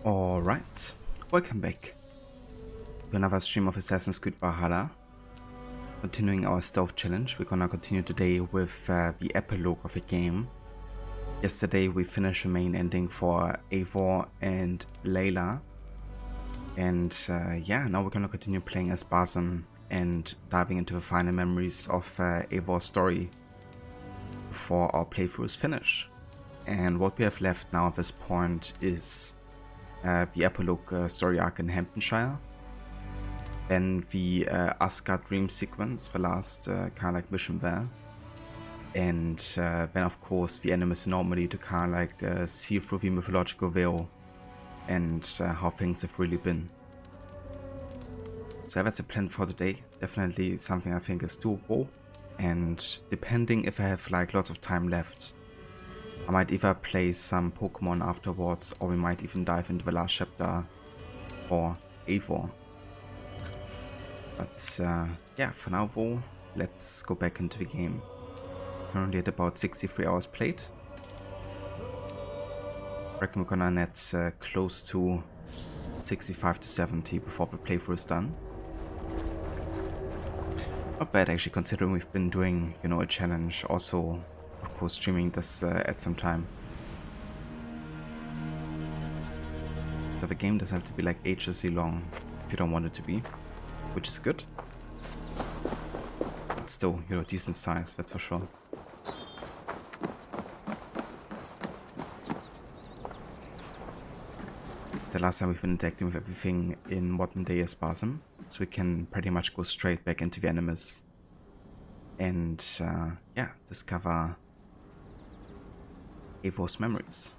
Alright, welcome back to another stream of Assassin's Creed Valhalla. Continuing our stealth challenge, we're gonna continue today with the epilogue of the game. Yesterday we finished the main ending for Eivor and Layla. And yeah, now we're gonna continue playing as Basim and diving into the final memories of Eivor's story before our playthrough is finished. And what we have left now at this point is the epilogue story arc in HAMTUNSCIRE, then the ASGARD dream sequence, the last kind of like mission there, and then of course the Animus Anomaly to kind of like see through the mythological veil and how things have really been. So that's a plan for today. Definitely something I think is doable, and depending if I have like lots of time left, I might either play some Pokemon afterwards, or we might even dive into the last chapter for Eivor. But yeah, for now though, let's go back into the game. Currently at about 63 hours played. I reckon we're gonna net close to 65 to 70 before the playthrough is done. Not bad actually, considering we've been doing, you know, a challenge, also of course streaming this at some time. So the game doesn't have to be like agelessly long if you don't want it to be, which is good. But still, you know, decent size, that's for sure. The last time we've been interacting with everything in modern day as Basim, so we can pretty much go straight back into the Animus and yeah, discover Eivor's memories.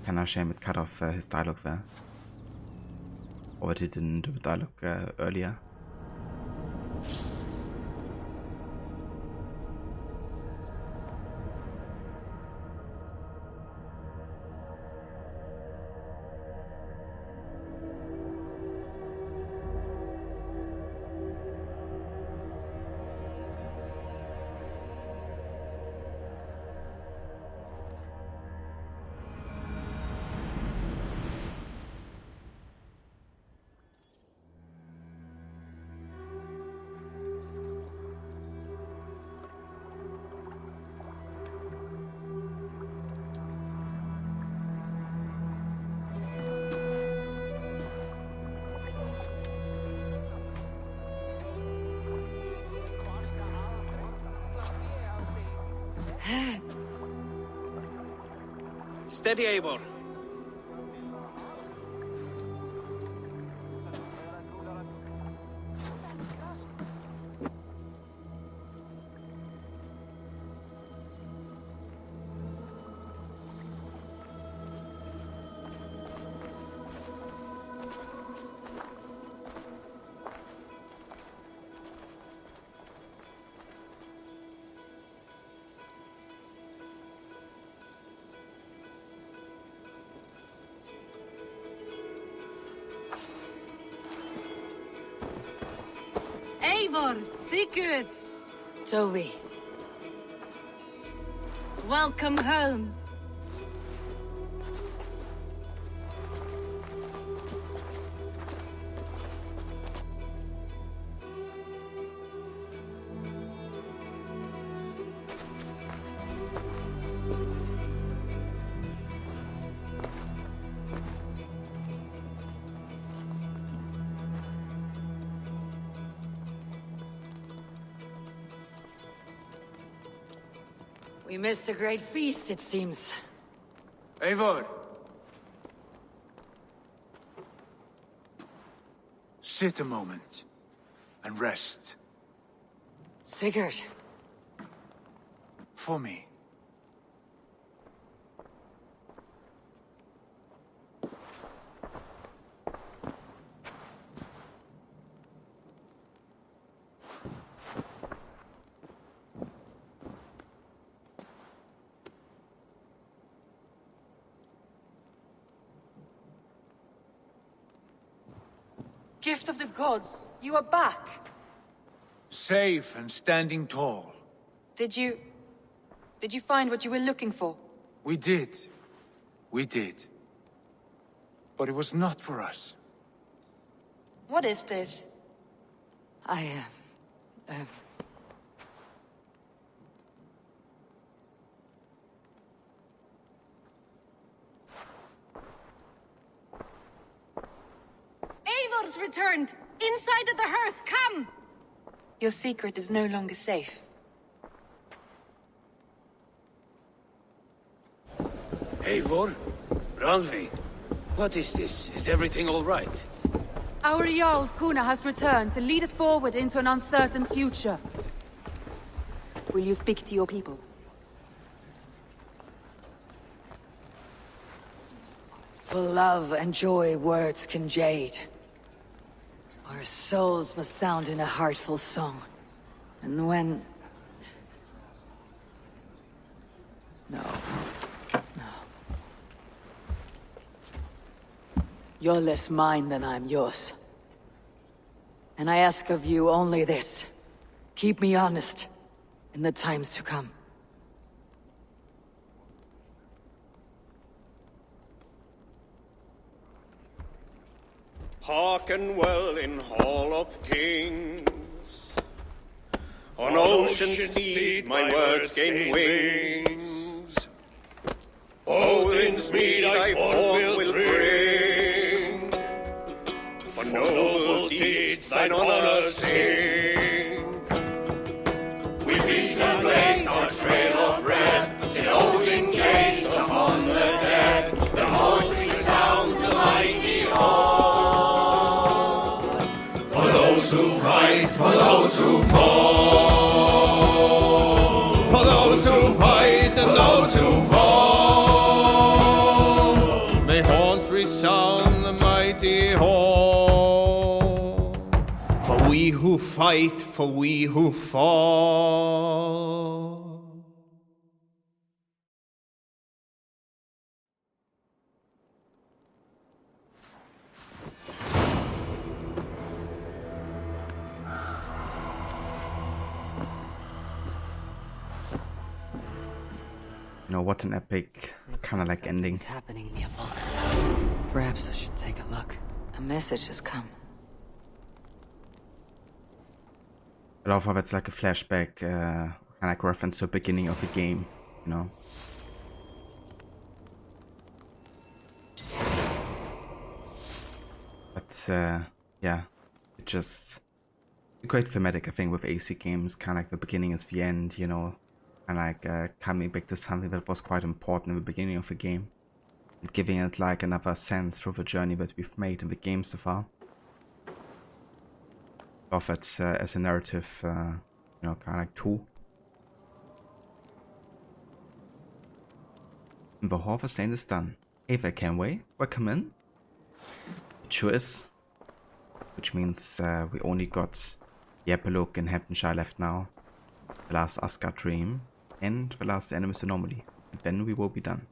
Kinda shame it cut off his dialogue there. Or that he didn't do the dialogue earlier. Steady, Eivor. Eivor, Sigurd, Toby. welcome home. We missed a great feast, it seems. Eivor! Sit a moment and rest. Sigurd. For me. Gift of the gods, you are back. Safe and standing tall. Did you find what you were looking for? We did. We did. But it was not for us. What is this? Eivor's returned! Inside of the hearth, come! Your secret is no longer safe. Eivor? Randvi? What is this? Is everything all right? Our Jarl's Kuna has returned to lead us forward into an uncertain future. Will you speak to your people? For love and joy words can jade. Our souls must sound in a heartful song. And when... No. You're less mine than I'm yours. And I ask of you only this. Keep me honest in the times to come. Hearken well in Hall of Kings. On ocean's steed my words gain wings. Odin's mead I forth will bring. For noble deeds thine honor sing. We beat and blaze our trail of red, till Odin gazed upon the dead. The voice resound the mighty hall. For those who fight, for those who fall. For those who fight and those who fall. May horns resound the mighty hall. For we who fight, for we who fall. You know, what an epic, kind of like ending. Something's happening near Volcas. Perhaps I should take a look. A message has come. I love how it's like a flashback, kind of like reference to the beginning of the game, you know. But yeah, it just a great thematic, I think, with AC games, kind of like the beginning is the end, you know, and like coming back to something that was quite important in the beginning of the game, and giving it like another sense through the journey that we've made in the game so far. Love it as a narrative, you know, kind of like tool. And the Hall of Saint is done. Hey there, Kenway, welcome in. It sure is. Which means we only got the epilogue in HAMTUNSCIRE left now, the last ASGARD dream, and the last Animus Anomaly. And then we will be done.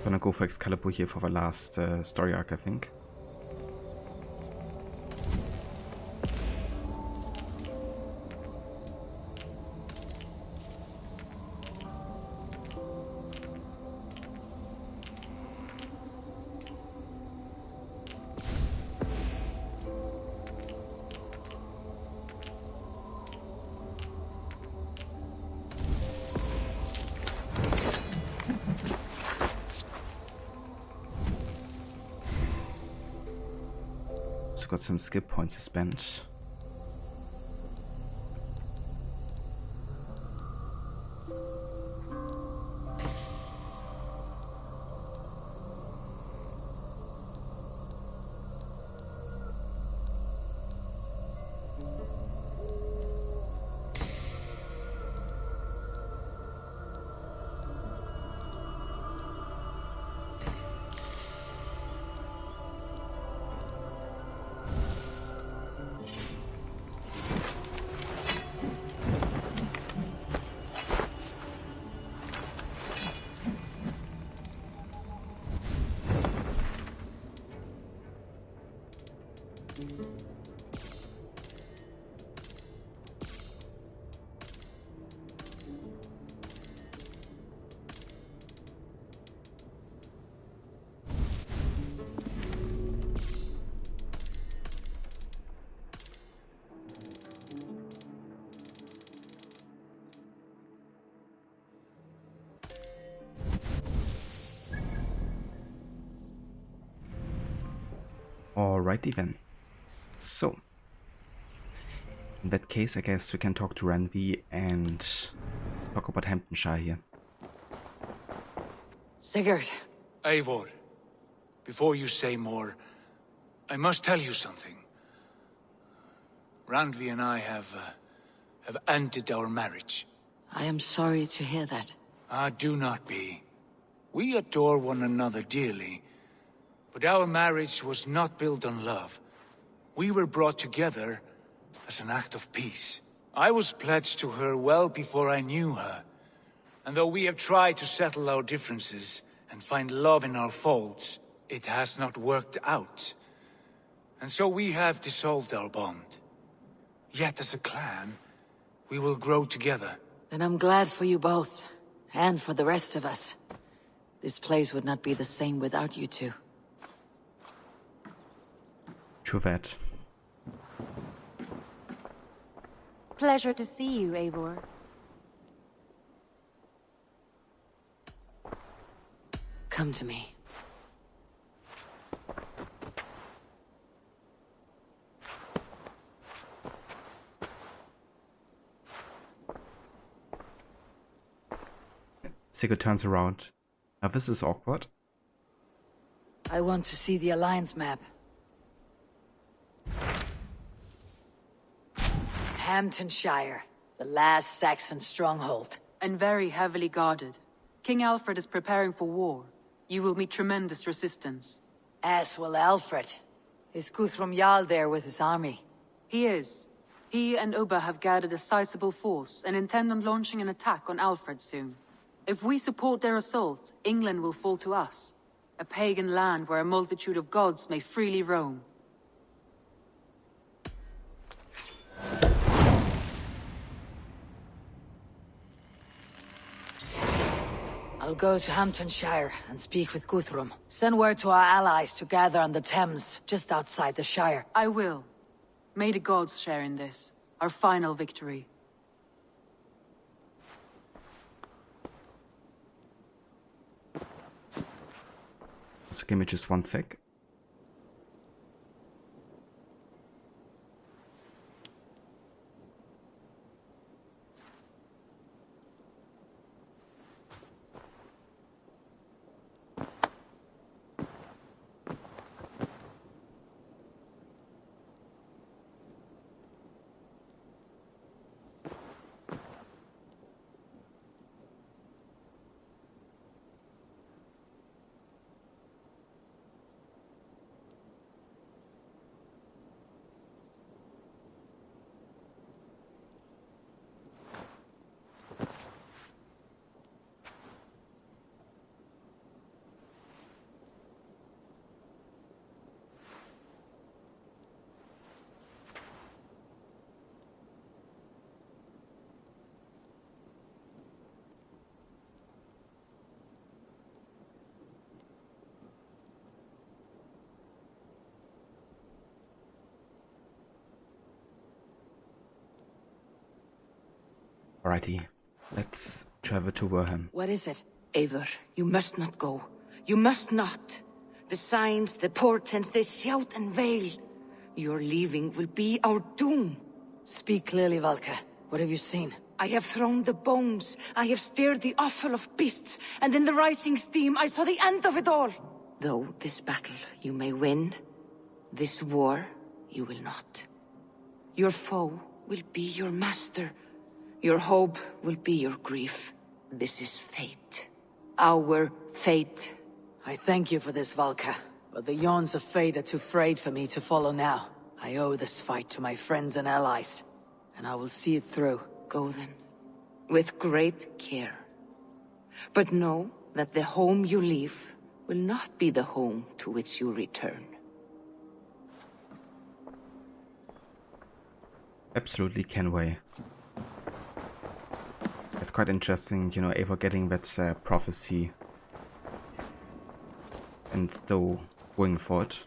Gonna go for Excalibur here for the last story arc, I think. Got some skill points to spend. Alrighty then. So, in that case, I guess we can talk to Randvi and talk about HAMTUNSCIRE here. Sigurd. Eivor, before you say more, I must tell you something. Randvi and I have ended our marriage. I am sorry to hear that. Ah, do not be. We adore one another dearly, but our marriage was not built on love. We were brought together as an act of peace. I was pledged to her well before I knew her, and though we have tried to settle our differences and find love in our faults, it has not worked out. And so we have dissolved our bond. Yet as a clan, we will grow together. Then I'm glad for you both, and for the rest of us. This place would not be the same without you two. True that. Pleasure to see you, Eivor. Come to me. Sigurd turns around. Now this is awkward. I want to see the Alliance map. HAMTUNSCIRE, the last Saxon stronghold. And very heavily guarded. King Alfred is preparing for war. You will meet tremendous resistance. As will Alfred. Is Guthrum Jarl there with his army? He is. He and Ubba have gathered a sizable force and intend on launching an attack on Alfred soon. If we support their assault, England will fall to us. A pagan land where a multitude of gods may freely roam. I'll go to HAMTUNSCIRE and speak with Guthrum. Send word to our allies to gather on the Thames, just outside the Shire. I will. May the gods share in this, our final victory. So give me just one sec. Alrighty, let's travel to Warham. What is it? Eivor, you must not go. You must not. The signs, the portents, they shout and wail. Your leaving will be our doom. Speak clearly, Valka. What have you seen? I have thrown the bones. I have stirred the offal of beasts. And in the rising steam, I saw the end of it all. Though this battle you may win, this war you will not. Your foe will be your master. Your hope will be your grief. This is fate. Our fate. I thank you for this, Valka. But the yawns of fate are too frayed for me to follow now. I owe this fight to my friends and allies. And I will see it through. Go then. With great care. But know that the home you leave will not be the home to which you return. Absolutely Kenway. It's quite interesting, you know, Eivor getting that prophecy and still going for it.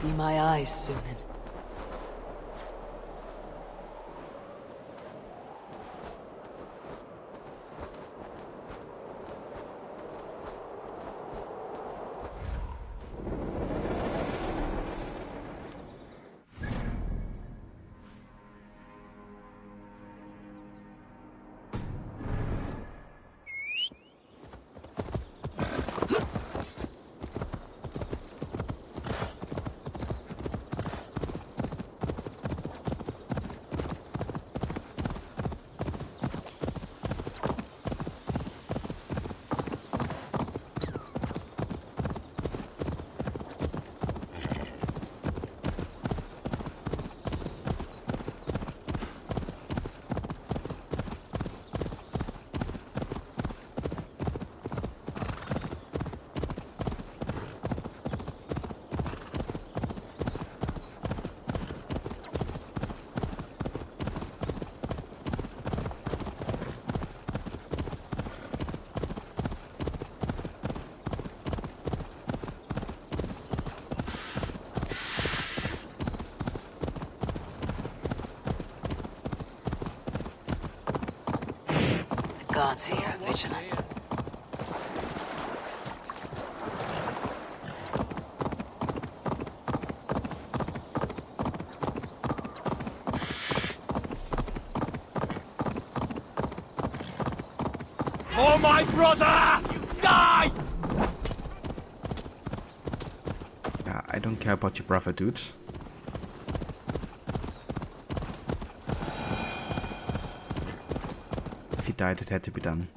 Be my eyes, Sunan. Guards here, vigilant. For my brother! Die! Yeah, I don't care about your brother, dude. If he died, it had to be done.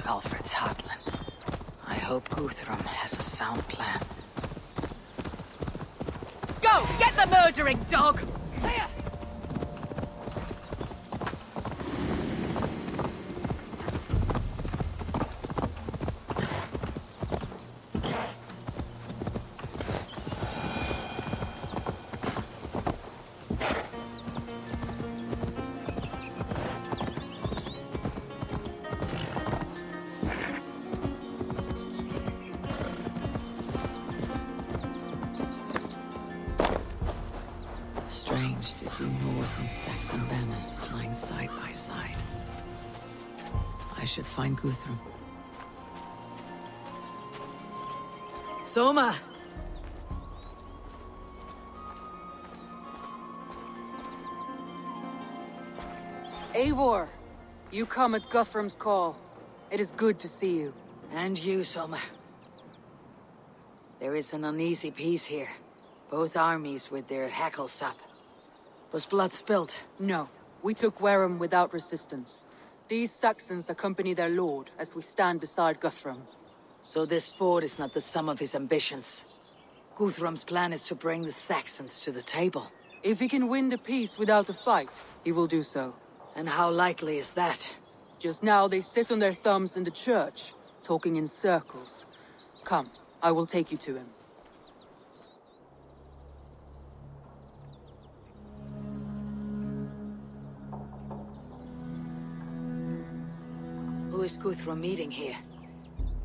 Alfred's heartland. I hope Guthrum has a sound plan. Go! Get the murdering dog! Strange to see Norse and Saxon banners flying side by side. I should find Guthrum. Soma! Eivor! You come at Guthrum's call. It is good to see you. And you, Soma. There is an uneasy peace here. Both armies with their hackles up. Was blood spilled? No. We took Wareham without resistance. These Saxons accompany their lord as we stand beside Guthrum. So this fort is not the sum of his ambitions. Guthrum's plan is to bring the Saxons to the table. If he can win the peace without a fight, he will do so. And how likely is that? Just now they sit on their thumbs in the church, talking in circles. Come, I will take you to him. Who is Guthrum meeting here?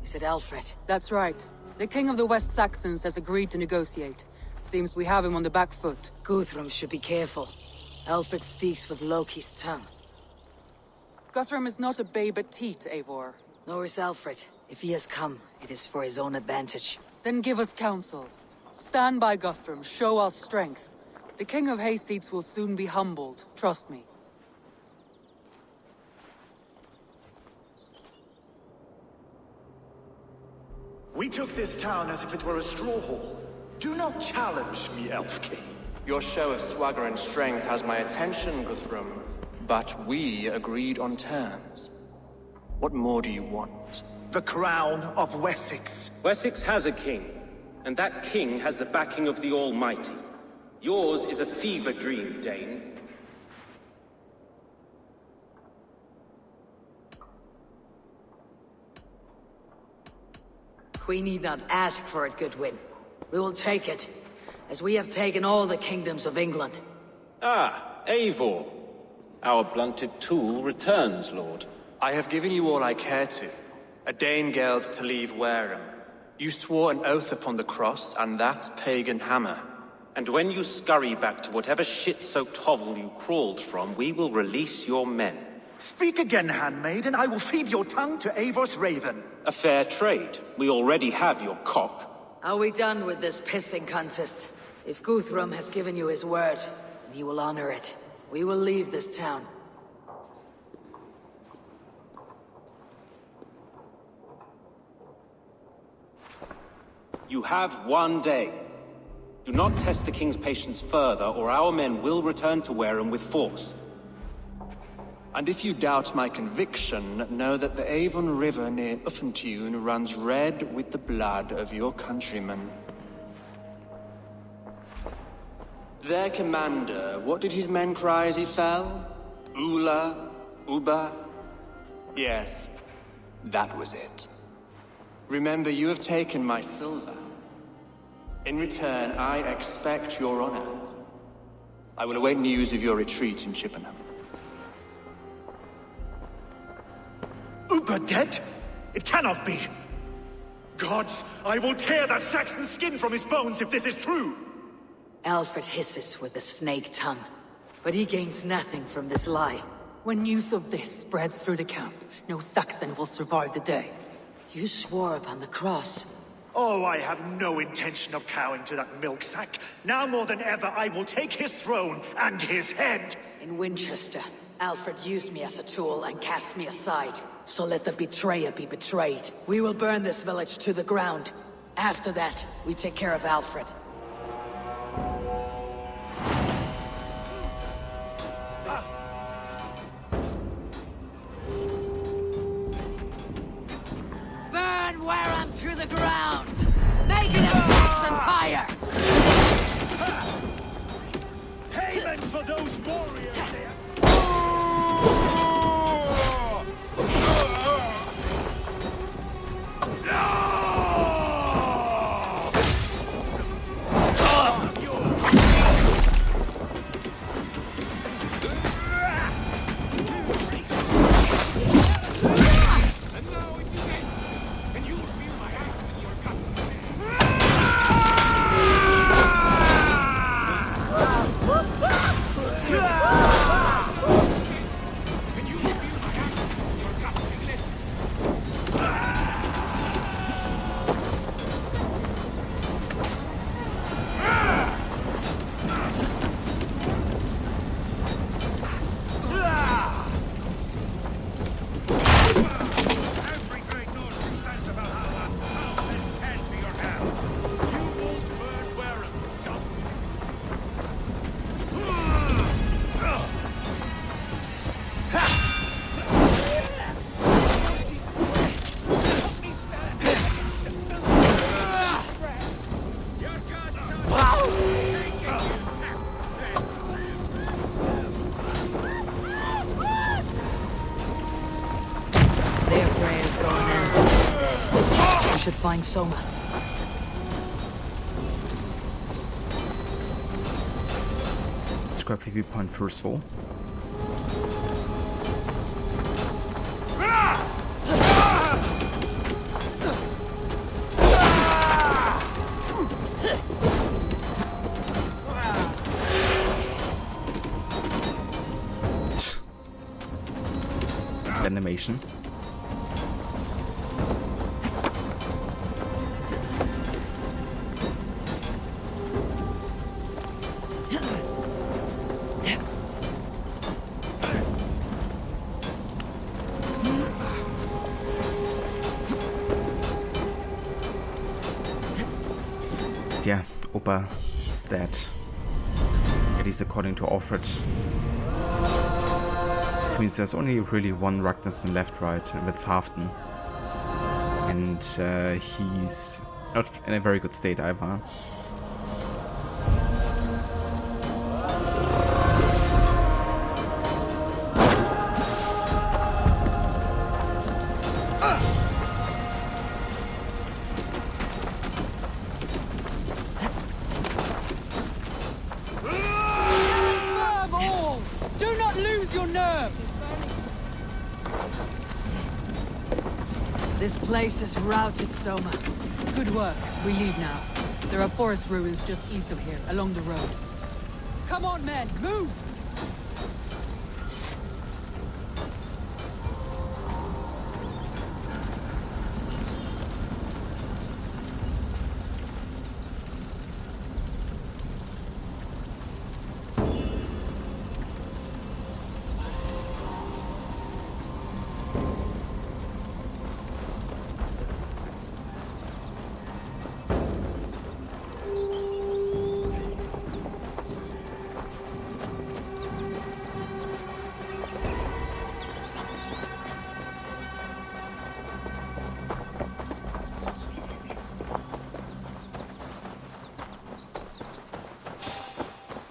Is it Alfred? That's right. The king of the West Saxons has agreed to negotiate. Seems we have him on the back foot. Guthrum should be careful. Alfred speaks with Loki's tongue. Guthrum is not a babe at teat, Eivor. Nor is Alfred. If he has come, it is for his own advantage. Then give us counsel. Stand by Guthrum, show our strength. The king of Hayseeds will soon be humbled, trust me. We took this town as if it were a straw hall. Do not challenge me, Elf King. Your show of swagger and strength has my attention, Guthrum. But we agreed on terms. What more do you want? The crown of Wessex. Wessex has a king, and that king has the backing of the Almighty. Yours is a fever dream, Dane. We need not ask for it, Goodwin. We will take it, as we have taken all the kingdoms of England. Ah, Eivor. Our blunted tool returns, Lord. I have given you all I care to. A Danegeld to leave Wareham. You swore an oath upon the cross, and that pagan hammer. And when you scurry back to whatever shit-soaked hovel you crawled from, we will release your men. Speak again, handmaid, and I will feed your tongue to Eivor's raven. A fair trade. We already have your cock. Are we done with this pissing contest? If Guthrum has given you his word, and he will honor it, we will leave this town. You have 1 day. Do not test the king's patience further, or our men will return to Wareham with force. And if you doubt my conviction, know that the Avon River near Uffentune runs red with the blood of your countrymen. Their commander, what did his men cry as he fell? Ula? Uba? Yes, that was it. Remember, you have taken my silver. In return, I expect your honor. I will await news of your retreat in Chippenham. Uber dead? It cannot be! Gods, I will tear that Saxon's skin from his bones if this is true! Alfred hisses with a snake tongue, but he gains nothing from this lie. When news of this spreads through the camp, no Saxon will survive the day. You swore upon the cross. Oh, I have no intention of cowing to that milk sack. Now more than ever, I will take his throne and his head! In Winchester, Alfred used me as a tool and cast me aside. So let the betrayer be betrayed. We will burn this village to the ground. After that, we take care of Alfred. Burn Wareham to the ground! Make it a Saxon fire! Payment for those warriors there! Should find Soma. Let's grab a viewpoint first of all. Animation. Yeah, Opa is dead. At least according to Alfred. Which means there's only really one Ragnarsson left, right? And that's Haften. And he's not in a very good state either. This place is routed, Soma. Good work. We leave now. There are forest ruins just east of here, along the road. Come on, men, move!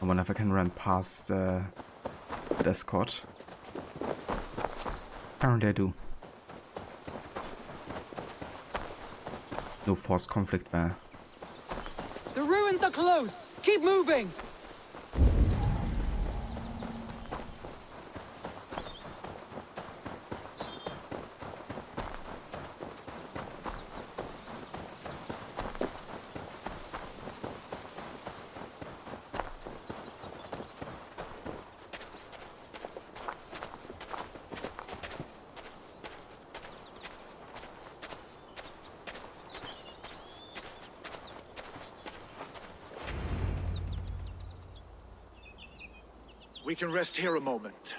I wonder if I can run past the escort. Apparently I do. No forced conflict there. The ruins are close! Keep moving! We can rest here a moment.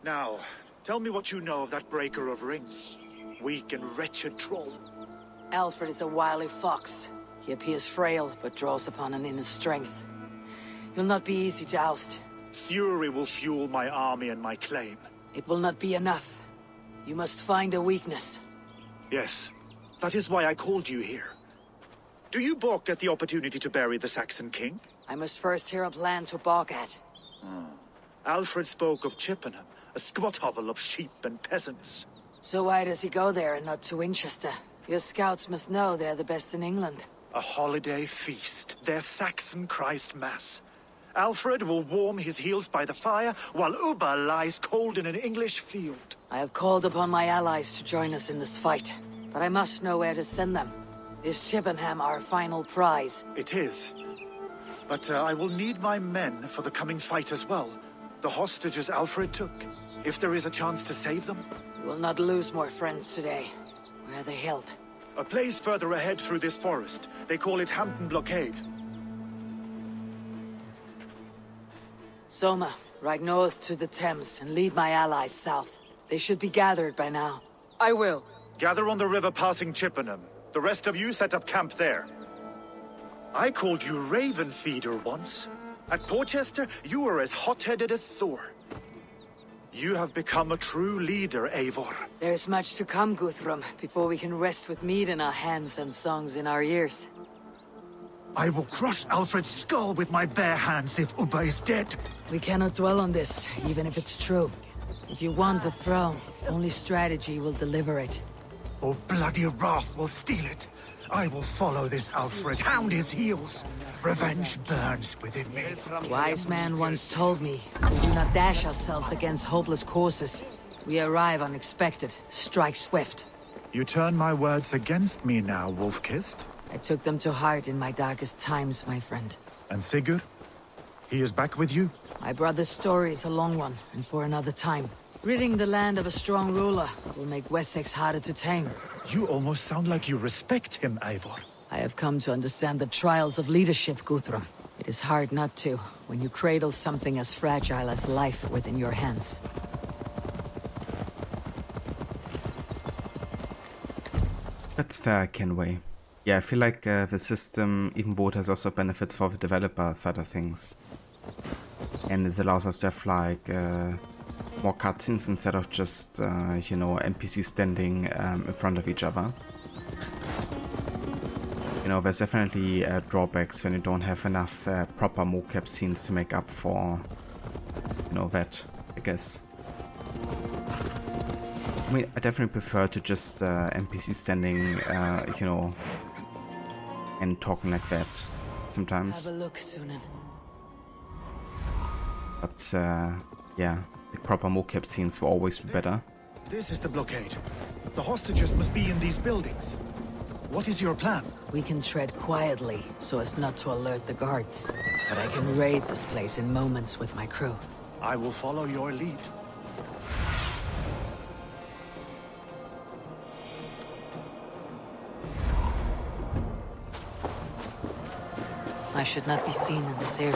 Now, tell me what you know of that breaker of rings. Weak and wretched troll. Alfred is a wily fox. He appears frail, but draws upon an inner strength. He'll not be easy to oust. Fury will fuel my army and my claim. It will not be enough. You must find a weakness. Yes, that is why I called you here. Do you balk at the opportunity to bury the Saxon king? I must first hear a plan to balk at. Alfred spoke of Chippenham, a squat hovel of sheep and peasants. So why does he go there and not to Winchester? Your scouts must know they're the best in England. A holiday feast, their Saxon Christ Mass. Alfred will warm his heels by the fire, while Ubba lies cold in an English field. I have called upon my allies to join us in this fight, but I must know where to send them. Is Chippenham our final prize? It is. But I will need my men for the coming fight as well. The hostages Alfred took. If there is a chance to save them. We will not lose more friends today. Where are they held? A place further ahead through this forest. They call it Hampton Blockade. Soma, ride north to the Thames and lead my allies south. They should be gathered by now. I will. Gather on the river passing Chippenham. The rest of you set up camp there. I called you Raven Feeder once. At Porchester, you were as hot-headed as Thor. You have become a true leader, Eivor. There's much to come, Guthrum, before we can rest with meat in our hands and songs in our ears. I will crush Alfred's skull with my bare hands if Ubba is dead. We cannot dwell on this, even if it's true. If you want the throne, only strategy will deliver it. Or bloody wrath will steal it. I will follow this Alfred, hound his heels. Revenge burns within me. A wise man once told me, we do not dash ourselves against hopeless courses. We arrive unexpected, strike swift. You turn my words against me now, Wolf-Kissed? I took them to heart in my darkest times, my friend. And Sigurd? He is back with you? My brother's story is a long one, and for another time. Ridding the land of a strong ruler will make Wessex harder to tame. You almost sound like you respect him, Eivor. I have come to understand the trials of leadership, Guthrum. It is hard not to, when you cradle something as fragile as life within your hands. That's fair, Kenway. Yeah, I feel like the system, even though it has also benefits for the developer side of things. And it allows us to have like more cutscenes instead of just, you know, NPCs standing in front of each other. You know, there's definitely drawbacks when you don't have enough proper mocap scenes to make up for, you know, that, I guess. I mean, I definitely prefer to just NPCs standing, you know, and talking like that sometimes. Have a look, Sunan. But, yeah, the proper mocap scenes will always be better. This is the blockade. The hostages must be in these buildings. What is your plan? We can tread quietly, so as not to alert the guards. But I can raid this place in moments with my crew. I will follow your lead. I should not be seen in this area.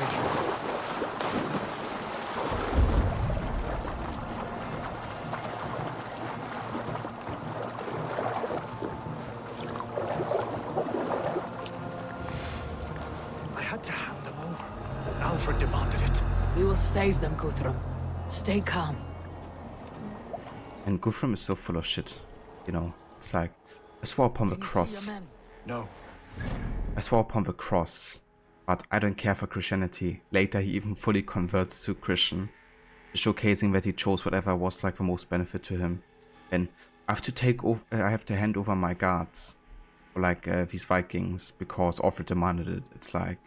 I had to hand them over. Alfred demanded it. We will save them, Guthrum. Stay calm. And Guthrum is so full of shit. You know, it's like, I swore upon the cross. No. I swore upon the cross, but I don't care for Christianity. Later he even fully converts to Christian, showcasing that he chose whatever was like the most benefit to him. And I have to hand over my guards for like these Vikings because Alfred demanded it. It's like,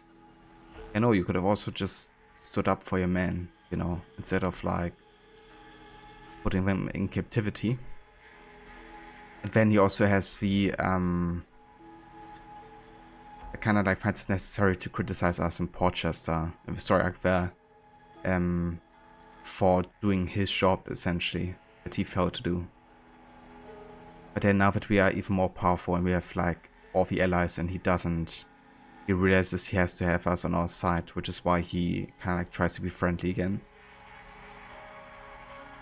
you know, you could have also just stood up for your men, you know, instead of like putting them in captivity. And then he also has the kind of like finds it necessary to criticize us in Porchester in the story arc there for doing his job essentially that he failed to do. But then now that we are even more powerful and we have like all the allies and he doesn't, he realizes he has to have us on our side, which is why he kind of like tries to be friendly again.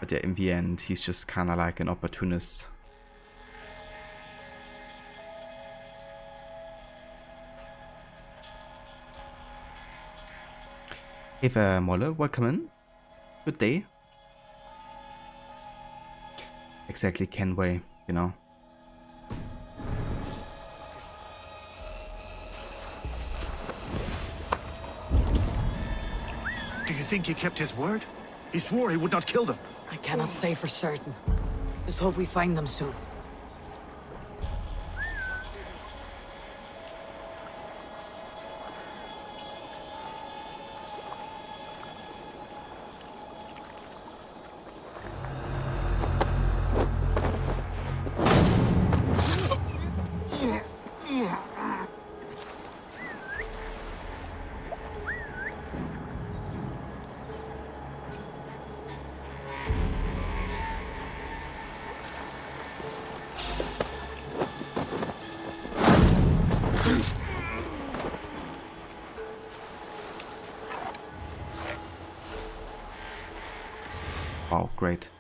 But yeah, in the end he's just kind of like an opportunist. Hey there, Molle, welcome in. Good day. Exactly, Kenway, you know. Do you think he kept his word? He swore he would not kill them. I cannot say for certain. Just hope we find them soon. Wow, great.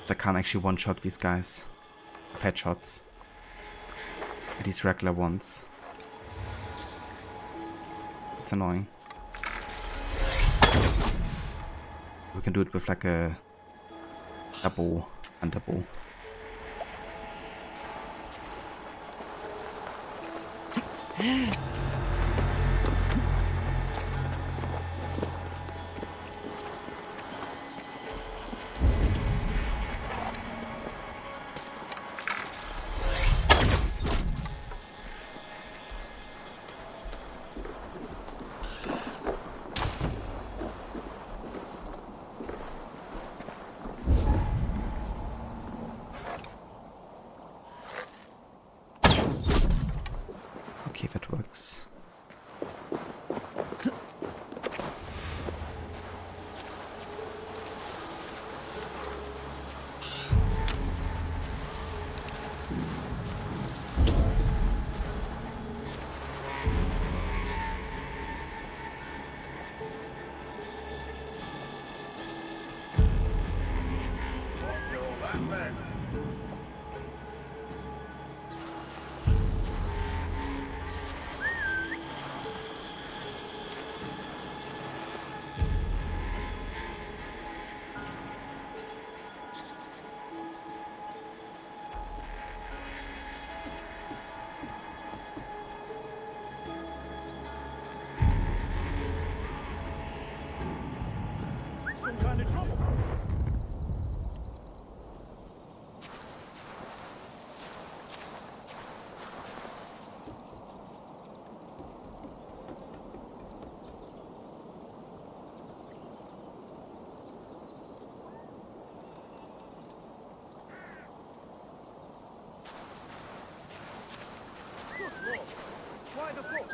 So I can't actually one-shot these guys with headshots. These regular ones. It's annoying. We can do it with like a double and double. Okay, that works. Why the force?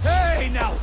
Hey, now!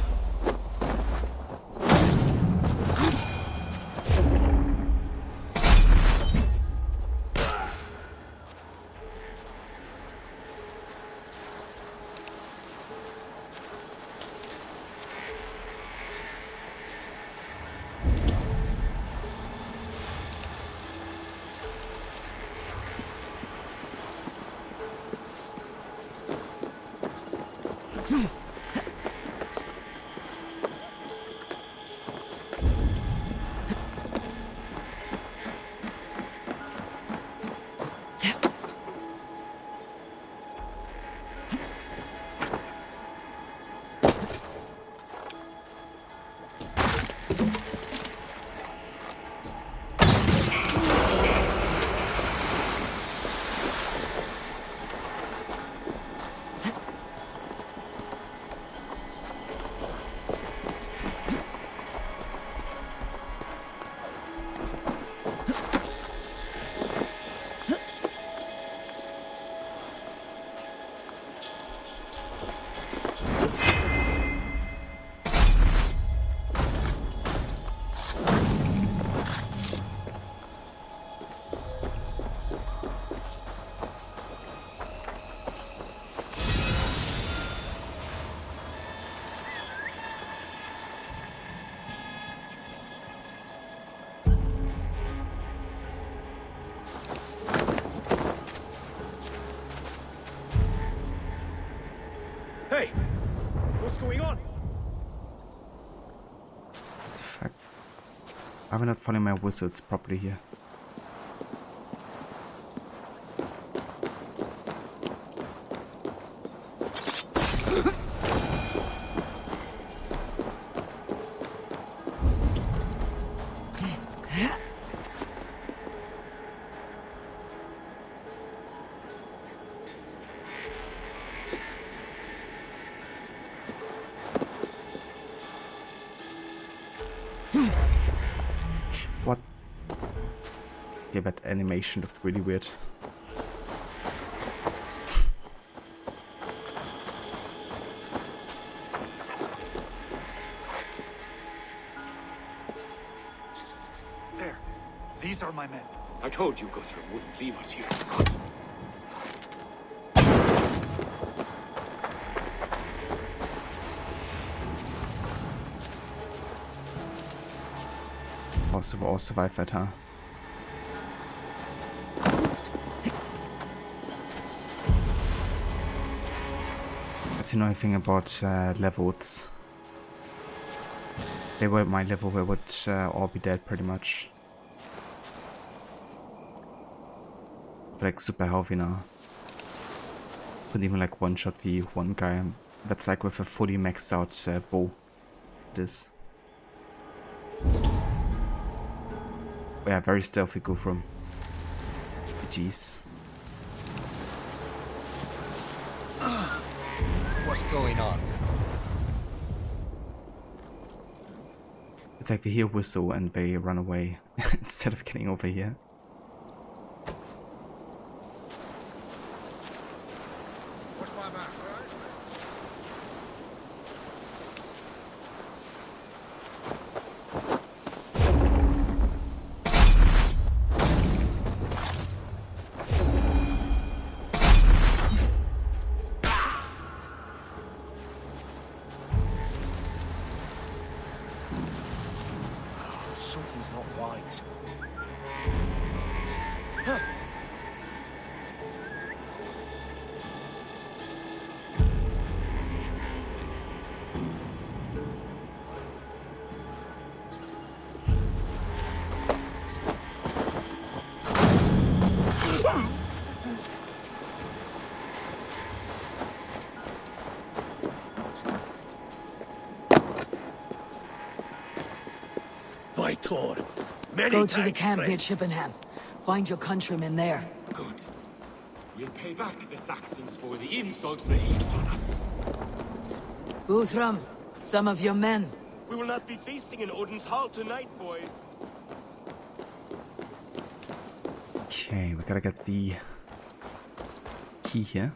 Hey! What's going on? What the fuck? Why am I not following my wizards properly here? What? Yeah, that animation looked really weird. There. These are my men. I told you Guthrum wouldn't leave us here. Also, we all survived that, huh? That's the annoying thing about levels. They were at my level, we would all be dead pretty much. Like super healthy now. Couldn't even like one shot the one guy. That's like with a fully maxed out bow. This. Yeah, very stealthy Guthrum. Jeez. What's going on? It's like they hear whistle and they run away instead of getting over here. Something's not right. By Thor. Go to the camp near Chippenham. Find your countrymen there. Good. We'll pay back the Saxons for the insults they heaped on us. Guthrum, some of your men. We will not be feasting in Odin's hall tonight, boys. Okay, we gotta get the key here.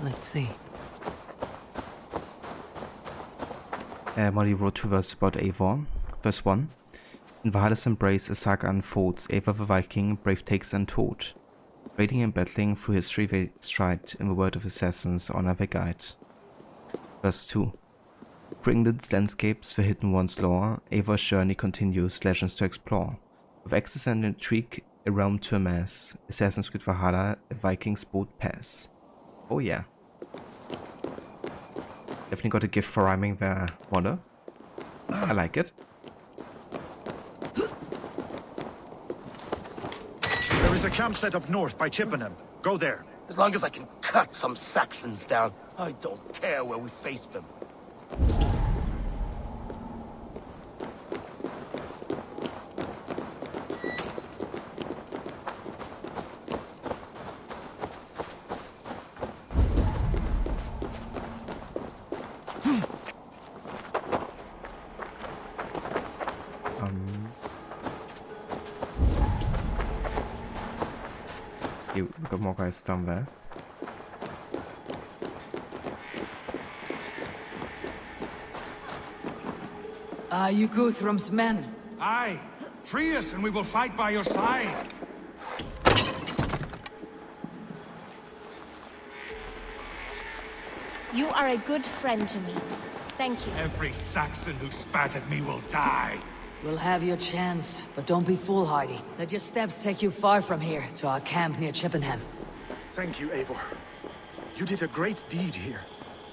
Let's see. Molly wrote 2 verses about Eivor. Verse 1. In Valhalla's embrace, a saga unfolds. Eivor the Viking, brave takes untold. Raiding and battling through history they stride. In the world of assassins, honor their guide. Verse 2. Through England's landscapes, the hidden one's lore, Eivor's journey continues, legends to explore. With access and intrigue, a realm to amass. Assassin's Creed Valhalla, a Viking's boat pass. Oh yeah. Definitely got a gift for rhyming the water. I like it. There is a camp set up north by Chippenham. Go there. As long as I can cut some Saxons down, I don't care where we face them. We got more guys down there. Are you Guthrum's men? Aye. Free us and we will fight by your side. You are a good friend to me. Thank you. Every Saxon who spat at me will die. You'll have your chance, but don't be foolhardy. Let your steps take you far from here, to our camp near Chippenham. Thank you, Eivor. You did a great deed here.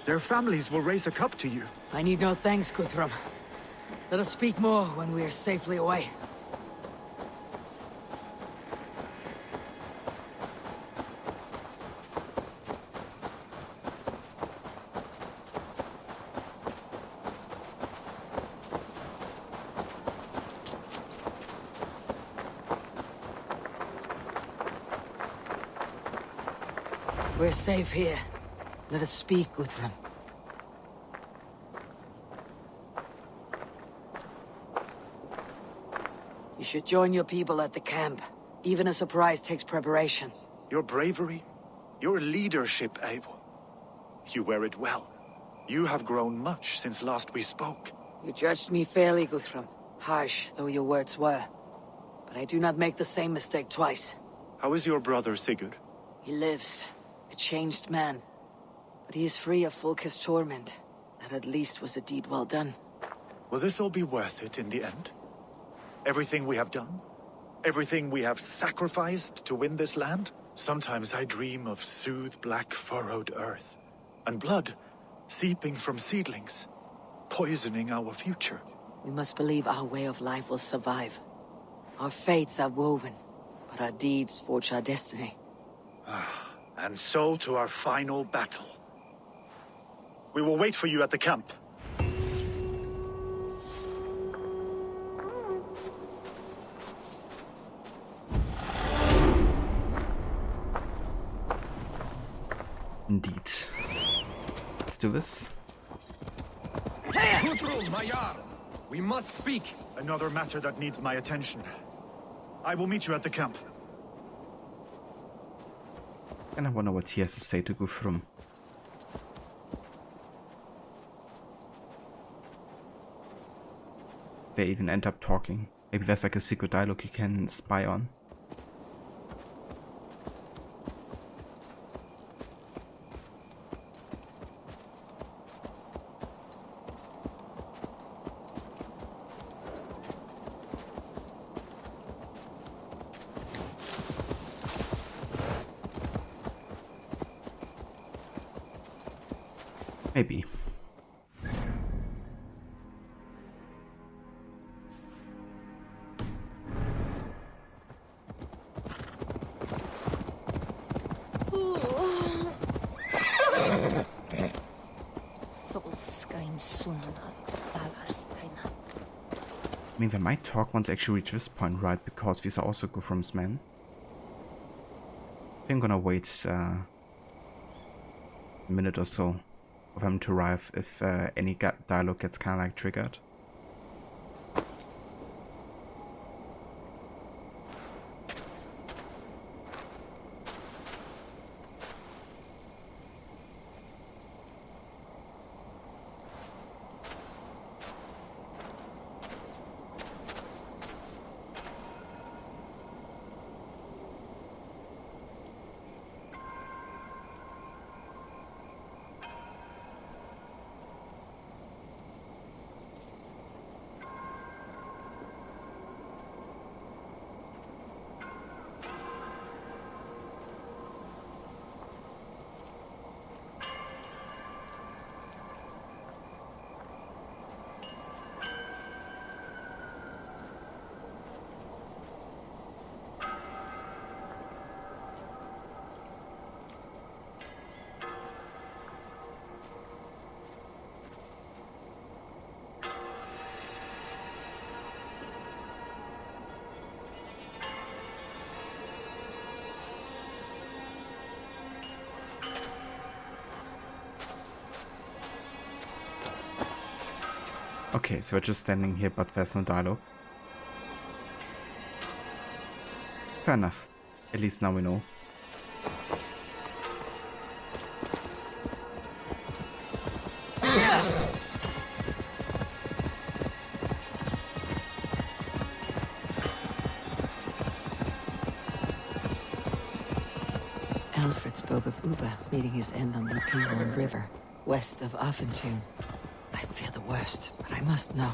Their families will raise a cup to you. I need no thanks, Guthrum. Let us speak more when we are safely away. We're safe here. Let us speak, Guthrum. You should join your people at the camp. Even a surprise takes preparation. Your bravery, your leadership, Eivor. You wear it well. You have grown much since last we spoke. You judged me fairly, Guthrum. Harsh though your words were. But I do not make the same mistake twice. How is your brother, Sigurd? He lives. A changed man. But he is free of Fulka's torment. That at least was a deed well done. Will this all be worth it in the end? Everything we have done? Everything we have sacrificed to win this land? Sometimes I dream of soothed black furrowed earth. And blood seeping from seedlings, poisoning our future. We must believe our way of life will survive. Our fates are woven, but our deeds forge our destiny. And so to our final battle. We will wait for you at the camp. Indeed. Let's do this. Hlutrholt, my Jarl! We must speak. Another matter that needs my attention. I will meet you at the camp. And I wonder what he has to say to Guthrum. They even end up talking. Maybe there's like a secret dialogue you can spy on. Maybe. I mean, they might talk once they actually reach this point, right? Because these are also Guthrum's men. I think I'm gonna wait a minute or so for them to arrive if any dialogue gets kind of like triggered. Okay, so we're just standing here, but there's no dialogue. Fair enough. At least now we know. Alfred spoke of Uba meeting his end on the Inghorn River, west of Affentun. I fear the worst, but I must know.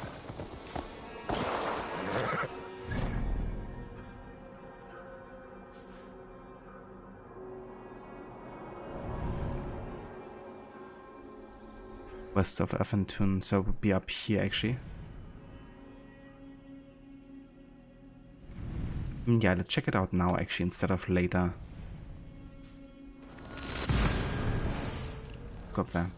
West of Affentun, so it would be up here actually. Yeah, let's check it out now actually instead of later. Let's go up there.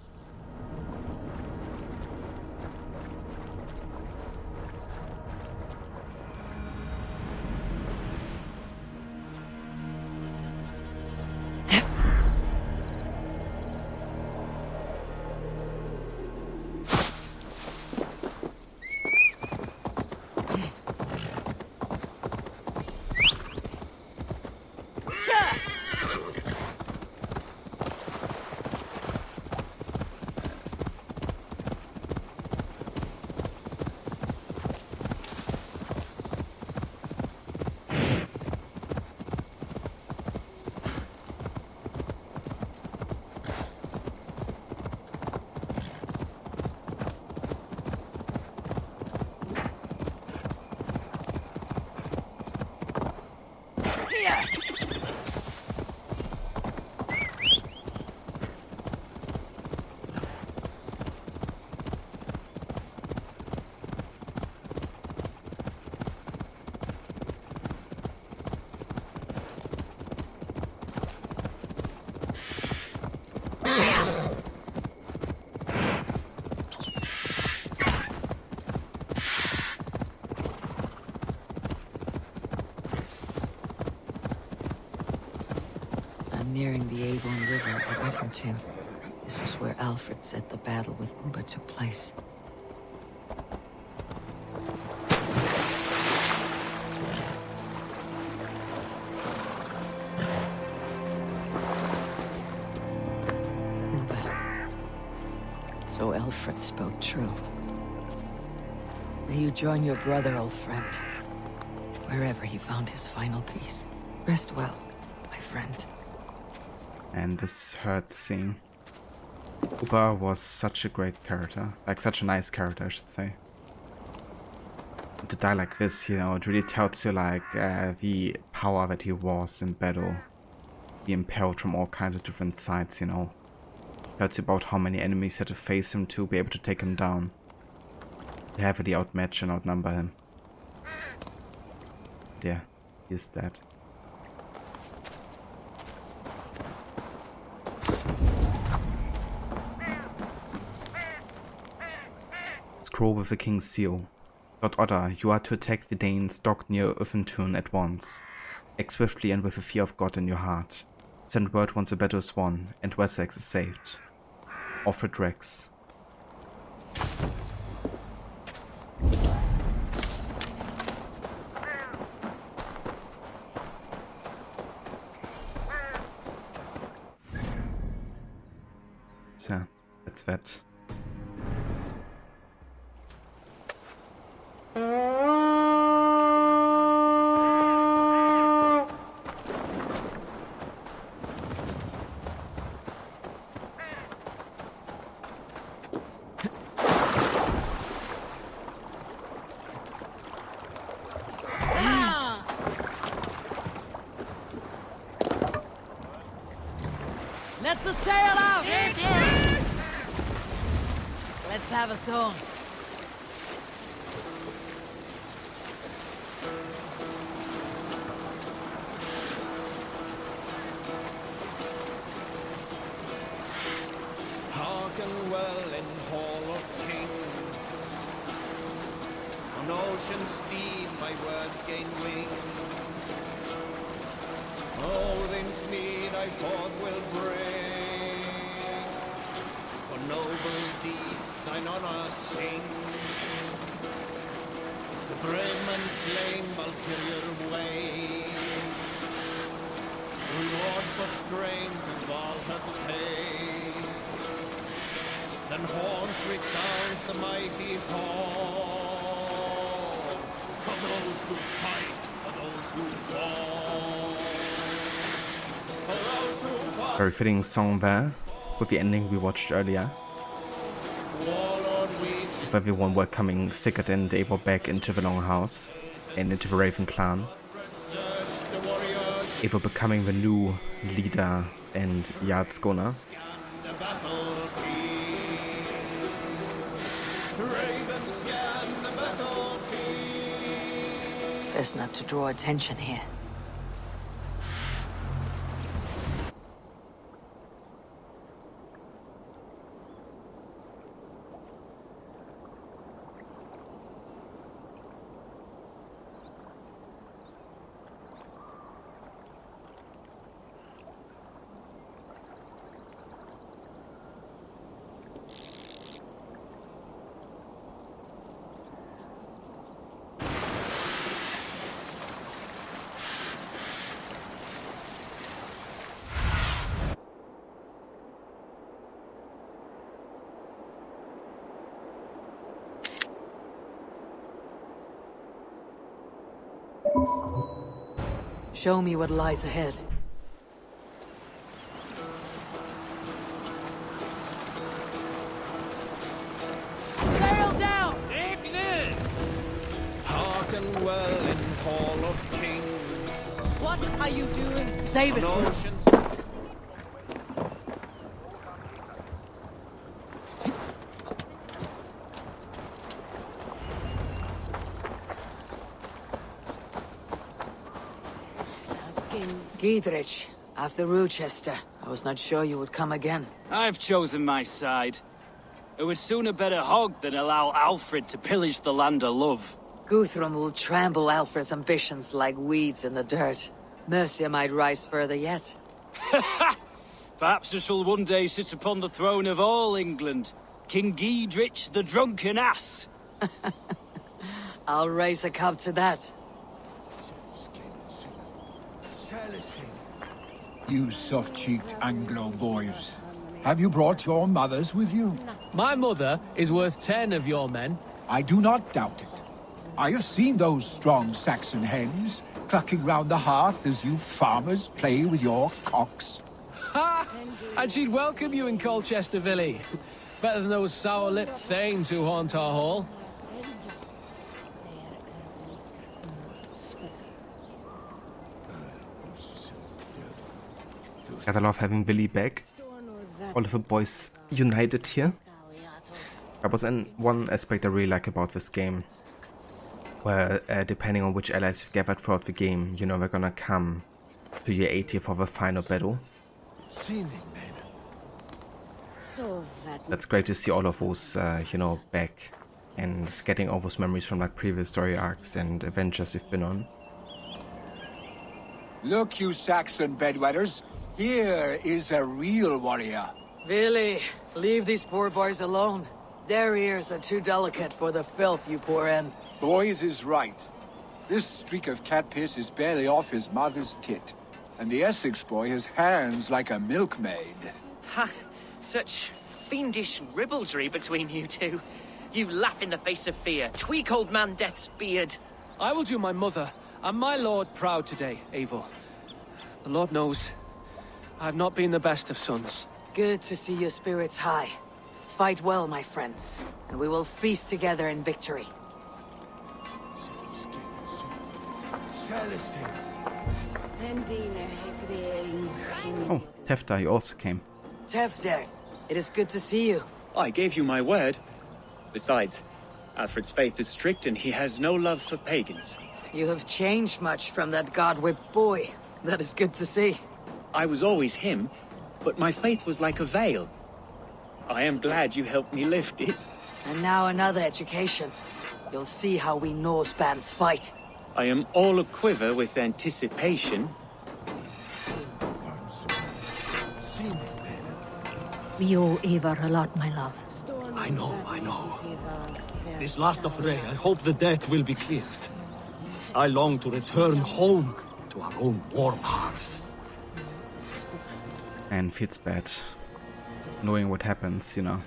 Nearing the Avon River at Affentun. This was where Alfred said the battle with Uba took place. Uba. So Alfred spoke true. May you join your brother, old friend, wherever he found his final peace. Rest well, my friend. And this hurts seeing. Uba was such a great character. Like, such a nice character, I should say. And to die like this, you know, it really tells you, like, the power that he was in battle. He impelled from all kinds of different sides, you know. That's about how many enemies had to face him to be able to take him down. They heavily outmatch and outnumber him. Yeah, he's dead. Scroll with the King's Seal. Lord Otter, you are to attack the Danes docked near Ravensthorpe at once. Act swiftly and with the fear of God in your heart. Send word once the battle is won and Wessex is saved. Offred Rex. So, that's that. Let the sail out! Let's have a song. Hearken well in hall of kings. On ocean steam my words gain wings. Odin's mead I forth will bring. For noble deeds thine honor sing. The brave man slain Valkyrie way. Reward for strength and Valhalla pay. Then horns resounds the mighty call. For those who fight, for those who fall. For those who fight. Very fitting song there, with the ending we watched earlier. With everyone welcoming Sigurd and Eivor back into the Longhouse and into the Raven clan. Eivor becoming the new leader and Jarlskona. Best not to draw attention here. Show me what lies ahead. Sail down! Hearken well in hall of kings. What are you doing? Save it. On oceans. Giedrich, after Rochester. I was not sure you would come again. I've chosen my side. It would sooner bet a hog than allow Alfred to pillage the land of love. Guthrum will trample Alfred's ambitions like weeds in the dirt. Mercia might rise further yet. Perhaps I shall one day sit upon the throne of all England. King Giedrich the drunken ass. I'll raise a cup to that. You soft-cheeked Anglo boys. Have you brought your mothers with you? My mother is worth 10 of your men. I do not doubt it. I have seen those strong Saxon hens clucking round the hearth as you farmers play with your cocks. Ha! And she'd welcome you in Colchester, Villy. Better than those sour-lipped thanes who haunt our hall. I love having Willy back. all of the boys united here. That was one aspect I really like about this game, where depending on which allies you've gathered throughout the game, you know, they're gonna come to your aid here for the final battle. That's great to see all of those, you know, back and getting all those memories from like previous story arcs and adventures you've been on. Look, you Saxon bedwetters, here is a real warrior. Vili, leave these poor boys alone. Their ears are too delicate for the filth you pour in. Boys is right. This streak of cat piss is barely off his mother's tit. And the Essex boy has hands like a milkmaid. Ha! Such fiendish ribaldry between you two. You laugh in the face of fear. Tweak old man Death's beard. I will do my mother and my lord proud today, Eivor. The Lord knows I've not been the best of sons. Good to see your spirits high. Fight well, my friends, and we will feast together in victory. Oh, Tefta, he also came. Tefder, it is good to see you. I gave you my word. Besides, Alfred's faith is strict and he has no love for pagans. You have changed much from that god-whipped boy. That is good to see. I was always him, but my faith was like a veil. I am glad you helped me lift it. And now another education. You'll see how we Norse bands fight. I am all a-quiver with anticipation. We owe Eivor a lot, my love. I know. This last affray, I hope the debt will be cleared. I long to return home to our own warm hearth. And feels bad, knowing what happens, you know.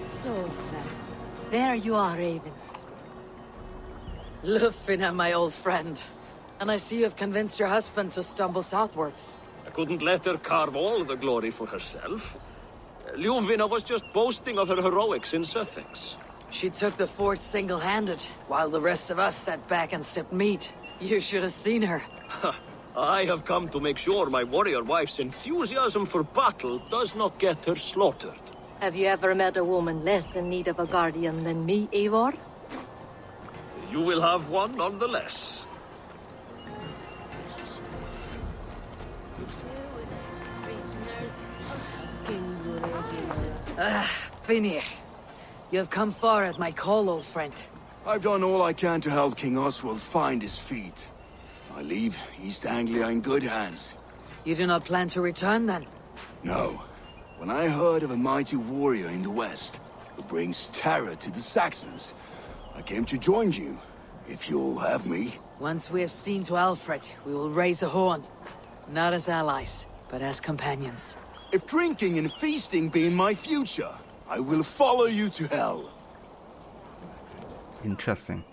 So, there you are, Raven. Lufina, my old friend. And I see you have convinced your husband to stumble southwards. I couldn't let her carve all the glory for herself. Ljuvina was just boasting of her heroics in Sussex. She took the fort single-handed, while the rest of us sat back and sipped meat. You should have seen her. I have come to make sure my warrior wife's enthusiasm for battle does not get her slaughtered. Have you ever met a woman less in need of a guardian than me, Eivor? You will have one nonetheless. Finir. You have come far at my call, old friend. I've done all I can to help King Oswald find his feet. I leave East Anglia in good hands. You do not plan to return, then? No. When I heard of a mighty warrior in the west, who brings terror to the Saxons, I came to join you, if you'll have me. Once we have seen to Alfred, we will raise a horn. Not as allies, but as companions. If drinking and feasting be in my future, I will follow you to hell. Interesting.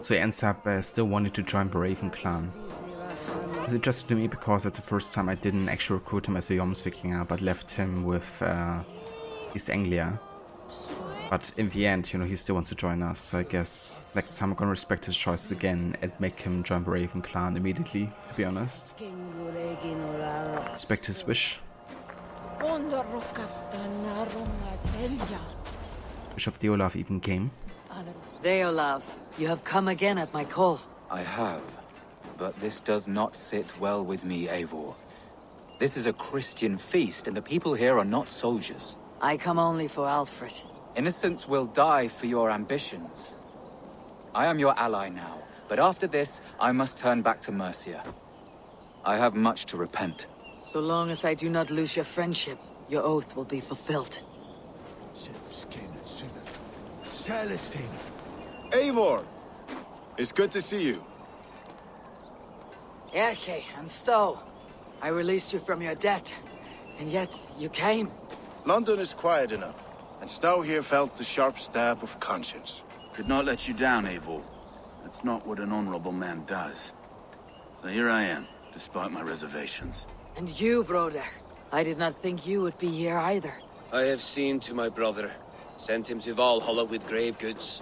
So he ends up still wanting to join the Raven clan. It's interesting to me because it's the first time I didn't actually recruit him as a Jomsvikinger, but left him with East Anglia. But in the end, you know, he still wants to join us, so I guess next time I'm gonna respect his choices again and make him join the Raven clan immediately, to be honest. Respect his wish. Bishop Deolaf even came. Deolaf, you have come again at my call. I have, but this does not sit well with me, Eivor. This is a Christian feast, and the people here are not soldiers. I come only for Alfred. Innocents will die for your ambitions. I am your ally now, but after this, I must turn back to Mercia. I have much to repent. So long as I do not lose your friendship, your oath will be fulfilled. Eivor! It's good to see you. Erke and Stowe, I released you from your debt, and yet you came. London is quiet enough, and Stowe here felt the sharp stab of conscience. Could not let you down, Eivor. That's not what an honorable man does. So here I am, despite my reservations. And you, brother. I did not think you would be here either. I have seen to my brother, sent him to Valhalla with grave goods.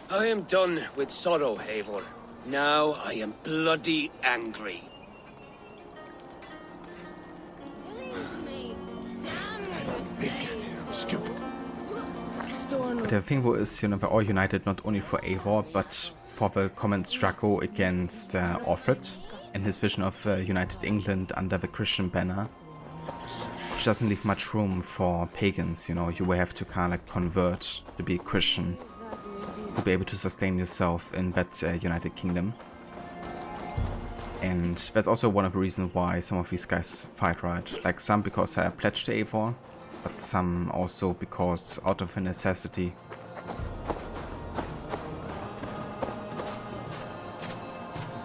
I am done with sorrow, Eivor. Now I am bloody angry. But the thing is, you know, we're all united not only for Eivor, but for the common struggle against Alfred and his vision of united England under the Christian banner, which doesn't leave much room for pagans. You know, you will have to kind of like convert to be a Christian to be able to sustain yourself in that united kingdom. And that's also one of the reasons why some of these guys fight, right? Like some because they are pledged to Eivor, but some also because out of a necessity.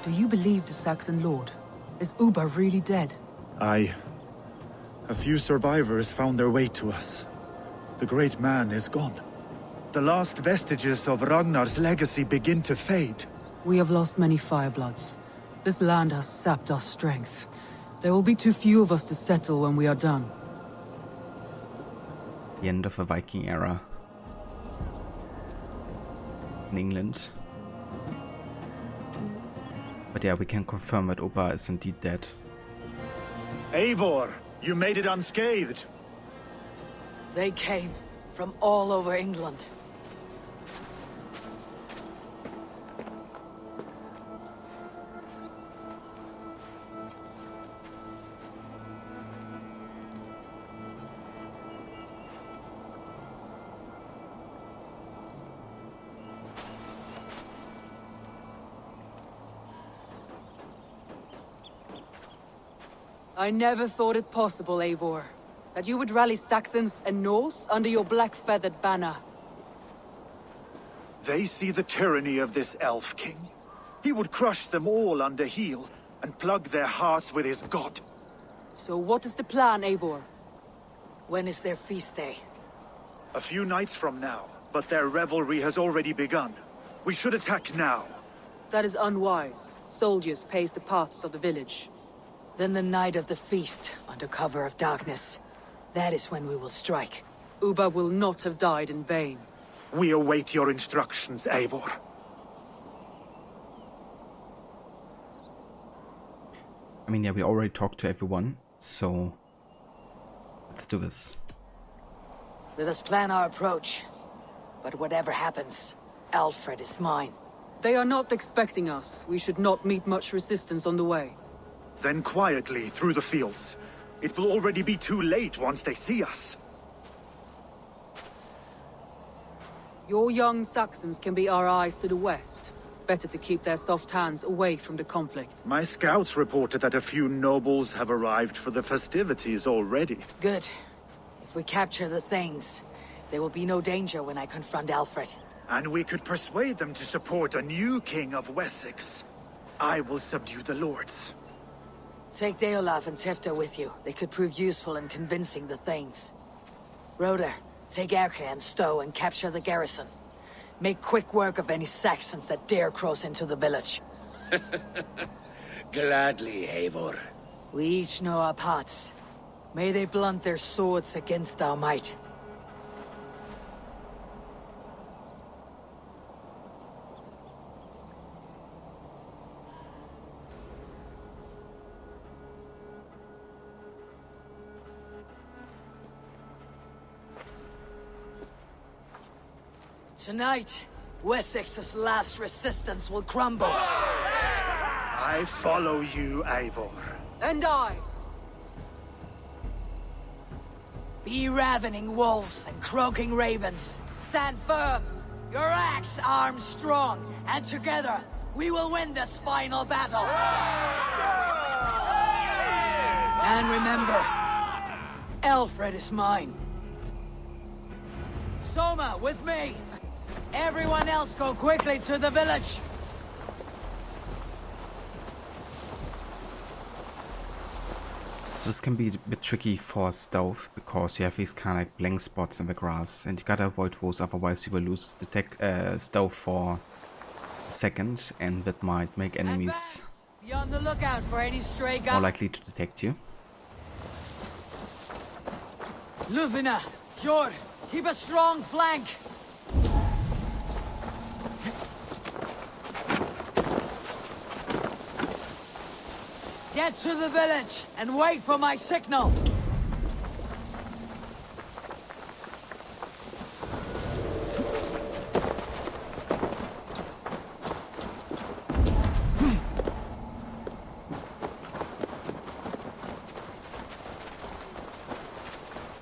Do you believe the Saxon lord? Is Uba really dead? Aye. A few survivors found their way to us. The great man is gone. The last vestiges of Ragnar's legacy begin to fade. We have lost many firebloods. This land has sapped our strength. There will be too few of us to settle when we are done. The end of a Viking era in England. But yeah, we can confirm that Uba is indeed dead. Eivor, you made it unscathed. They came from all over England. I never thought it possible, Eivor, that you would rally Saxons and Norse under your black-feathered banner. They see the tyranny of this elf king. He would crush them all under heel and plug their hearts with his god. So what is the plan, Eivor? When is their feast day? A few nights from now, but their revelry has already begun. We should attack now. That is unwise. Soldiers pace the paths of the village. Then the night of the feast, under cover of darkness. That is when we will strike. Uba will not have died in vain. We await your instructions, Eivor. I mean, yeah, we already talked to everyone, so let's do this. Let us plan our approach. But whatever happens, Alfred is mine. They are not expecting us. We should not meet much resistance on the way. Then quietly through the fields. It will already be too late once they see us. Your young Saxons can be our eyes to the west. Better to keep their soft hands away from the conflict. My scouts reported that a few nobles have arrived for the festivities already. Good. If we capture the Thanes, there will be no danger when I confront Alfred. And we could persuade them to support a new king of Wessex. I will subdue the lords. Take Deolaf and Tifta with you. They could prove useful in convincing the Thanes. Roder, take Erke and Stowe and capture the garrison. Make quick work of any Saxons that dare cross into the village. Gladly, Eivor. We each know our parts. May they blunt their swords against our might. Tonight, Wessex's last resistance will crumble. I follow you, Eivor. And I. Be ravening wolves and croaking ravens. Stand firm. Your axe arms strong. And together, we will win this final battle. And remember, Alfred is mine. Soma, with me. Everyone else go quickly to the village. This can be a bit tricky for stealth because you have these kind of like blank spots in the grass and you gotta avoid those, otherwise you will lose the stealth for a second, and that might make enemies Be on the lookout for any stray more guns. likely to detect you. Lufina, Hjord, keep a strong flank. Get to the village and wait for my signal.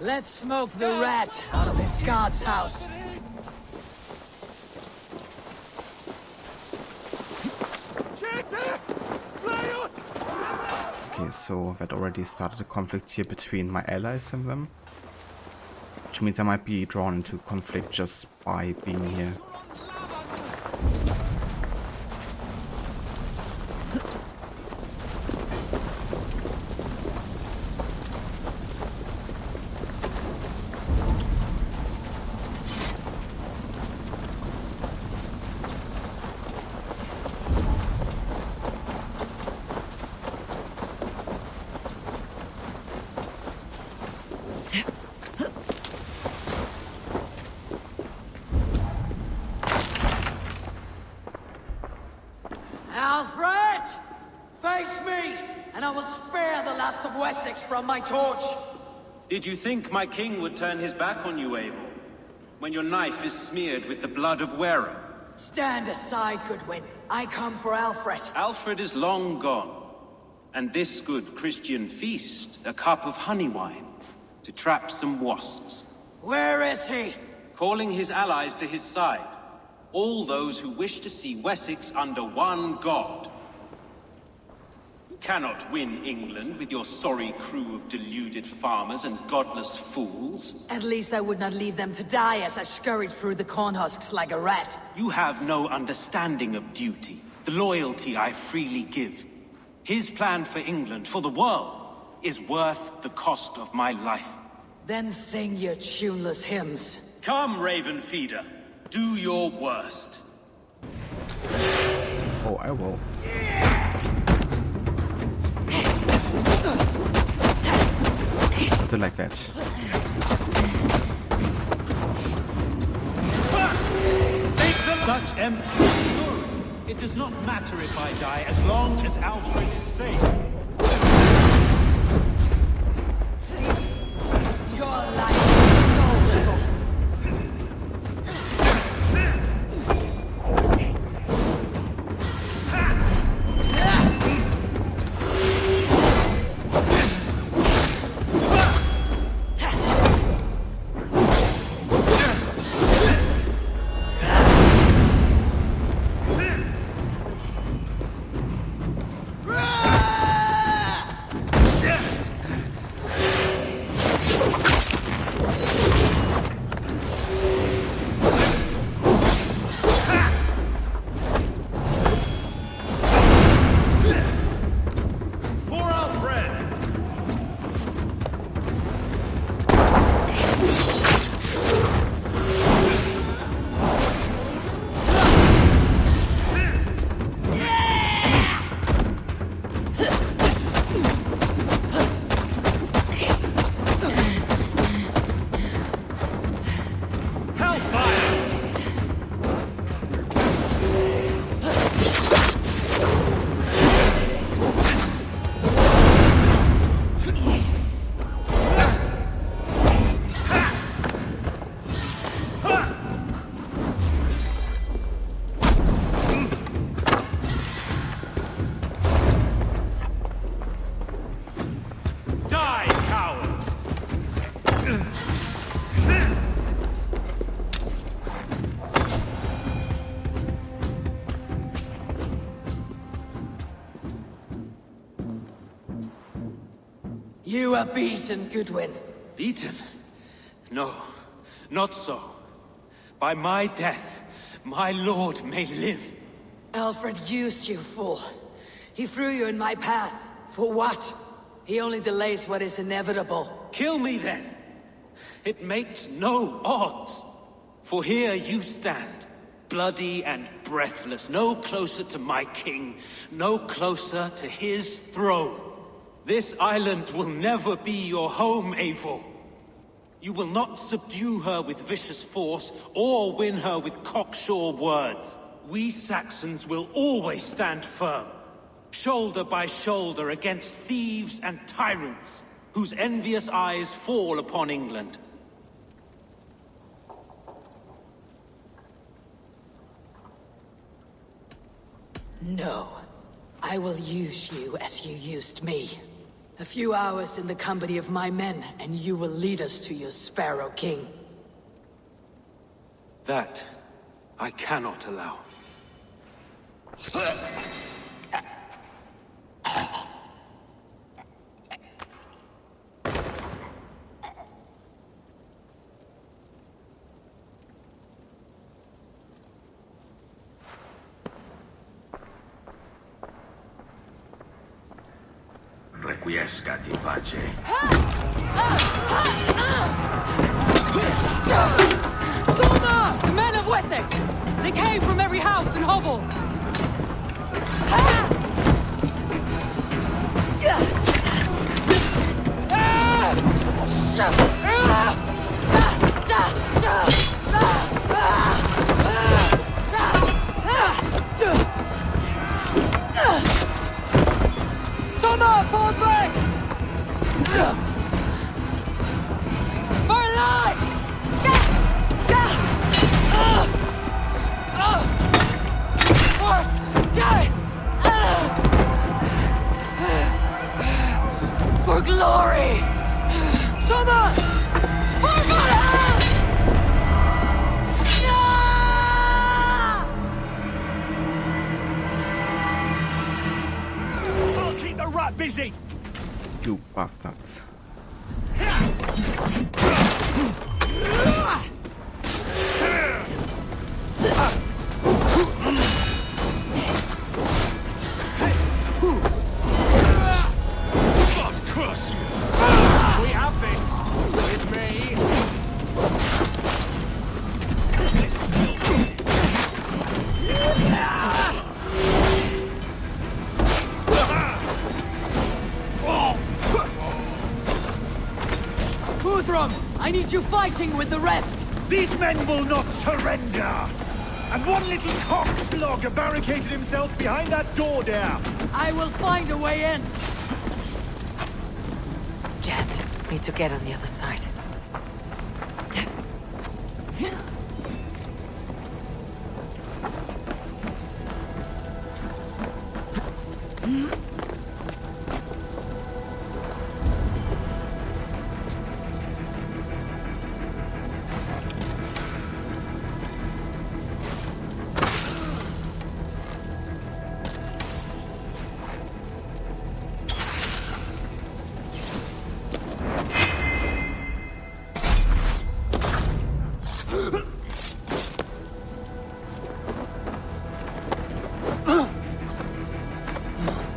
Let's smoke the rat out of this god's house. Okay, so that already started a conflict here between my allies and them. Which means I might be drawn into conflict just by being here. Alfred! Face me, and I will spare the last of Wessex from my torch! Did you think my king would turn his back on you, Eivor? When your knife is smeared with the blood of Wareham? Stand aside, Goodwin. I come for Alfred. Alfred is long gone. And this good Christian feast, a cup of honey wine, to trap some wasps. Where is he? Calling his allies to his side. All those who wish to see Wessex under one god. You cannot win England with your sorry crew of deluded farmers and godless fools. At least I would not leave them to die as I scurried through the corn husks like a rat. You have no understanding of duty, the loyalty I freely give. His plan for England, for the world, is worth the cost of my life. Then sing your tuneless hymns. Come, Raven Feeder. Do your worst. Oh, I will. Something like that. Such empty fury. It does not matter if I die, as long as Alfred is safe. Your life is so little. You are beaten, Goodwin. Beaten? No, not so. By my death, my lord may live. Alfred used you, fool. He threw you in my path. For what? He only delays what is inevitable. Kill me then. It makes no odds. For here you stand, bloody and breathless, no closer to my king, no closer to his throne. This island will never be your home, Eivor. You will not subdue her with vicious force, or win her with cocksure words. We Saxons will always stand firm, shoulder by shoulder against thieves and tyrants, whose envious eyes fall upon England. No. I will use you as you used me. A few hours in the company of my men, and you will lead us to your Sparrow King. That I cannot allow. Requiescat in pace. Soldier! The men of Wessex! They came from every house and hovel! Soldier, fall back! For life! For glory! Summer! For Valhalla! I'll keep the rat busy! You bastards. We have this with me. Hluthrolt, I need you fighting with the rest. These men will not surrender. And one little cockflogger barricaded himself behind that door there. I will find a way in. Jammed. Need to get on the other side.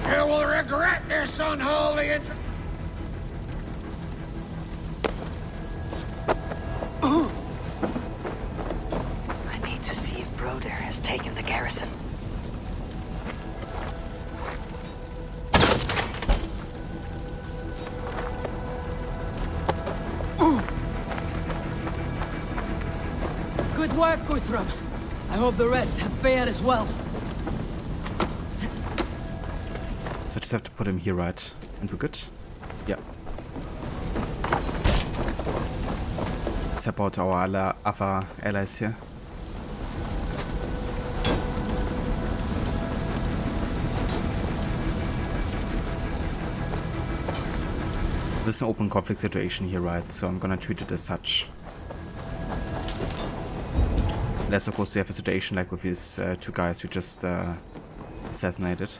You will regret this unholy I need to see if Broder has taken the garrison. Good work, Hluthrolt. I hope the rest have fared as well. So I just have to put him here, right? And we're good? Yeah. Let's help out our other allies here. This is an open conflict situation here, right? So I'm gonna treat it as such. Unless, of course, we have a situation like with these two guys we just assassinated.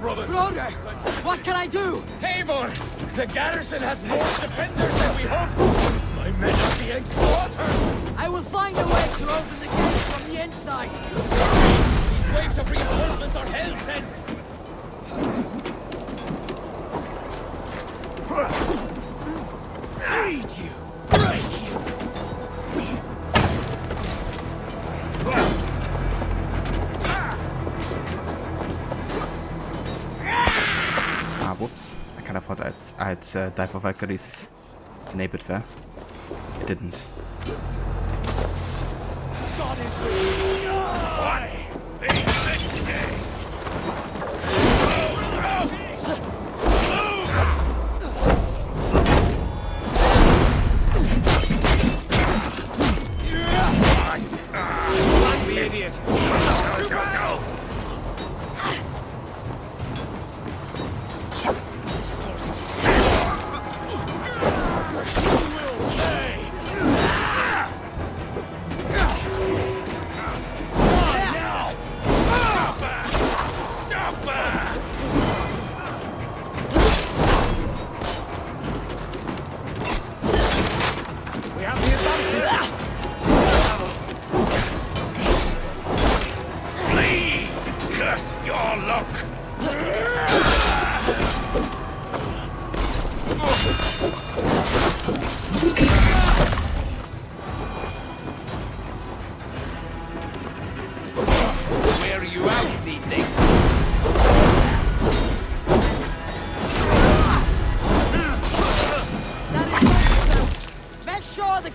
Broder, what can I do? Eivor! The garrison has more defenders than we hoped! My men are being slaughtered! I will find a way to open the gates from the inside. These waves of reinforcements are hell-sent! Breed you! Break you! Ah, whoops. I kind of thought I'd die for Valkyrie's enabled there. It didn't. God is with you. Why? This day.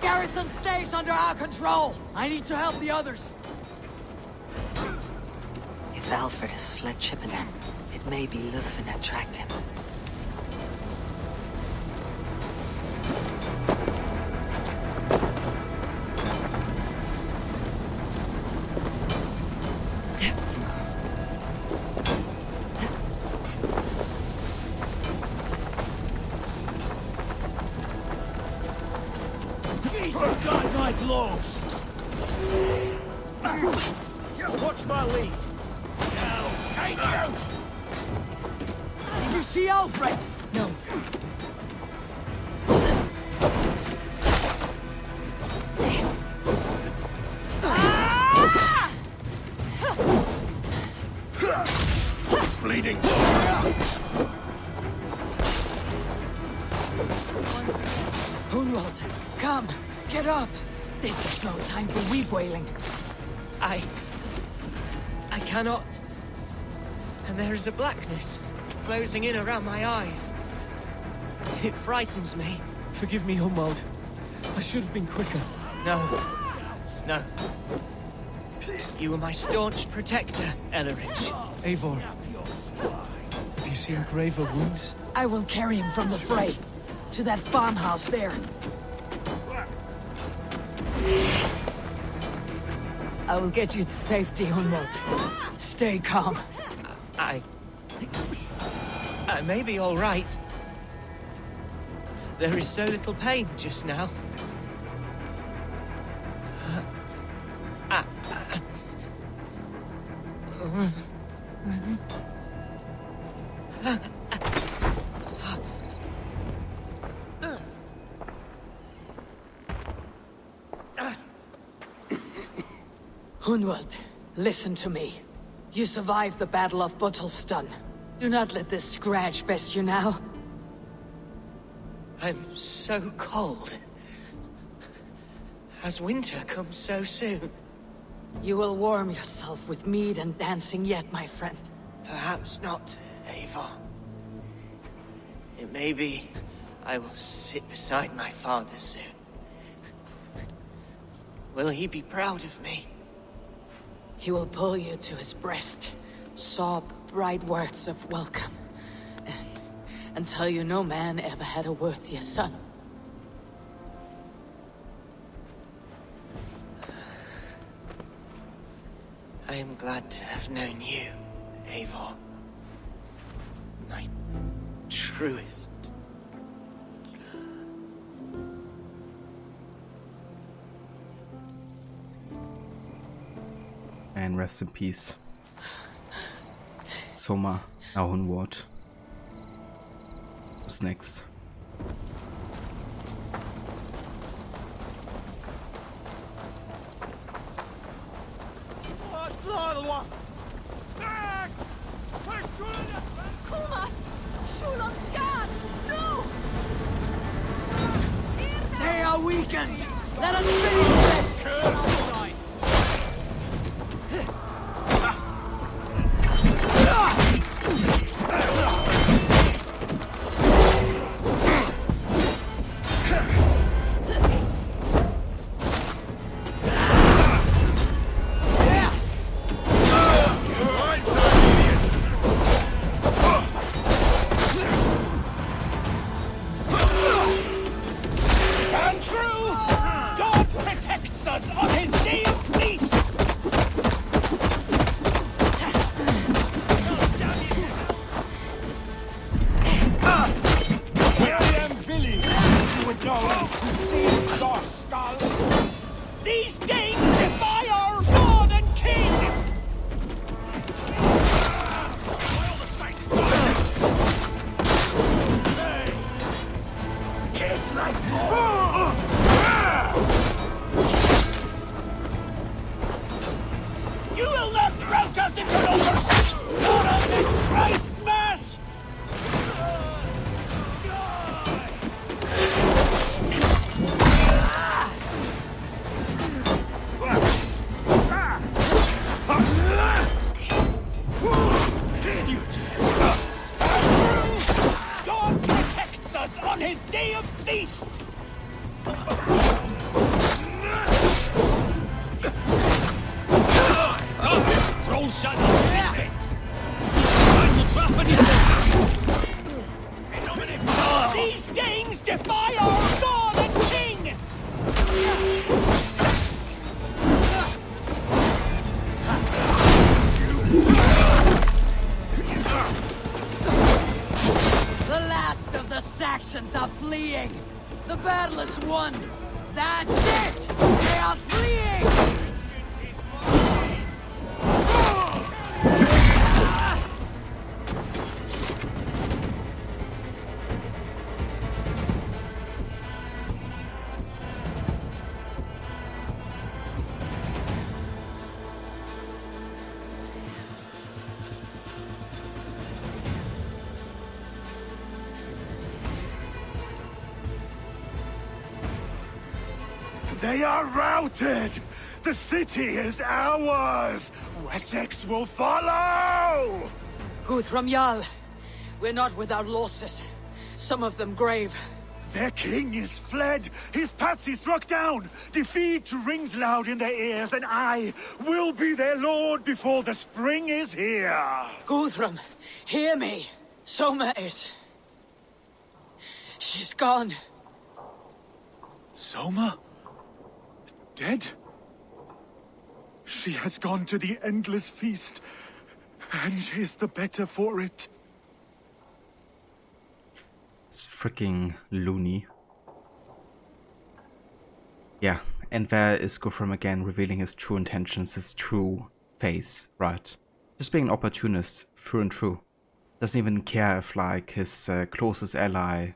garrison stays under our control! I need to help the others! If Alfred has fled Chippenham, it may be Lúthien that tracked him. Jesus got my blows! Watch my lead! Now, take you! Did you see Alfred? No. Bleeding. Hlutrholt, come, get up. This is no time for weep wailing. I cannot. And there is a blackness closing in around my eyes. It frightens me. Forgive me, Hlutrholt. I should have been quicker. No. No. You were my staunch protector, Ellerich. Eivor, have you seen graver wounds? I will carry him from the fray. To that farmhouse there. I will get you to safety, Hlutrholt. Stay calm. I may be all right. There is so little pain just now. Hlutrholt, listen to me. You survived the Battle of Botolfstan. Do not let this scratch best you now. I'm so cold. Has winter come so soon? You will warm yourself with mead and dancing yet, my friend. Perhaps not, Eivor. It may be I will sit beside my father soon. Will he be proud of me? He will pull you to his breast, sob bright words of welcome, and tell you no man ever had a worthier son. I am glad to have known you, Eivor. My truest. And rest in peace. Soma, Hlutrholt. Who's next? They are weakened! Let us finish this! These Danes defy our lord and king! It's like you will not rout us into numbers! Not on this Christ Mass! God protects us on his day of feasts! by our Lord and King! The last of the Saxons are fleeing! The battle is won! That's it! They are fleeing! They are routed! The city is ours! Wessex will follow! Guthrum Jarl, we're not without losses. Some of them grave. Their king is fled! His patsy struck down! Defeat rings loud in their ears, and I will be their lord before the spring is here! Guthrum, hear me. Soma is... she's gone. Soma? Dead? She has gone to the endless feast, and is the better for it. It's freaking loony. Yeah, and there is Guthrum again, revealing his true intentions, his true face, right? Just being an opportunist through and through. Doesn't even care if, like, his closest ally,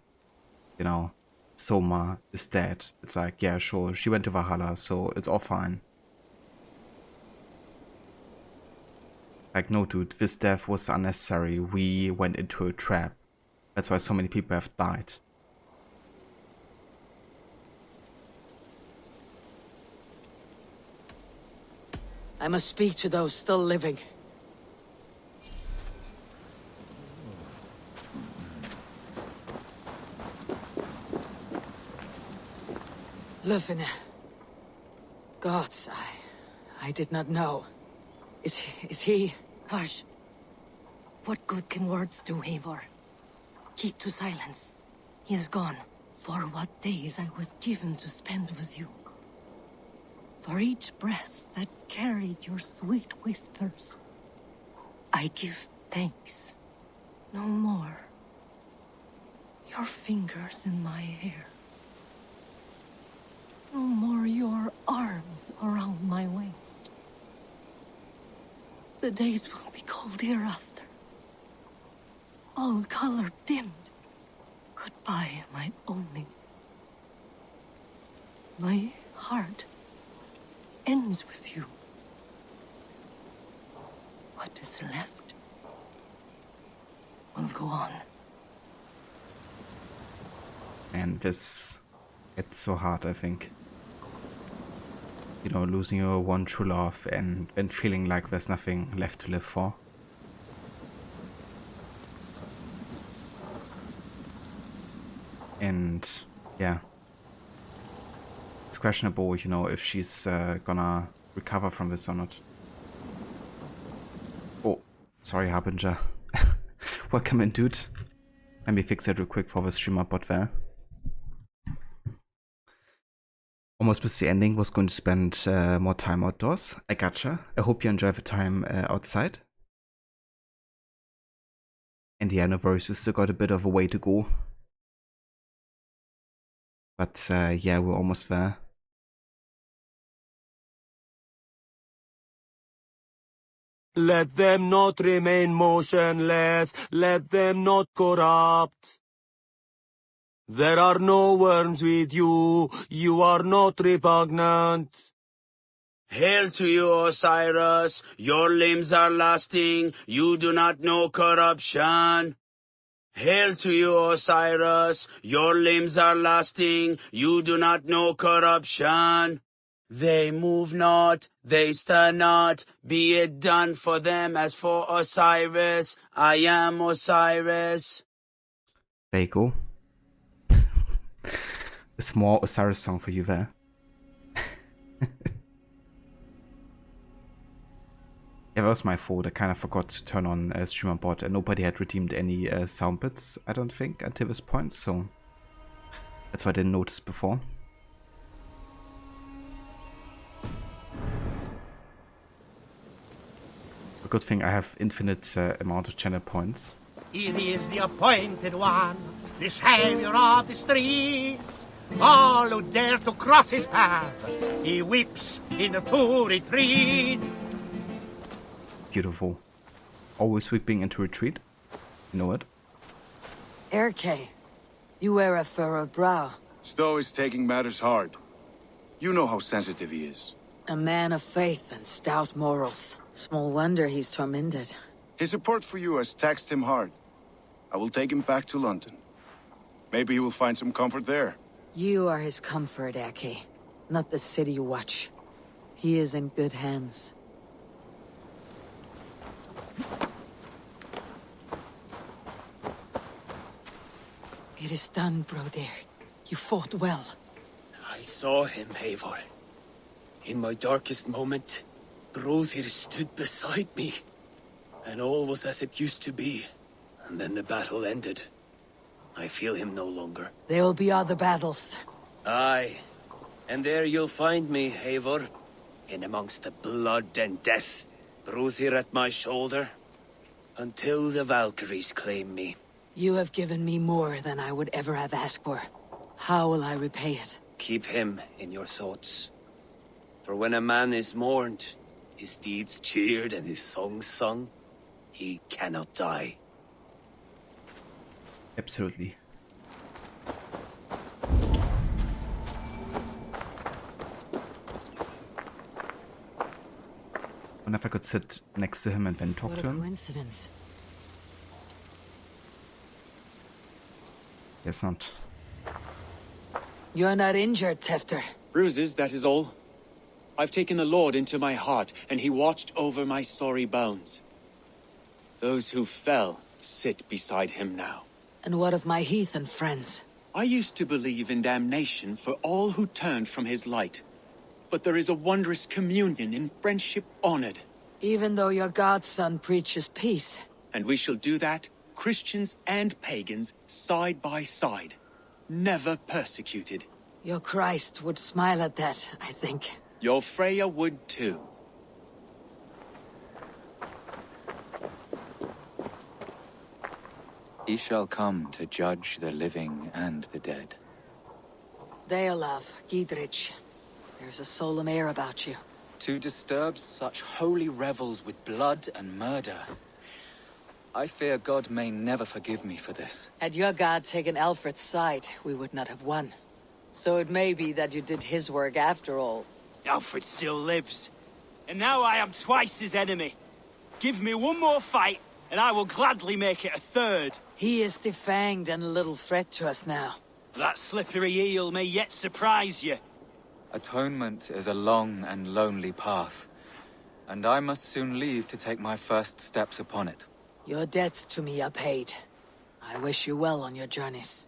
you know, Soma is dead. It's like, yeah, sure, she went to Valhalla, so it's all fine. Like, no dude, this death was unnecessary. We went into a trap. That's why so many people have died. I must speak to those still living. Lufina. Gods, I did not know. Is he... Hush. What good can words do, Eivor? Keep to silence. He is gone. For what days I was given to spend with you. For each breath that carried your sweet whispers. I give thanks. No more. Your fingers in my hair. No more your arms around my waist. The days will be cold hereafter. All color dimmed. Goodbye, my only. My heart ends with you. What is left will go on. And this, it's so hard, I think. You know, losing your one true love and then feeling like there's nothing left to live for. And yeah, it's questionable, you know, if she's gonna recover from this or not. Oh, sorry, Harbinger. Welcome in, dude. Let me fix that real quick for the streamer bot there. Almost missed the ending, was going to spend more time outdoors. I gotcha. I hope you enjoy the time outside. And yeah, no worries, we still got a bit of a way to go. But yeah, we're almost there. Let them not remain motionless, let them not corrupt. There are no worms with you, you are not repugnant. Hail to you, Osiris, your limbs are lasting, you do not know corruption. Hail to you, Osiris, your limbs are lasting, you do not know corruption. They move not, they stir not, be it done for them as for Osiris. I am Osiris. There you go. A small Osiris song for you there. Yeah, that was my fault. I kind of forgot to turn on streamer bot and nobody had redeemed any sound bits, I don't think, until this point, so That's why I didn't notice before. A good thing I have infinite amount of channel points. Here is the appointed one, the savior of the streets. All who dare to cross his path, he whips into retreat. Beautiful. Always sweeping into retreat. You know it? Erke, you wear a furrowed brow. Stowe is taking matters hard. You know how sensitive he is. A man of faith and stout morals. Small wonder he's tormented. His support for you has taxed him hard. I will take him back to London. Maybe he will find some comfort there. You are his comfort, Erke. Not the city you watch. He is in good hands. It is done, Brodir. You fought well. I saw him, Eivor. In my darkest moment, Brodir stood beside me. And all was as it used to be. And then the battle ended. I feel him no longer. There will be other battles. Aye. And there you'll find me, Eivor. In amongst the blood and death. Brodir at my shoulder. Until the Valkyries claim me. You have given me more than I would ever have asked for. How will I repay it? Keep him in your thoughts. For when a man is mourned, his deeds cheered and his songs sung, he cannot die. Absolutely. And if I could sit next to him and then talk What to a him. coincidence. Guess not. You're not injured, Tefter. Bruises, that is all. I've taken the Lord into my heart, and he watched over my sorry bones. Those who fell sit beside him now. And what of my heathen friends? I used to believe in damnation for all who turned from his light. But there is a wondrous communion in friendship honored. Even though your godson preaches peace. And we shall do that, Christians and pagans, side by side. Never persecuted. Your Christ would smile at that, I think. Your Freya would too. He shall come to judge the living and the dead. Deolav, Gidrich. There's a solemn air about you. To disturb such holy revels with blood and murder. I fear God may never forgive me for this. Had your god taken Alfred's side, we would not have won. So it may be that you did his work after all. Alfred still lives. And now I am twice his enemy. Give me one more fight, and I will gladly make it a third. He is defanged and a little threat to us now. That slippery eel may yet surprise you. Atonement is a long and lonely path, and I must soon leave to take my first steps upon it. Your debts to me are paid. I wish you well on your journeys.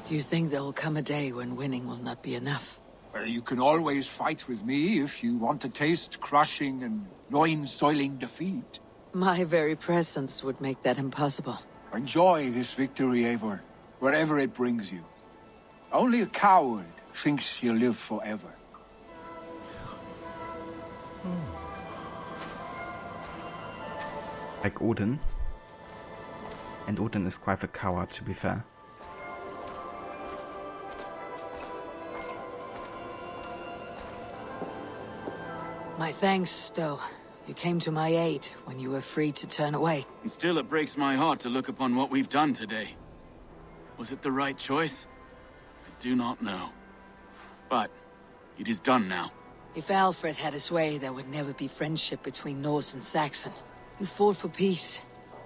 Do you think there will come a day when winning will not be enough? Well, you can always fight with me if you want to taste crushing and loin-soiling defeat. My very presence would make that impossible. Enjoy this victory, Eivor, wherever it brings you. Only a coward thinks he'll live forever. Like Odin. And Odin is quite a coward, to be fair. My thanks, Stowe. You came to my aid when you were free to turn away. And still it breaks my heart to look upon what we've done today. Was it the right choice? I do not know. But it is done now. If Alfred had his way, there would never be friendship between Norse and Saxon. You fought for peace.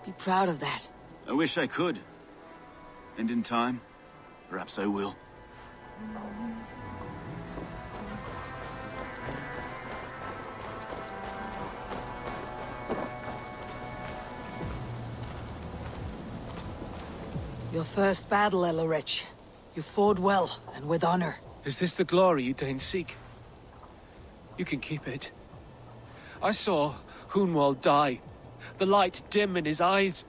Be proud of that. I wish I could. And in time, perhaps I will. Your first battle, Elorich. You fought well, and with honor. Is this the glory you deign seek? You can keep it. I saw Hlutrholt die. The light dim in his eyes.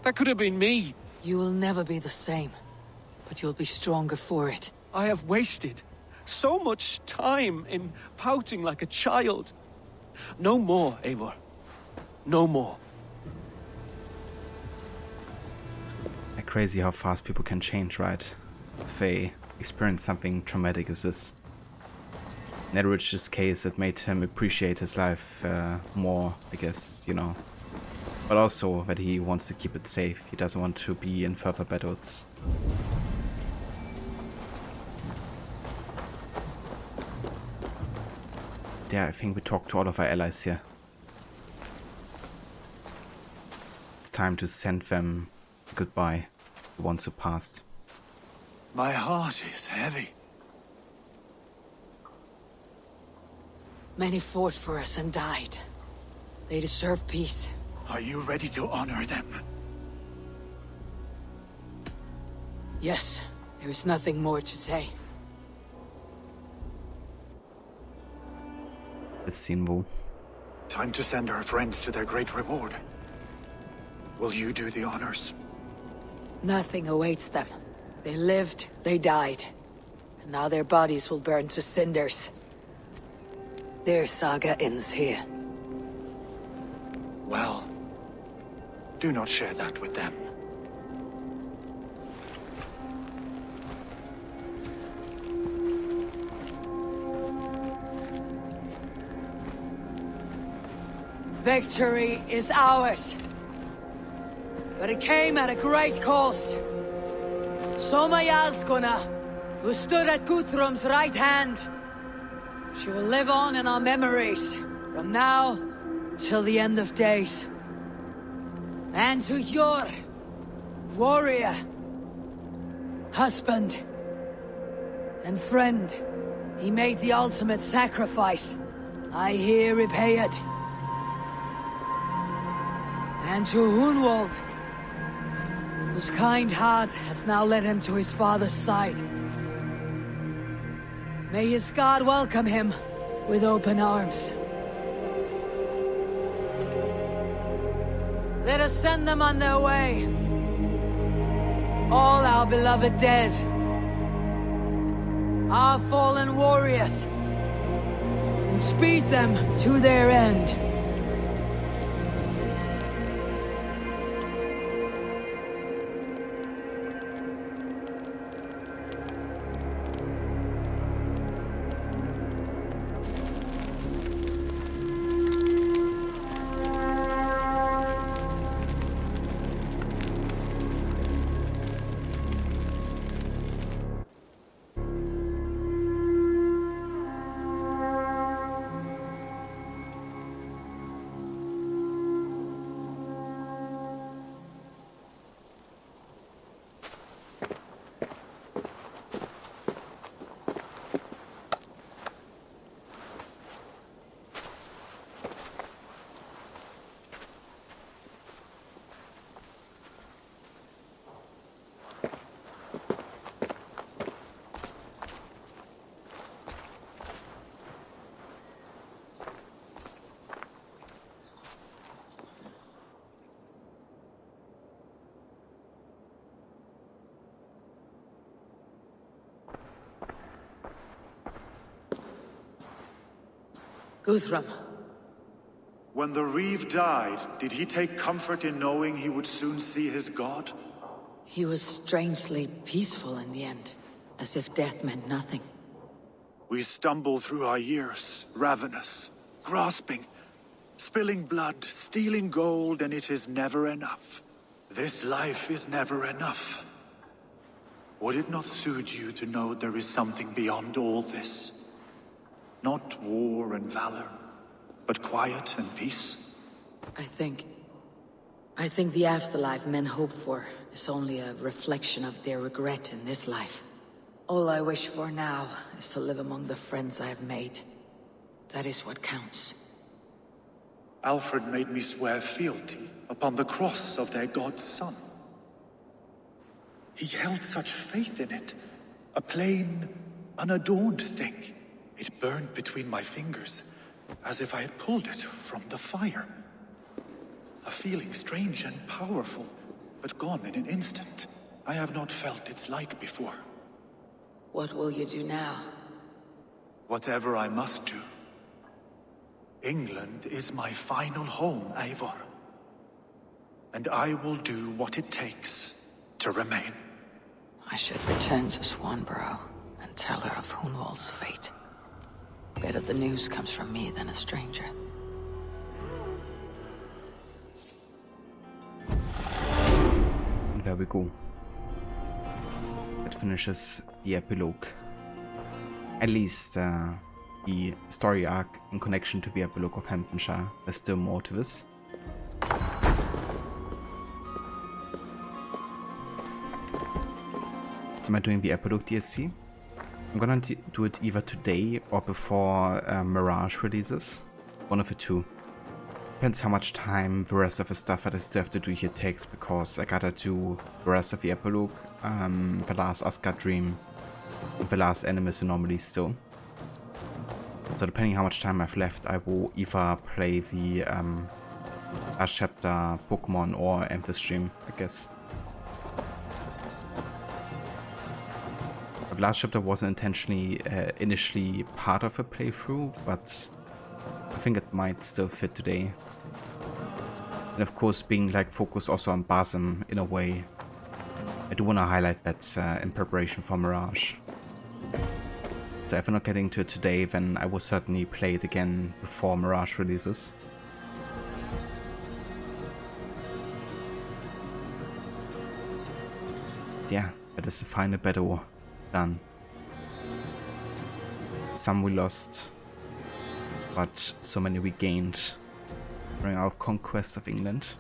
That could have been me. You will never be the same, but you'll be stronger for it. I have wasted so much time in pouting like a child. No more, Eivor. No more. Crazy how fast people can change, right? If they experience something traumatic as this. In Edward's case, it made him appreciate his life more, I guess, you know. But also that he wants to keep it safe. He doesn't want to be in further battles. Yeah, I think we talked to all of our allies here. It's time to send them goodbye, the ones who passed. My heart is heavy. Many fought for us and died. They deserve peace. Are you ready to honor them? Yes, there is nothing more to say. Let's see, Wu. Time to send our friends to their great reward. Will you do the honors? Nothing awaits them. They lived, they died. And now their bodies will burn to cinders. Their saga ends here. Well, do not share that with them. Victory is ours. But it came at a great cost. Soma Jarlskona, who stood at Guthrum's right hand. She will live on in our memories, from now till the end of days. And to your warrior, husband, and friend, he made the ultimate sacrifice. I here repay it. And to Hlutrholt, whose kind heart has now led him to his father's side. May his God welcome him with open arms. Let us send them on their way. All our beloved dead. Our fallen warriors. And speed them to their end. Guthrum. When the Reeve died, did he take comfort in knowing he would soon see his god? He was strangely peaceful in the end, as if death meant nothing. We stumble through our years, ravenous, grasping, spilling blood, stealing gold, and it is never enough. This life is never enough. Would it not suit you to know there is something beyond all this? Not war and valor, but quiet and peace? I think the afterlife men hope for is only a reflection of their regret in this life. All I wish for now is to live among the friends I have made. That is what counts. Alfred made me swear fealty upon the cross of their god's son. He held such faith in it, a plain, unadorned thing. It burned between my fingers, as if I had pulled it from the fire. A feeling strange and powerful, but gone in an instant. I have not felt its like before. What will you do now? Whatever I must do. England is my final home, Eivor. And I will do what it takes to remain. I should return to Swanborough and tell her of Hunwald's fate. Better the news comes from me than a stranger. And there we go. That finishes the epilogue. At least the story arc in connection to the epilogue of Hamptonshire. There's still more to this. Am I doing the epilogue DLC? I'm gonna do it either today or before Mirage releases. One of the two. Depends how much time the rest of the stuff that I still have to do here takes, because I gotta do the rest of the epilogue, the last ASGARD dream, and the last Animus Anomaly still. So depending how much time I've left, I will either play the last chapter Pokemon or end the stream, I guess. The last chapter wasn't intentionally initially part of a playthrough, but I think it might still fit today. And of course, being like focused also on Basim in a way, I do want to highlight that in preparation for Mirage. So if I'm not getting to it today, then I will certainly play it again before Mirage releases. Yeah, that is the final battle done. Some we lost, but so many we gained during our conquest of England.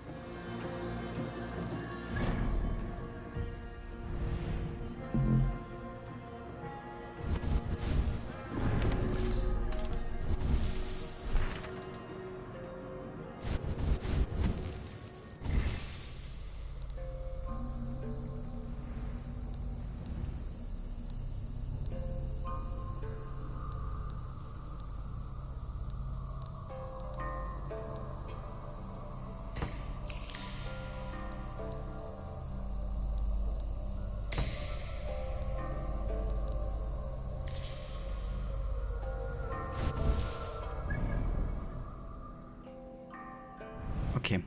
Okay,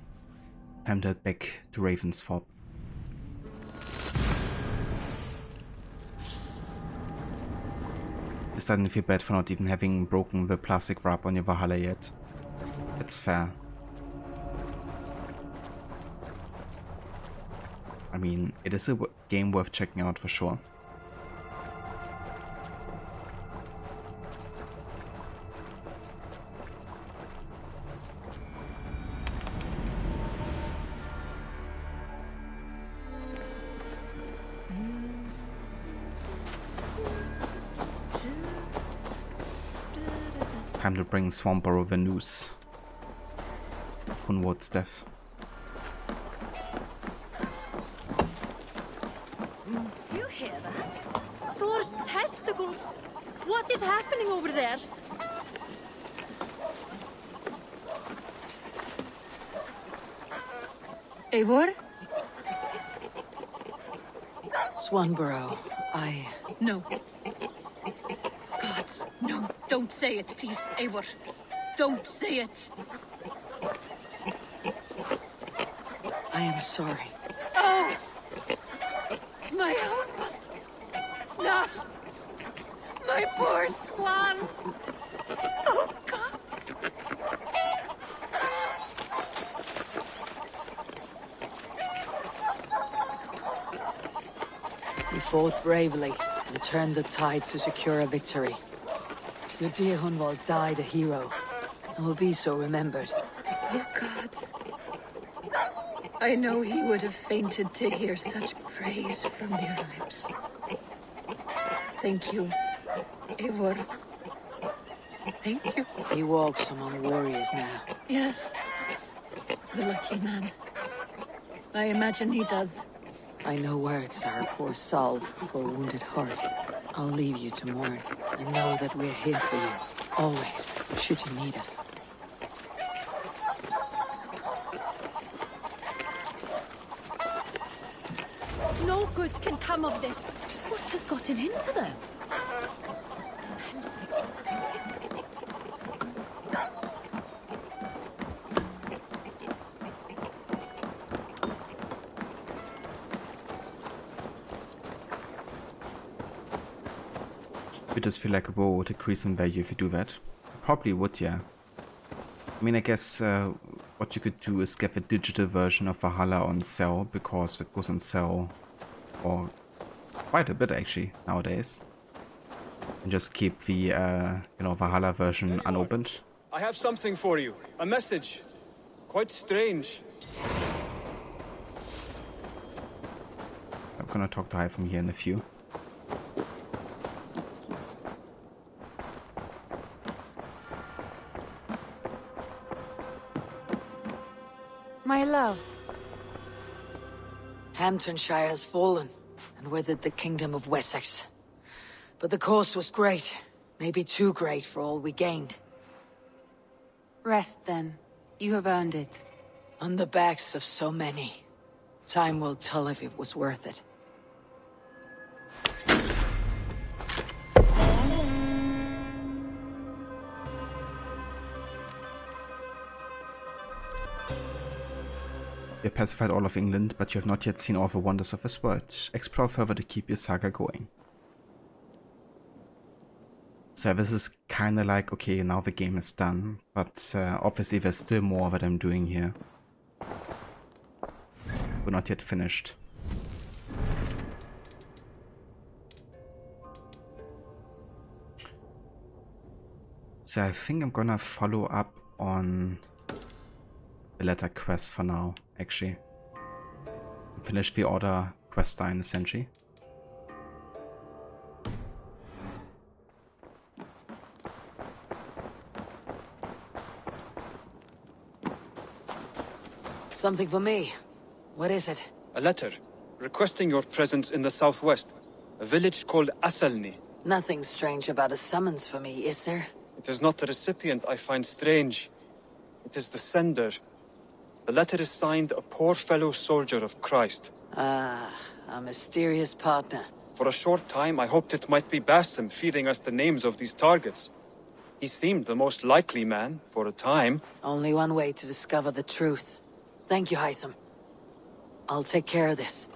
time to head back to Ravensthorpe. You're starting to feel bad for not even having broken the plastic wrap on your Valhalla yet. It's fair. I mean, it is a game worth checking out for sure. Time to bring Swanborough the news of Hunwald's death. You hear that? Thor's testicles! What is happening over there? Eivor? Swanborough, No. Gods, no. Don't say it, please, Eivor. Don't say it. I am sorry. Oh! My uncle! No! My poor swan! Oh, gods! You fought bravely and turned the tide to secure a victory. Your dear Hunwald died a hero, and will be so remembered. Oh, gods. I know he would have fainted to hear such praise from your lips. Thank you, Eivor. Thank you. He walks among warriors now. Yes. The lucky man. I imagine he does. I know words are a poor salve for a wounded heart. I'll leave you to mourn, and know that we're here for you, always, should you need us. No good can come of this. What has gotten into them? You just feel like a bow would decrease in value if you do that. Probably would, yeah. I mean, I guess what you could do is get the digital version of Valhalla on sale, because it goes on sale for quite a bit actually nowadays. And just keep the you know, Valhalla version unopened. I have something for you. A message. Quite strange. I'm gonna talk to Hytham here in a few. My love. HAMTUNSCIRE has fallen, and with it the kingdom of Wessex. But the cost was great. Maybe too great for all we gained. Rest then. You have earned it. On the backs of so many. Time will tell if it was worth it. You have pacified all of England, but you have not yet seen all the wonders of this world. Explore further to keep your saga going. So this is kinda like, okay, now the game is done, but obviously there's still more that I'm doing here. We're not yet finished. So I think I'm gonna follow up on the letter quest for now, actually. Finish the order quest line, essentially. Something for me. What is it? A letter requesting your presence in the southwest, a village called Athelney. Nothing strange about a summons for me, is there? It is not the recipient I find strange. It is the sender. The letter is signed a poor fellow soldier of Christ. Ah, a mysterious partner. For a short time, I hoped it might be Basim feeding us the names of these targets. He seemed the most likely man, for a time. Only one way to discover the truth. Thank you, Hytham. I'll take care of this.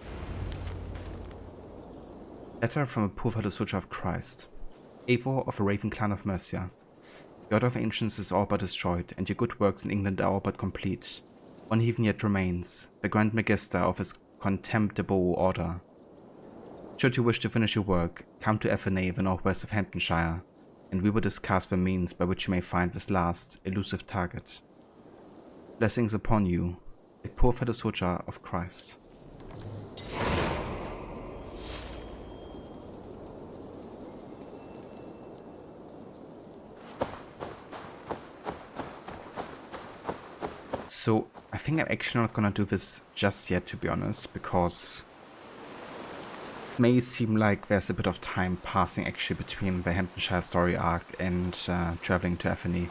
Letter from a poor fellow soldier of Christ. Eivor of a Raven clan of Mercia. The Order of Ancients is all but destroyed, and your good works in England are all but complete. One heathen yet remains, the Grand Magister of his contemptible order. Should you wish to finish your work, come to Athelney, the northwest of HAMTUNSCIRE, and we will discuss the means by which you may find this last, elusive target. Blessings upon you, a poor fellow soldier of Christ. So, I think I'm actually not gonna do this just yet, to be honest, because it may seem like there's a bit of time passing actually between the HAMTUNSCIRE story arc and traveling to Athelney.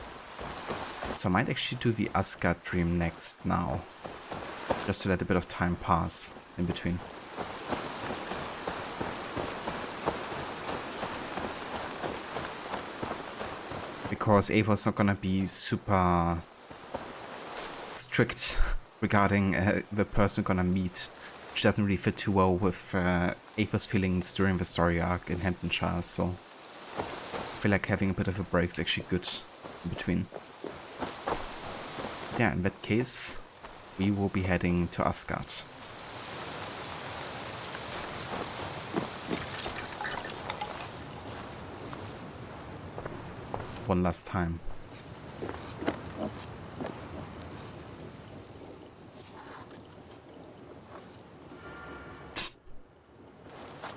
So I might actually do the ASGARD dream next now, just to let a bit of time pass in between. Because Eivor's not gonna be super strict regarding the person we're gonna meet, which doesn't really fit too well with Eivor's feelings during the story arc in HAMTUNSCIRE, so I feel like having a bit of a break is actually good in between. Yeah, in that case, we will be heading to ASGARD. One last time.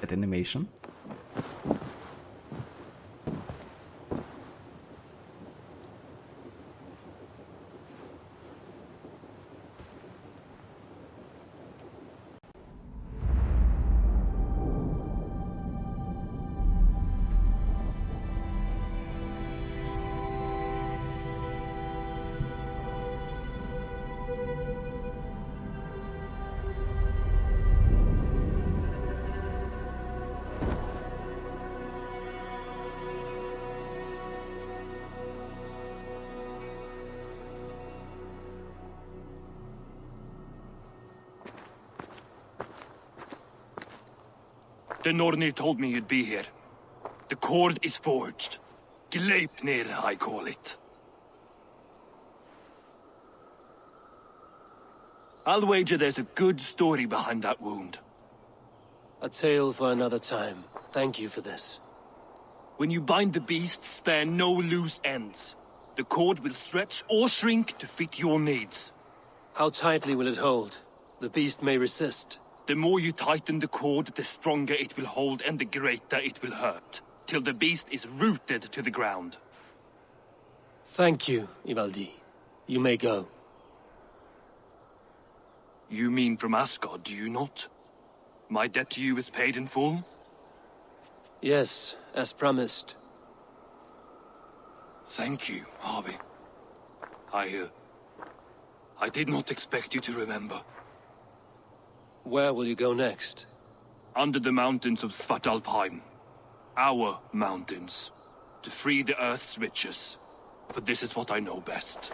That animation. The Nornir told me you'd be here. The cord is forged. Gleipnir, I call it. I'll wager there's a good story behind that wound. A tale for another time. Thank you for this. When you bind the beast, spare no loose ends. The cord will stretch or shrink to fit your needs. How tightly will it hold? The beast may resist. The more you tighten the cord, the stronger it will hold and the greater it will hurt, till the beast is rooted to the ground. Thank you, Ivaldi. You may go. You mean from Asgard, do you not? My debt to you is paid in full? Yes, as promised. Thank you, Harvey. I did not expect you to remember. Where will you go next? Under the mountains of Svartalfheim. Our mountains. To free the Earth's riches. For this is what I know best.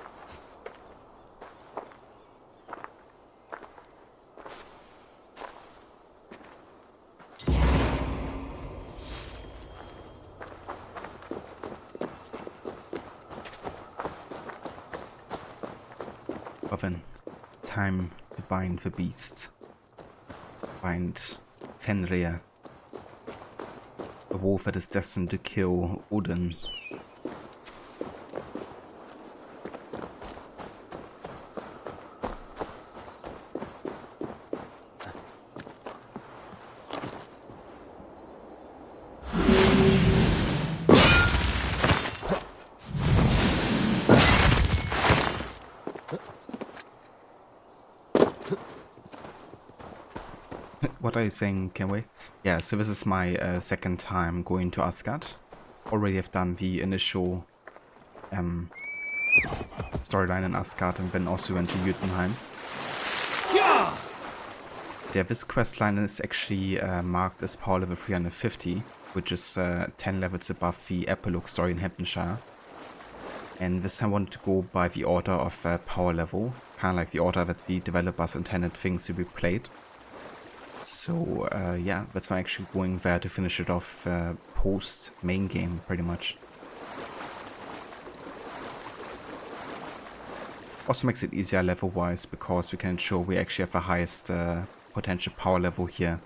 Often, time to bind the beast. Bind Fenrir, a wolf that is destined to kill Odin. What are you saying, Kenway? Yeah, so this is my second time going to Asgard. Already have done the initial storyline in Asgard and then also went to Jotunheim. Yeah, this questline is actually marked as power level 350, which is 10 levels above the epilogue story in HAMTUNSCIRE. And this time I wanted to go by the order of power level, kind of like the order that the developers intended things to be played. So yeah, that's why I'm actually going there to finish it off post main game, pretty much. Also makes it easier level wise because we can ensure we actually have the highest potential power level here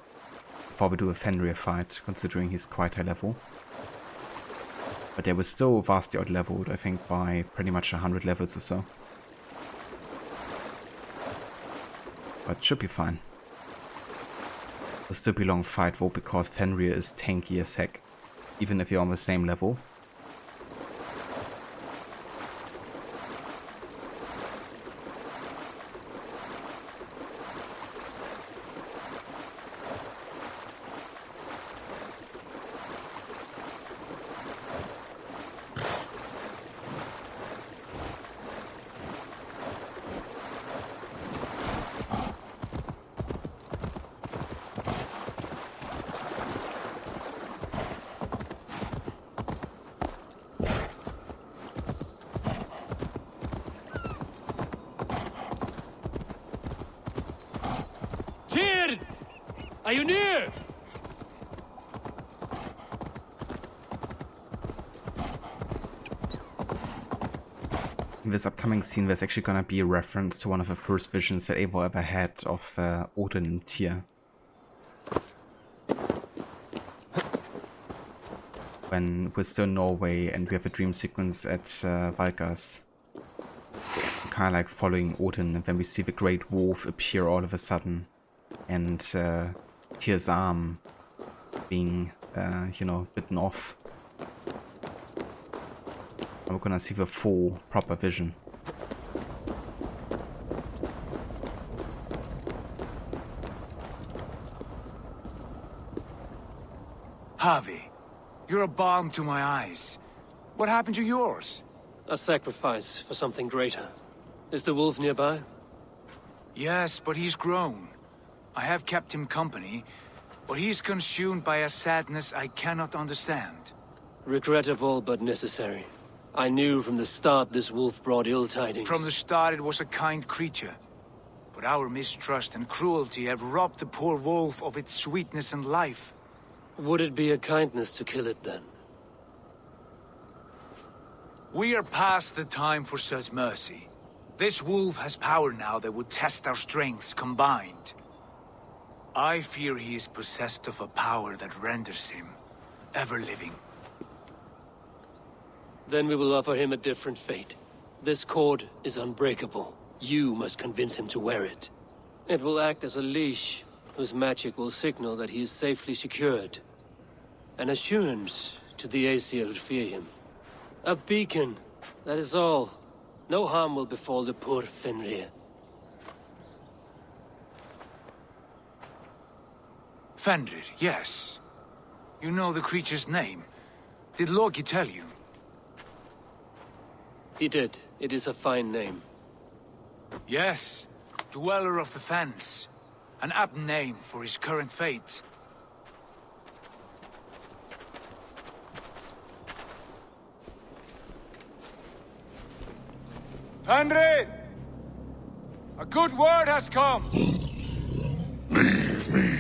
before we do a Fenrir fight, considering he's quite high level. But yeah, we're still vastly out leveled, I think by pretty much 100 levels or so. But should be fine. It'll still be a long fight though, because Fenrir is tanky as heck, even if you're on the same level. Tyr! Are you near? In this upcoming scene there's actually gonna be a reference to one of the first visions that Eivor ever had of Odin and Tyr. When we're still in Norway and we have a dream sequence at Valkas. Kind of like following Odin, and then we see the great wolf appear all of a sudden. And Tyr's arm being, you know, bitten off. And we're gonna see the full, proper vision. Harvey, you're a balm to my eyes. What happened to yours? A sacrifice for something greater. Is the wolf nearby? Yes, but he's grown. I have kept him company, but he's consumed by a sadness I cannot understand. Regrettable, but necessary. I knew from the start this wolf brought ill tidings. From the start it was a kind creature. But our mistrust and cruelty have robbed the poor wolf of its sweetness and life. Would it be a kindness to kill it then? We are past the time for such mercy. This wolf has power now that would test our strengths combined. I fear he is possessed of a power that renders him ever-living. Then we will offer him a different fate. This cord is unbreakable. You must convince him to wear it. It will act as a leash, whose magic will signal that he is safely secured. An assurance to the Aesir who fear him. A beacon, that is all. No harm will befall the poor Fenrir. Fenrir, yes. You know the creature's name. Did Loki tell you? He did. It is a fine name. Yes. Dweller of the Fens. An apt name for his current fate. Fenrir! A good word has come! Leave me.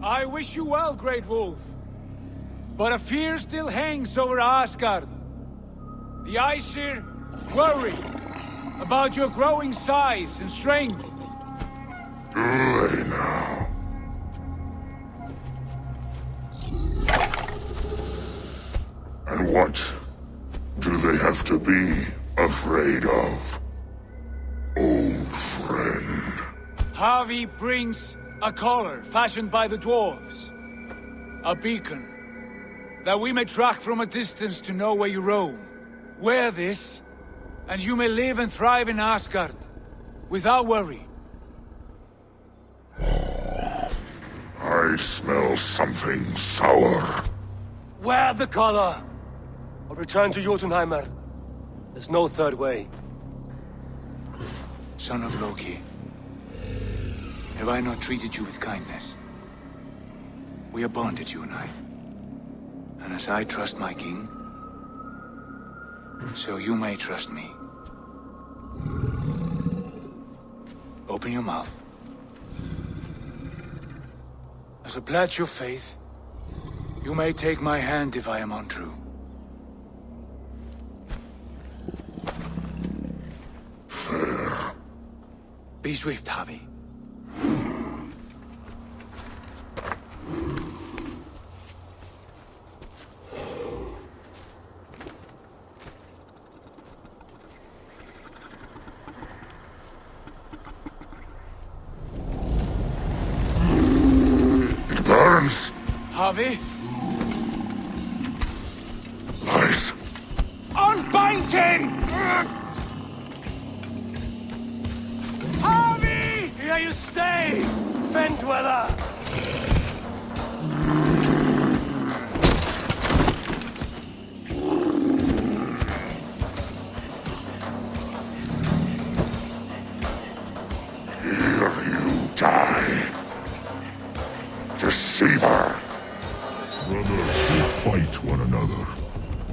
I wish you well, Great Wolf. But a fear still hangs over Asgard. The Aesir worry about your growing size and strength. Do they now? And what do they have to be afraid of? Old friend. Havi brings a collar fashioned by the dwarves. A beacon, that we may track from a distance to know where you roam. Wear this, and you may live and thrive in Asgard, without worry. I smell something sour. Wear the collar! Or return to Jotunheimer. There's no third way. Son of Loki, have I not treated you with kindness? We are bonded, you and I. And as I trust my king, so you may trust me. Open your mouth. As a pledge of faith, you may take my hand if I am untrue. Fair. Be swift, Havi. It burns. Havi? Lies. Unbind him! Havi! Here you stay, Fen Dweller! Here you die. Deceiver. Brothers who fight one another,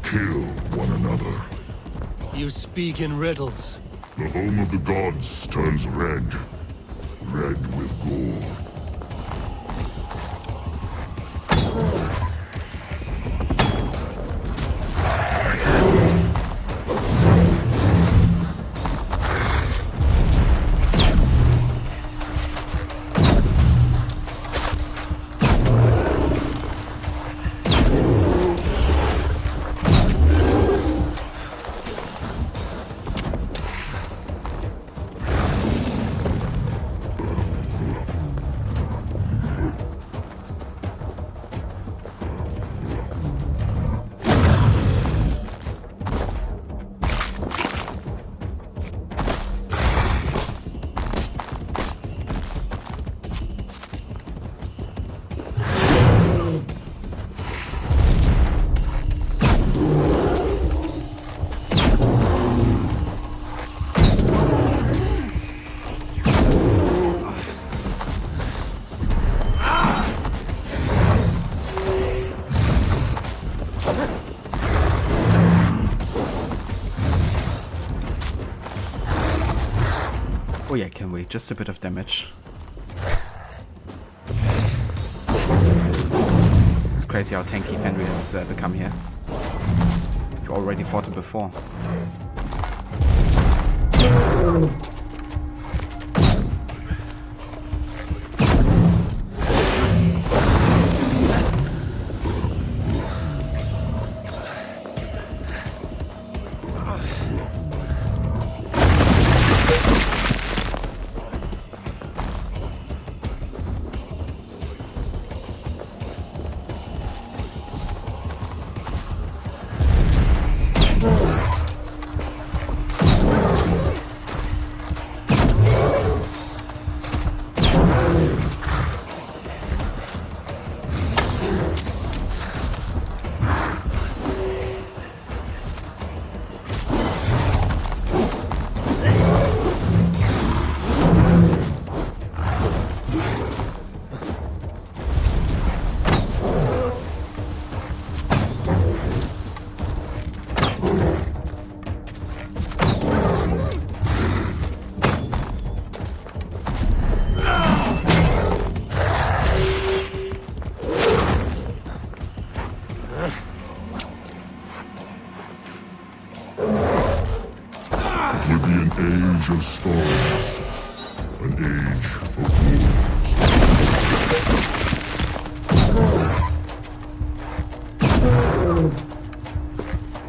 kill one another. You speak in riddles. The home of the gods turns red. Red with gore. Oh yeah, can we? Just a bit of damage. crazy how tanky Fenrir has become here. You already fought him before. age of storms, an age of wars.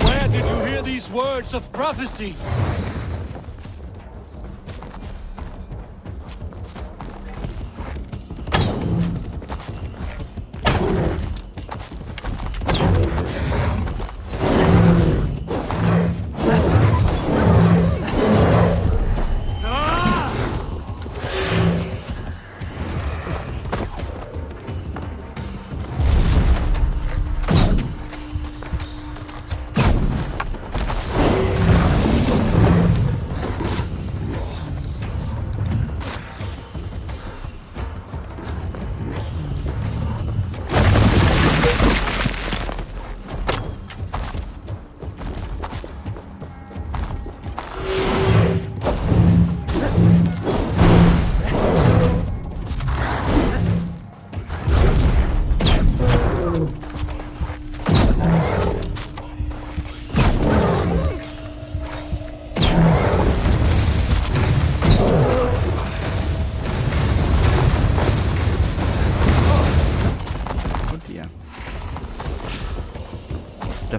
Where did you hear these words of prophecy?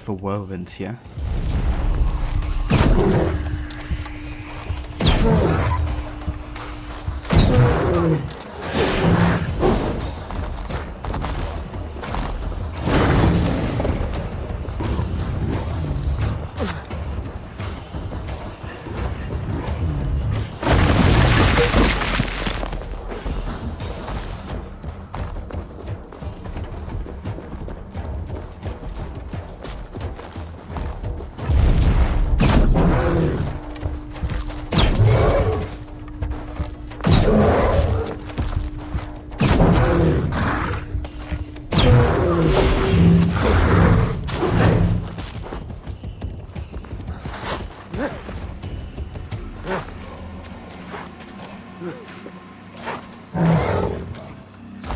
A whirlwind here.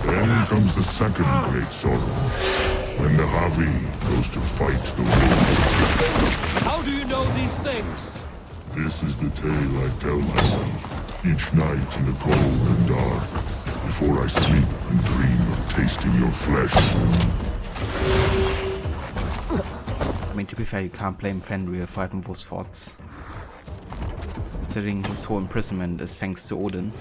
Then comes the second great sorrow, when the Havi goes to fight the wolves. How do you know these things? This is the tale I tell myself, each night in the cold and dark, before I sleep and dream of tasting your flesh. I mean, to be fair, you can't blame Fenrir for having those thoughts, considering his whole imprisonment is thanks to Odin.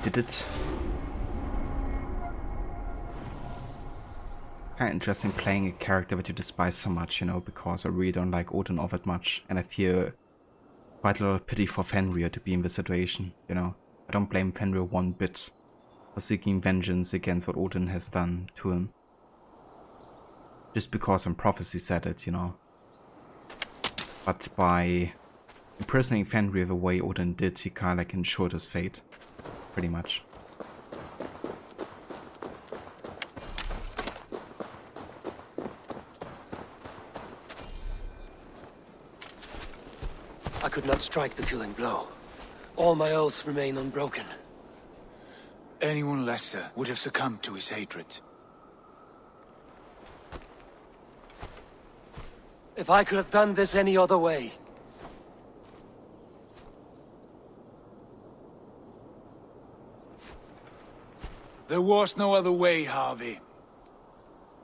did it. Kinda interesting playing a character that you despise so much, you know, because I really don't like Odin all that much, and I feel quite a lot of pity for Fenrir to be in this situation, you know. I don't blame Fenrir one bit for seeking vengeance against what Odin has done to him. Just because some prophecy said it, you know. But by imprisoning Fenrir the way Odin did, he kinda like ensured his fate. Pretty much. I could not strike the killing blow. All my oaths remain unbroken. Anyone lesser would have succumbed to his hatred. If I could have done this any other way. There was no other way, Harvey.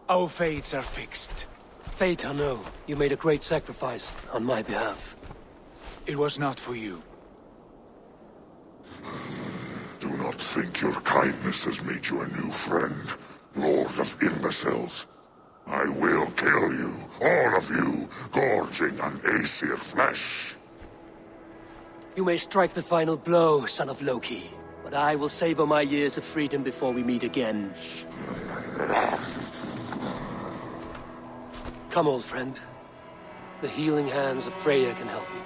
Our fates are fixed. Fate or no, you made a great sacrifice on my behalf. It was not for you. Do not think your kindness has made you a new friend, Lord of Imbeciles. I will kill you, all of you, gorging on Aesir flesh. You may strike the final blow, son of Loki, but I will savor my years of freedom before we meet again. Come, old friend. The healing hands of Freya can help you.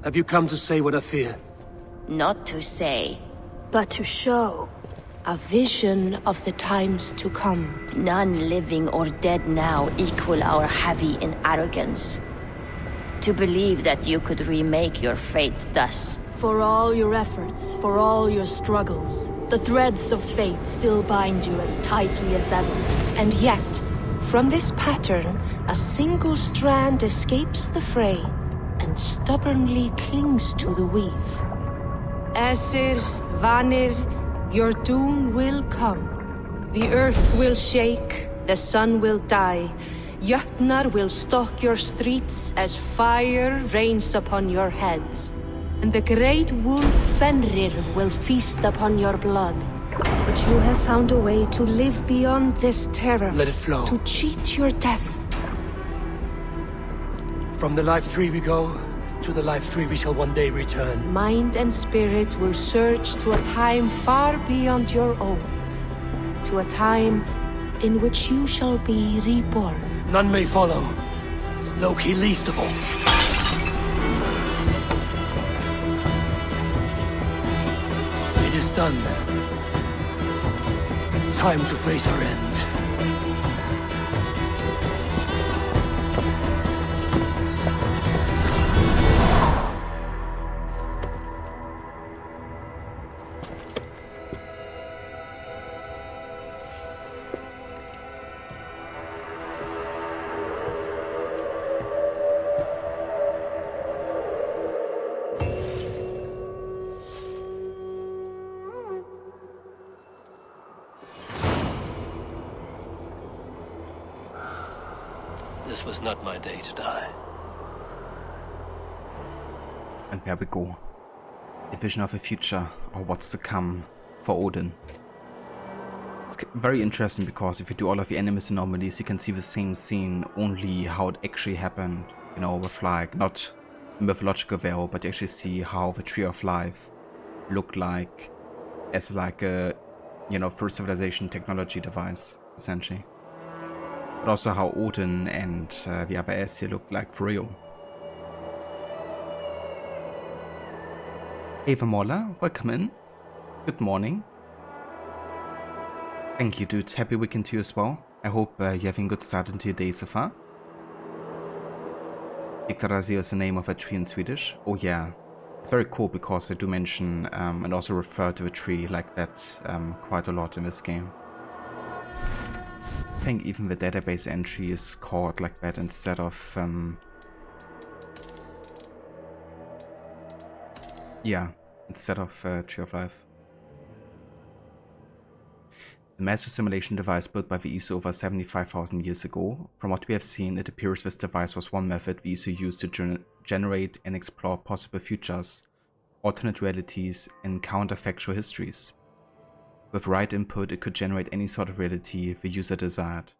Have you come to say what I fear? Not to say, but to show. A vision of the times to come. None living or dead now equal our heavy in arrogance. To believe that you could remake your fate thus. For all your efforts, for all your struggles, the threads of fate still bind you as tightly as ever. And yet, from this pattern, a single strand escapes the fray and stubbornly clings to the weave. Aesir, Vanir, your doom will come. The earth will shake, the sun will die. Jötnar will stalk your streets as fire rains upon your heads. And the great wolf Fenrir will feast upon your blood. But you have found a way to live beyond this terror. Let it flow. To cheat your death. From the life tree we go, to the life tree we shall one day return. Mind and spirit will surge to a time far beyond your own. To a time in which you shall be reborn. None may follow. Loki least of all. It is done. Time to face our end. This was not my day to die. And there we go. A vision of a future, or what's to come for Odin. It's very interesting because if you do all of the Animus anomalies, you can see the same scene, only how it actually happened. You know, with like, not mythological veil, but you actually see how the Tree of Life looked like as like a, you know, first civilization technology device, essentially. But also how Odin and the other Aesir looked like for real. Eva Moller, welcome in. Good morning. Thank you, dude. Happy weekend to you as well. I hope you're having a good start into your day so far. Yggdrasil is the name of a tree in Swedish. Oh yeah, It's very cool because they do mention and also refer to a tree like that quite a lot in this game. I think even the database entry is called like that instead of yeah, instead of Tree of Life. The massive simulation device built by the ESO over 75,000 years ago. From what we have seen, it appears this device was one method the ESO used to generate and explore possible futures, alternate realities, and counterfactual histories. With right input, it could generate any sort of reality the user desired.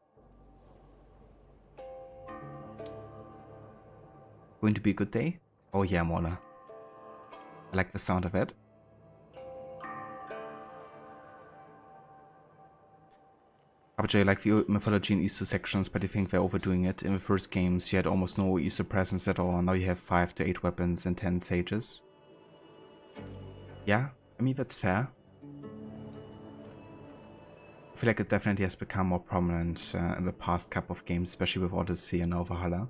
Going to be a good day? Oh yeah, Mola. I like the sound of it. I like the mythology and ESO sections, but I think they're overdoing it. In the first games, you had almost no ESO presence at all. Now you have 5 to 8 weapons and 10 sages. Yeah, I mean, that's fair. I feel like it definitely has become more prominent in the past couple of games, especially with Odyssey and now Valhalla.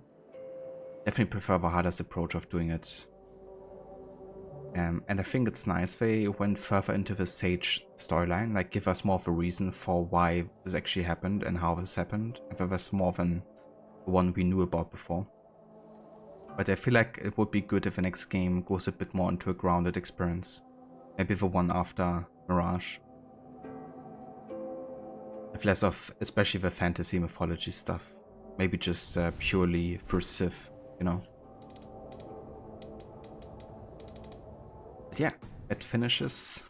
Definitely prefer Valhalla's approach of doing it. And I think it's nice they went further into the Sage storyline, like give us more of a reason for why this actually happened and how this happened, and there was more than the one we knew about before. But I feel like it would be good if the next game goes a bit more into a grounded experience. Maybe the one after Mirage. Have less of, especially the fantasy mythology stuff. Maybe just purely for Civ, you know? But yeah, that finishes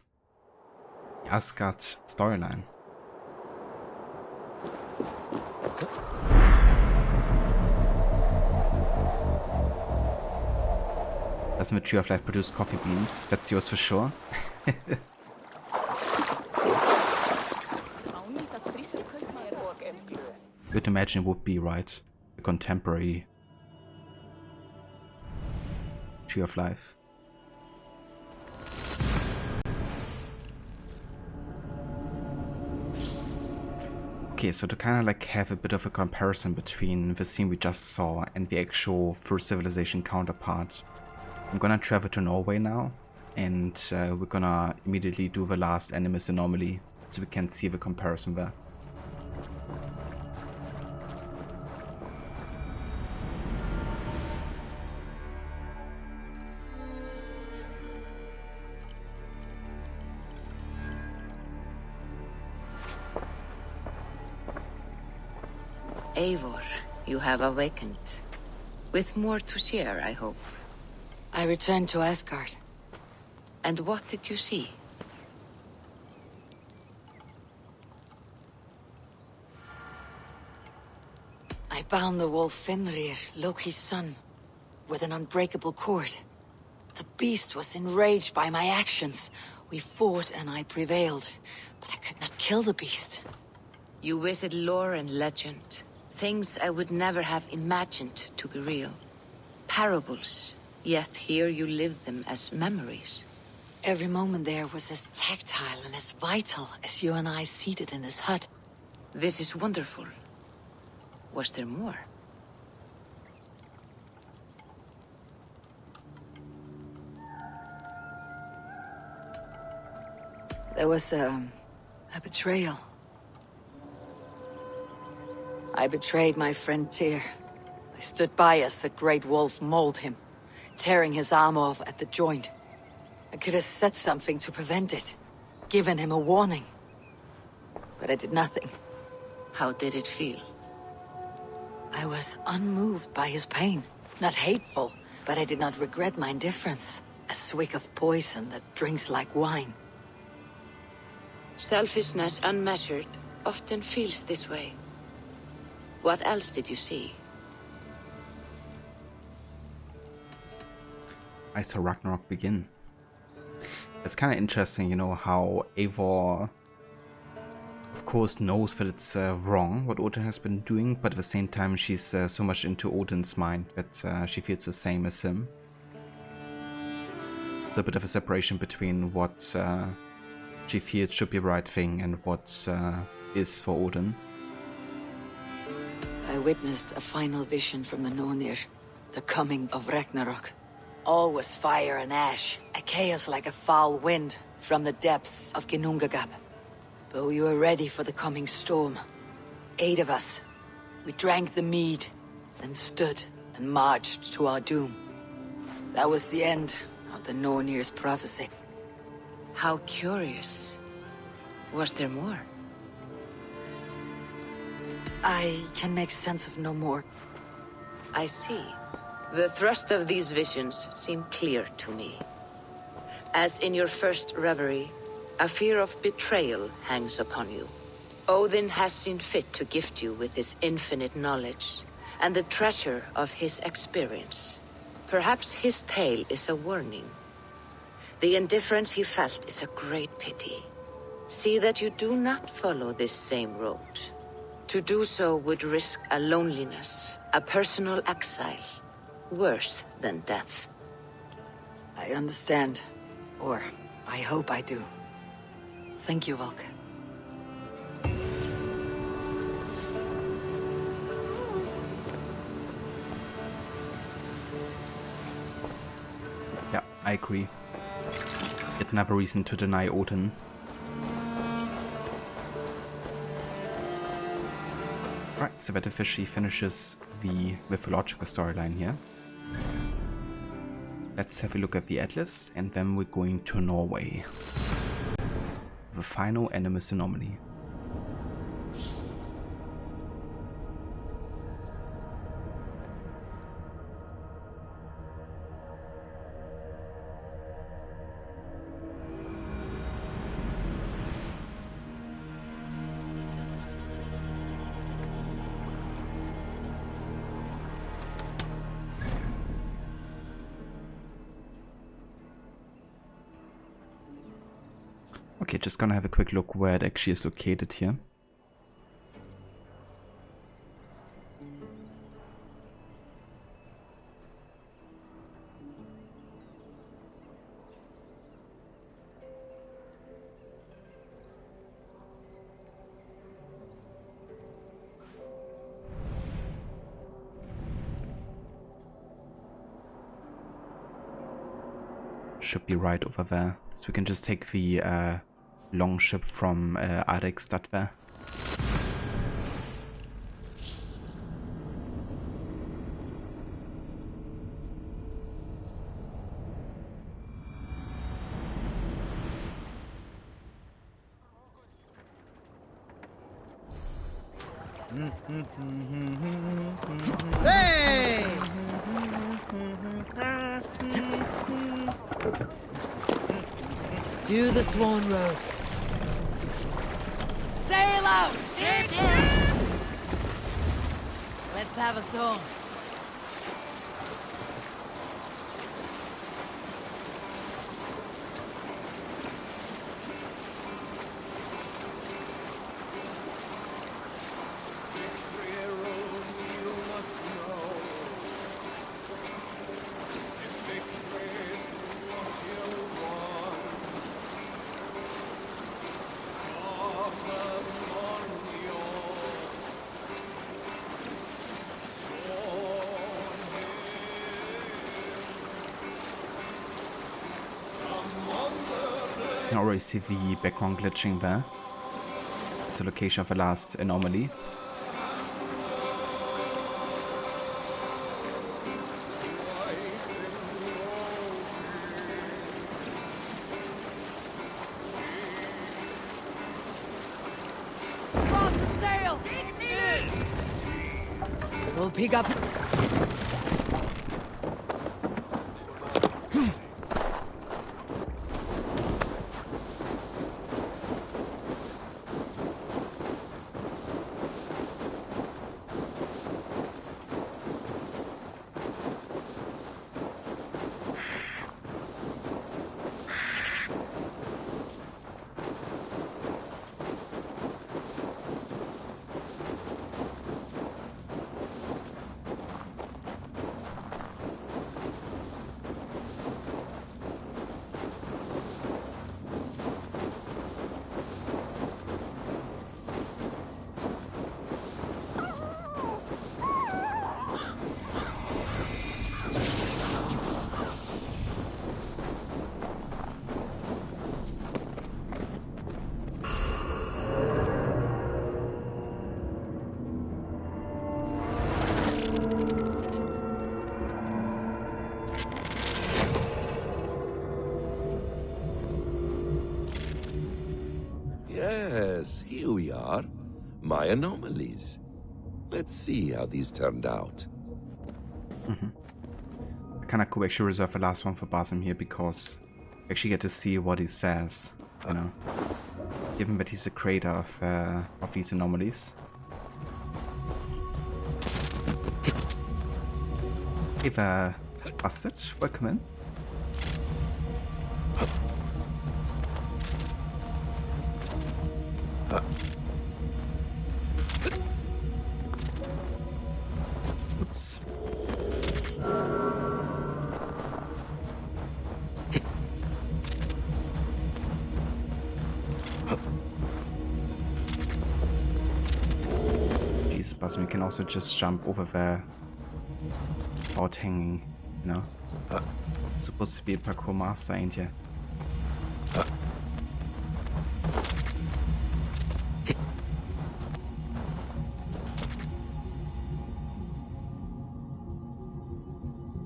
the ASGARD storyline. Doesn't the Tree of Life produce coffee beans? That's yours for sure. You'd imagine it would be, right? The contemporary Tree of Life. Okay, so to kind of like have a bit of a comparison between the scene we just saw and the actual First Civilization counterpart, I'm gonna travel to Norway now, and we're gonna immediately do the last Animus Anomaly, so we can see the comparison there. Eivor, you have awakened. With more to share, I hope. I returned to Asgard. And what did you see? I bound the wolf Fenrir, Loki's son, with an unbreakable cord. The beast was enraged by my actions. We fought and I prevailed, but I could not kill the beast. You visit lore and legend. Things I would never have imagined to be real. Parables, yet here you live them as memories. Every moment there was as tactile and as vital as you and I seated in this hut. This is wonderful. Was there more? There was a betrayal. I betrayed my friend Tyr. I stood by as the great wolf mauled him, tearing his arm off at the joint. I could have said something to prevent it, given him a warning. But I did nothing. How did it feel? I was unmoved by his pain. Not hateful, but I did not regret my indifference. A swig of poison that drinks like wine. Selfishness unmeasured often feels this way. What else did you see? I saw Ragnarok begin. It's kind of interesting, you know, how Eivor, of course, knows that it's wrong what Odin has been doing, but at the same time she's so much into Odin's mind that she feels the same as him. There's a bit of a separation between what she feels should be the right thing and what is for Odin. I witnessed a final vision from the Nornir, the coming of Ragnarok. All was fire and ash, a chaos like a foul wind from the depths of Ginnungagap. But we were ready for the coming storm. 8 of us. We drank the mead, then stood and marched to our doom. That was the end of the Nornir's prophecy. How curious. Was there more? I can make sense of no more. I see. The thrust of these visions seem clear to me. As in your first reverie, a fear of betrayal hangs upon you. Odin has seen fit to gift you with his infinite knowledge, and the treasure of his experience. Perhaps his tale is a warning. The indifference he felt is a great pity. See that you do not follow this same road. To do so would risk a loneliness, a personal exile, worse than death. I understand. Or, I hope I do. Thank you, Valka. Yeah, I agree. Yet another reason to deny Odin. Right, so that officially finishes the mythological storyline here. Let's have a look at the Atlas, and then we're going to Norway. The final Animus Anomaly. Okay, just gonna have a quick look where it actually is located here. Should be right over there. So we can just take the longship from Arekstad there. Hey! To the Swan Road. Sail out! Let's have a song. You can already see the background glitching there. It's the location of the last anomaly. Drop the sail! We'll pick up. Yes, here we are. My anomalies. Let's see how these turned out. Kinda cool, actually reserve the last one for Basim here because you actually get to see what he says, you know. Given that he's the creator of these anomalies. Hey there, Bastard, welcome in. Oops. Jeez, Basim, you can also just jump over there without hanging, you know. Supposed to be a parkour master, ain't ya?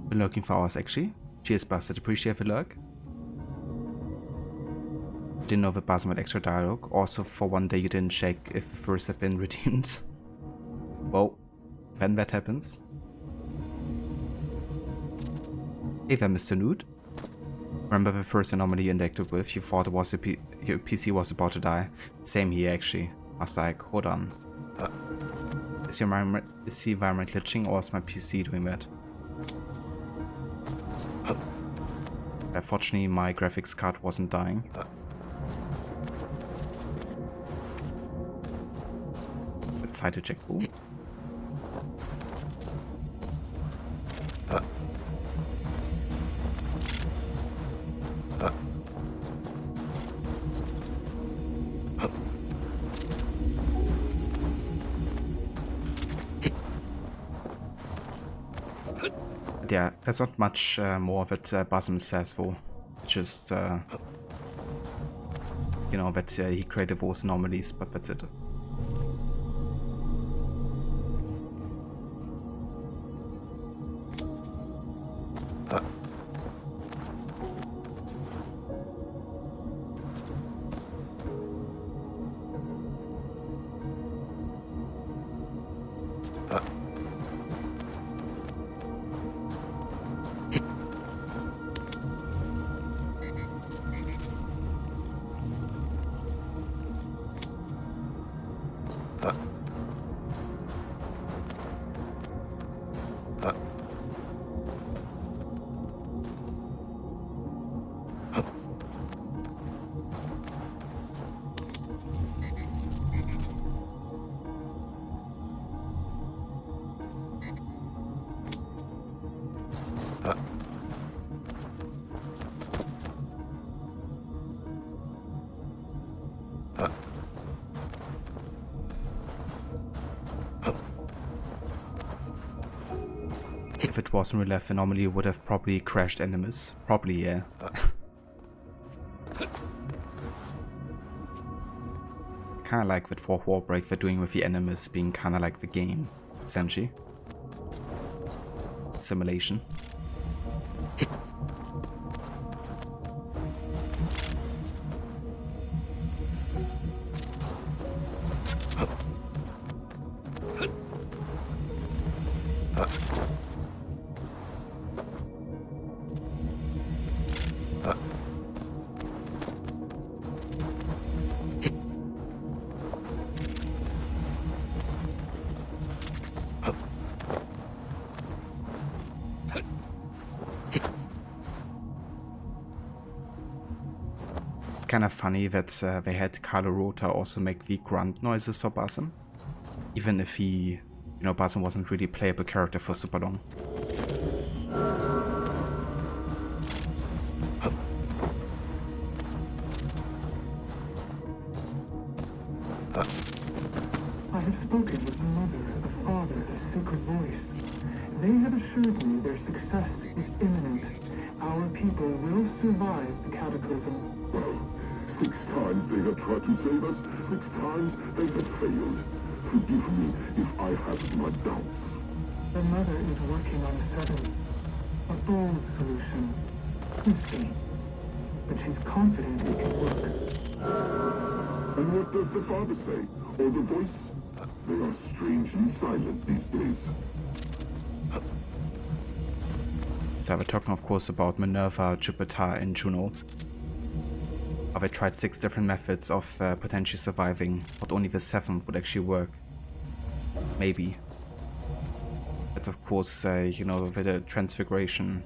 Been lurking for hours actually. Cheers, Bastard, appreciate the lurk. Didn't know that Basim had extra dialogue. Also, for one day you didn't check if the first had been redeemed. Well, when that happens. Hey there, Mr. Nude. Remember the first anomaly you interacted with? You thought it was your PC was about to die. Same here actually. I was like, hold on. Is the environment glitching or is my PC doing that? Fortunately, my graphics card wasn't dying. Let's try to check who. Yeah, there's not much more that Basim says though. Just, you know, that he created those anomalies, but that's it. If it wasn't real life, Anomaly would have probably crashed Animus. Probably, yeah. Kinda like with for Warbreak they're doing with the Animus being kinda like the game, essentially. Simulation. Kind of funny that they had Carlo Rota also make the grunt noises for Basim, even if he, you know, Basim wasn't really a playable character for super long. I have spoken with the mother, the father, the sacred voice. They have assured me their success is imminent. Our people will survive the cataclysm. 6 times they have tried to save us, 6 times they have failed. Forgive me if I have my doubts. The mother is working on a 7th. A bold solution. Risky. But she's confident it can work. And what does the father say? Or the voice? They are strangely silent these days. So we're talking, of course, about Minerva, Jupiter, and Juno. I've tried 6 different methods of potentially surviving, but only the 7th would actually work. Maybe. That's, of course, you know, the transfiguration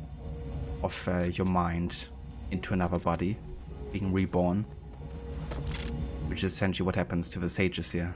of your mind into another body, being reborn, which is essentially what happens to the sages here.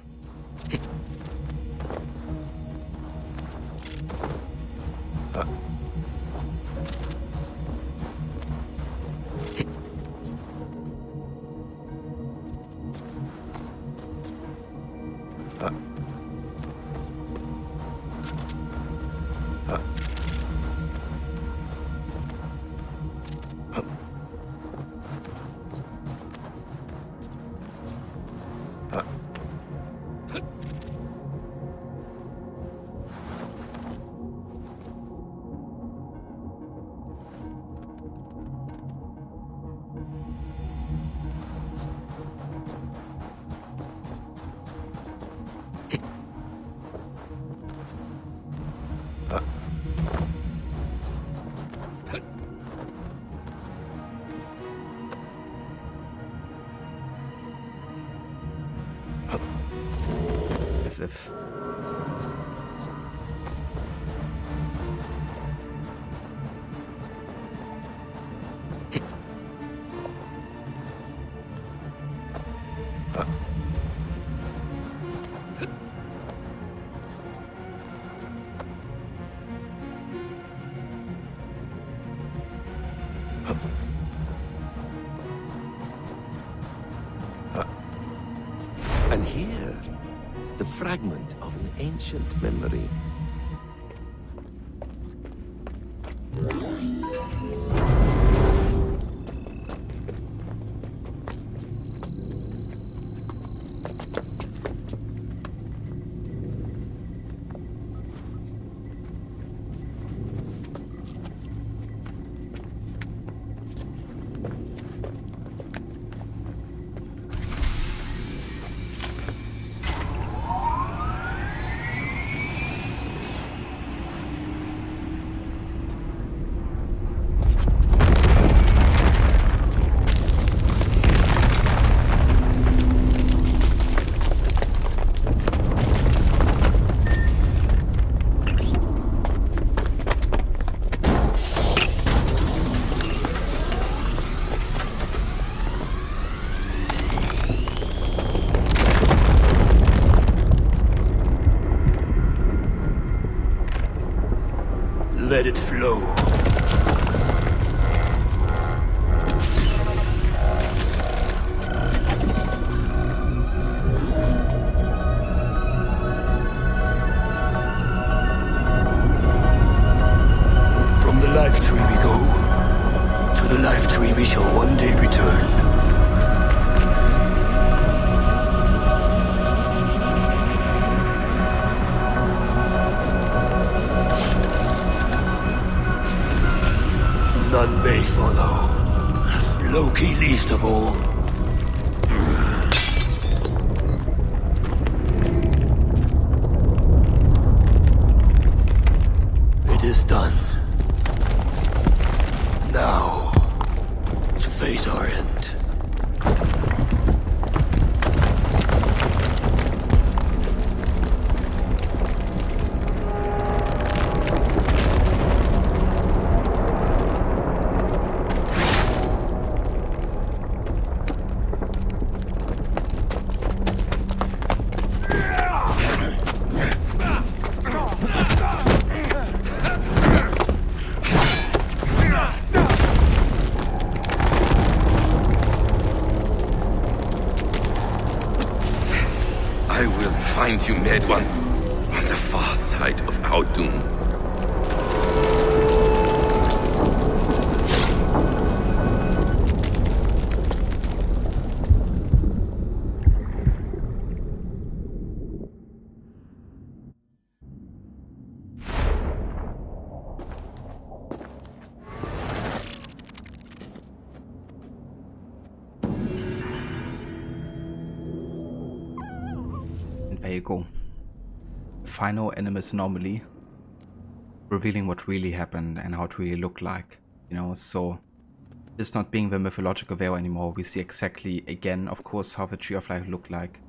As if. And here, the fragment of an ancient memory. Let it flow. From the life tree we go. To the life tree we shall one day return. None may follow. Loki least of all. It is done. Now, to face our end. Find you, mad one, on the far side of our doom. And there you go. Final Animus Anomaly. Revealing what really happened and how it really looked like. You know, so this not being the mythological veil anymore, we see exactly again, of course, how the Tree of Life looked like.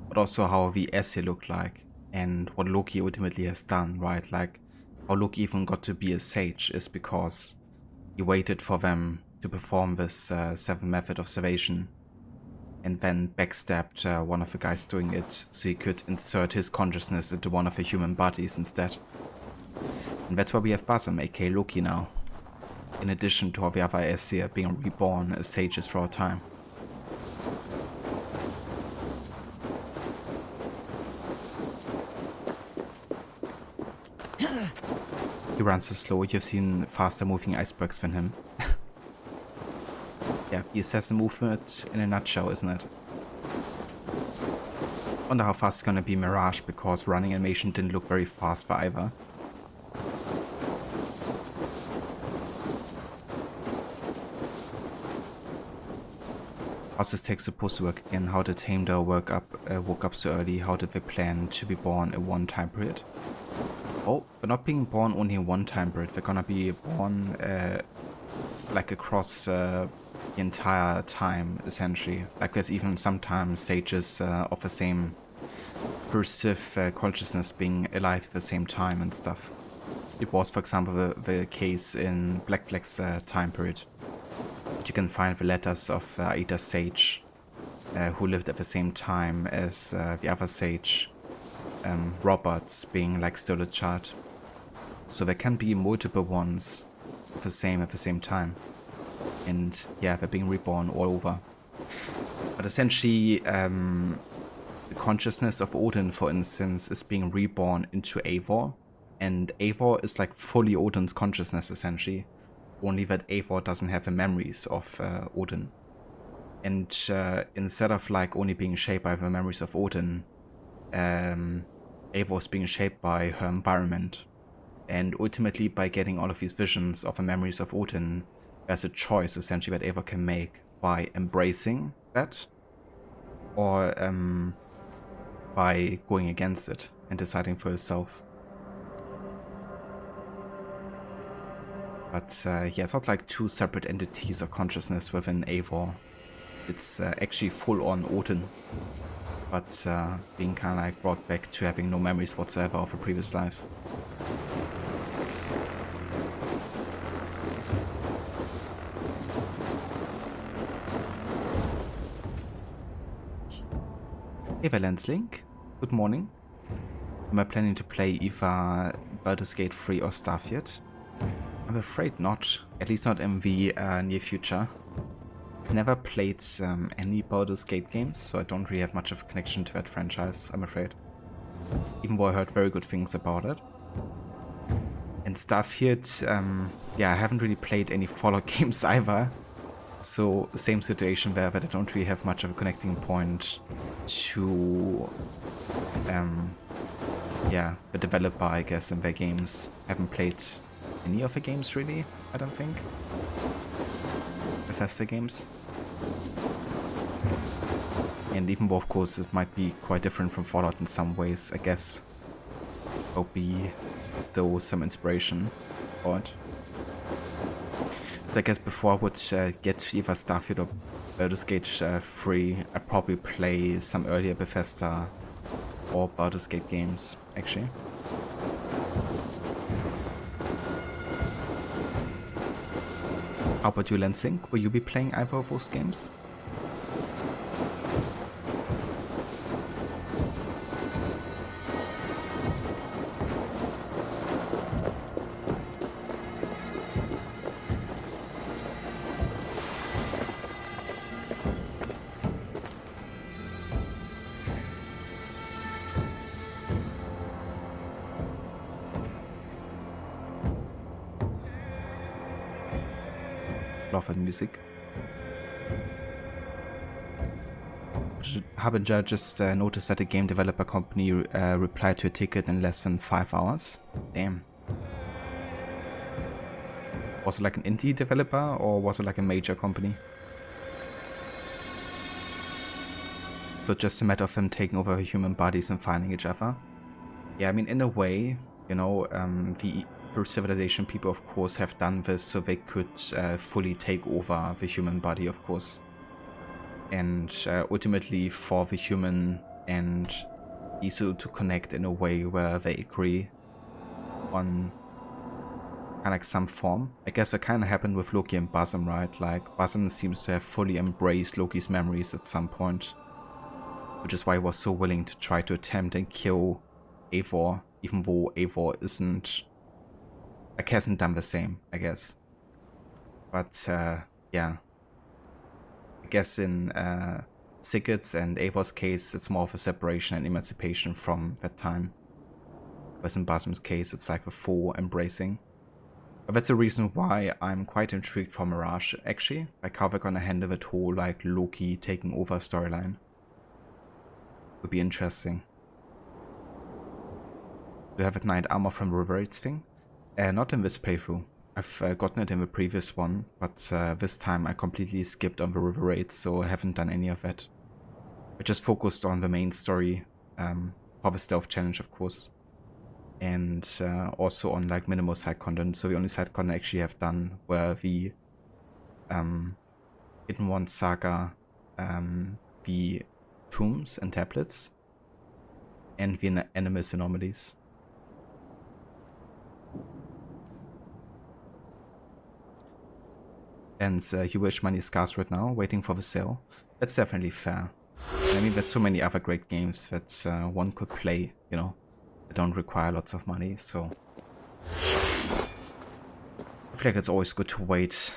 But also how the Aesir looked like. And what Loki ultimately has done, right? Like, how Loki even got to be a sage is because he waited for them to perform this 7th method of salvation. And then backstabbed one of the guys doing it so he could insert his consciousness into one of the human bodies instead. And that's why we have Basim, aka Loki now. In addition to all the other Aesir being reborn as sages for our time. He runs so slow, you've seen faster moving icebergs than him. Yeah, the assassin movement in a nutshell, isn't it? Wonder how fast it's gonna be Mirage, because running animation didn't look very fast for either. How's this take supposed to work again? How did Heimdall woke up so early? How did they plan to be born in one time period? Oh, they're not being born only in one time period. They're gonna be born like across the entire time, essentially. Like there's even sometimes sages of the same perceived consciousness being alive at the same time and stuff. It was, for example, the case in Black Flag's time period. You can find the letters of Aida Sage, who lived at the same time as the other sage, Roberts, being like still a child. So there can be multiple ones at the same time. And yeah, they're being reborn all over. But essentially, the consciousness of Odin, for instance, is being reborn into Eivor. And Eivor is like fully Odin's consciousness, essentially. Only that Eivor doesn't have the memories of Odin. And instead of like only being shaped by the memories of Odin, Eivor is being shaped by her environment. And ultimately, by getting all of these visions of the memories of Odin, there's a choice essentially that Eivor can make by embracing that, or by going against it and deciding for herself. But yeah, it's not like two separate entities of consciousness within Eivor. It's actually full-on Odin, but being kind of like brought back to having no memories whatsoever of a previous life. Hey Valence Link, good morning. Am I planning to play either Baldur's Gate 3 or Starfield? I'm afraid not, at least not in the near future. Never played any Baldur's Gate games, so I don't really have much of a connection to that franchise, I'm afraid. Even though I heard very good things about it. And Starfield, yeah, I haven't really played any Fallout games either. So, same situation there, that I don't really have much of a connecting point to, yeah, the developer, I guess, in their games. Haven't played any of the games, really, I don't think. Bethesda games. And even though, of course, it might be quite different from Fallout in some ways, I guess there'll be still some inspiration for it. But I guess before I would get to either Starfield or Baldur's Gate 3, I'd probably play some earlier Bethesda or Baldur's Gate games, actually. How about you, Lensink? Will you be playing either of those games? Love and music. Harbinger just noticed that the game developer company replied to a ticket in less than 5 hours. Damn. Was it like an indie developer or was it like a major company? So just a matter of them taking over human bodies and finding each other. Yeah, I mean, in a way, you know, the first civilization people, of course, have done this so they could fully take over the human body, of course. And ultimately for the human and Isu to connect in a way where they agree on kind of like some form. I guess that kind of happened with Loki and Basim, right? Like, Basim seems to have fully embraced Loki's memories at some point. Which is why he was so willing to try to attempt and kill Eivor, even though Eivor isn't, like, hasn't done the same, I guess. But, yeah. I guess in Sigurd's and Eivor's case, it's more of a separation and emancipation from that time. Whereas in Basim's case, it's like a full embracing. But that's the reason why I'm quite intrigued for Mirage, actually. Like, how they're gonna handle that whole, like, Loki taking over storyline. Would be interesting. Do you have at night armor from Riverates thing? Not in this playthrough. I've gotten it in the previous one, but this time I completely skipped on the Riverates, so I haven't done any of that. I just focused on the main story, for the stealth challenge, of course. And also on like minimal side content, so the only side content I actually have done were the Hidden One saga, the tombs and tablets, and the Animus anomalies. And huge money is scarce right now, waiting for the sale. That's definitely fair. I mean, there's so many other great games that one could play, you know, that don't require lots of money, so I feel like it's always good to wait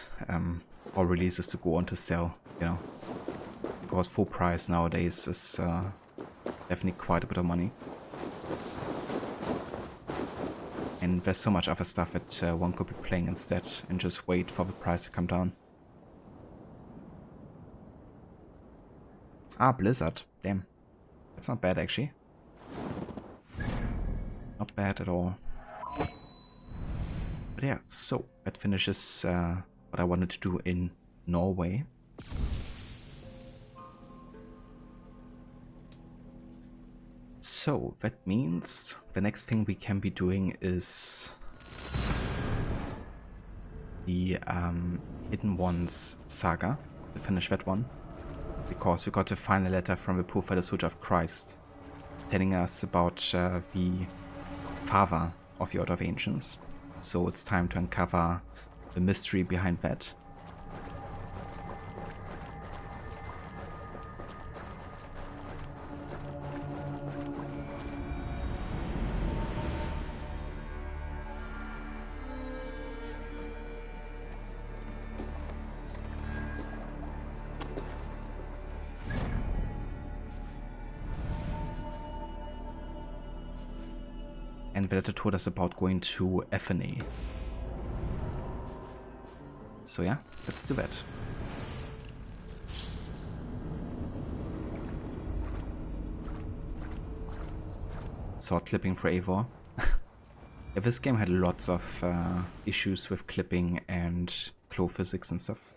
for releases to go on to sell, you know, because full price nowadays is definitely quite a bit of money. And there's so much other stuff that one could be playing instead and just wait for the price to come down. Ah, Blizzard. Damn. That's not bad, actually. Not bad at all. But yeah, so that finishes what I wanted to do in Norway. So that means the next thing we can be doing is the Hidden Ones saga, to finish that one, because we got a final letter from the Poor Father Soldier of Christ telling us about the father of the Order of Ancients. So it's time to uncover the mystery behind that. And the letter told us about going to Athene. So yeah, let's do that. Sword clipping for Eivor. Yeah, this game had lots of issues with clipping and claw physics and stuff.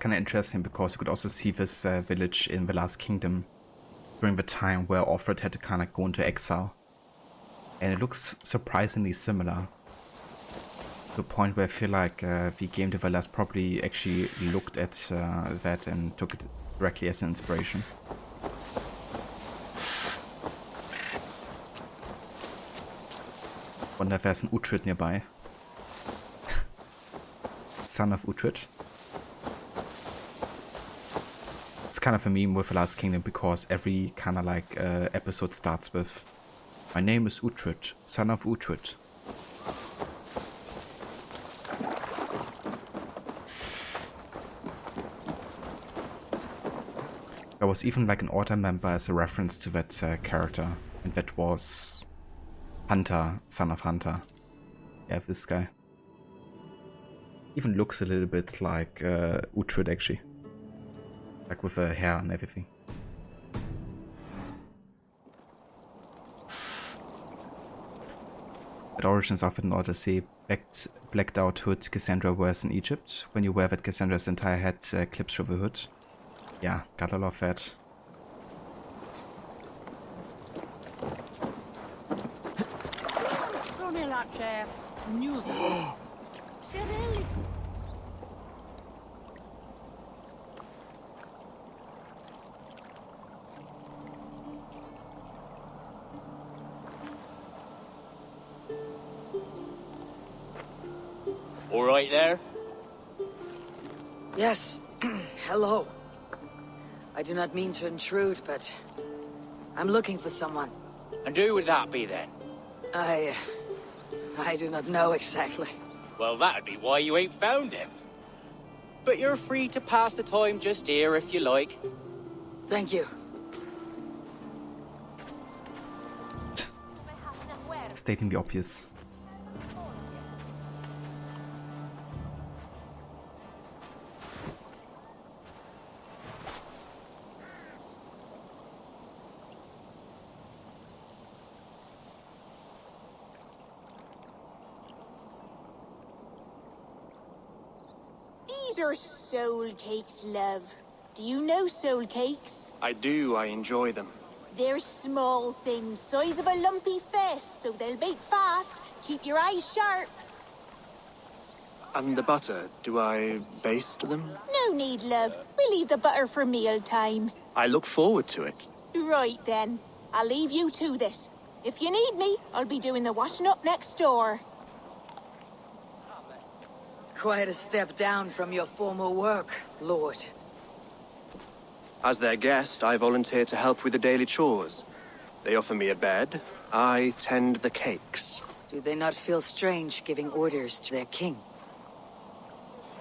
Kind of interesting because you could also see this village in the Last Kingdom during the time where Offred had to kind of go into exile, and it looks surprisingly similar to a point where I feel like the game developers probably actually looked at that and took it directly as an inspiration. Wonder if there's an Uhtred nearby. Son of Uhtred. kind of a meme with The Last Kingdom because every kind of like episode starts with, "My name is Hlutrholt, son of Hlutrholt." There was even like an author member as a reference to that character, and that was Hunter, son of Hunter. Yeah, this guy. Even looks a little bit like Hlutrholt actually. Like with the hair and everything. At Origins of an Odyssey, blacked out hood Cassandra wears in Egypt. When you wear that, Cassandra's entire head clips through the hood. Yeah, gotta love that. All right there? Yes. Hello. I do not mean to intrude, but I'm looking for someone. And who would that be then? I do not know exactly. Well, that'd be why you ain't found him. But you're free to pass the time just here if you like. Thank you. Stating the obvious. These are soul cakes, love. Do you know soul cakes? I do, I enjoy them. They're small things, size of a lumpy fist, so they'll bake fast. Keep your eyes sharp. And the butter, do I baste them? No need, love. We'll leave the butter for meal time. I look forward to it. Right then. I'll leave you to this. If you need me, I'll be doing the washing up next door. Quite a step down from your former work, Lord. As their guest, I volunteer to help with the daily chores. They offer me a bed. I tend the cakes. Do they not feel strange giving orders to their king?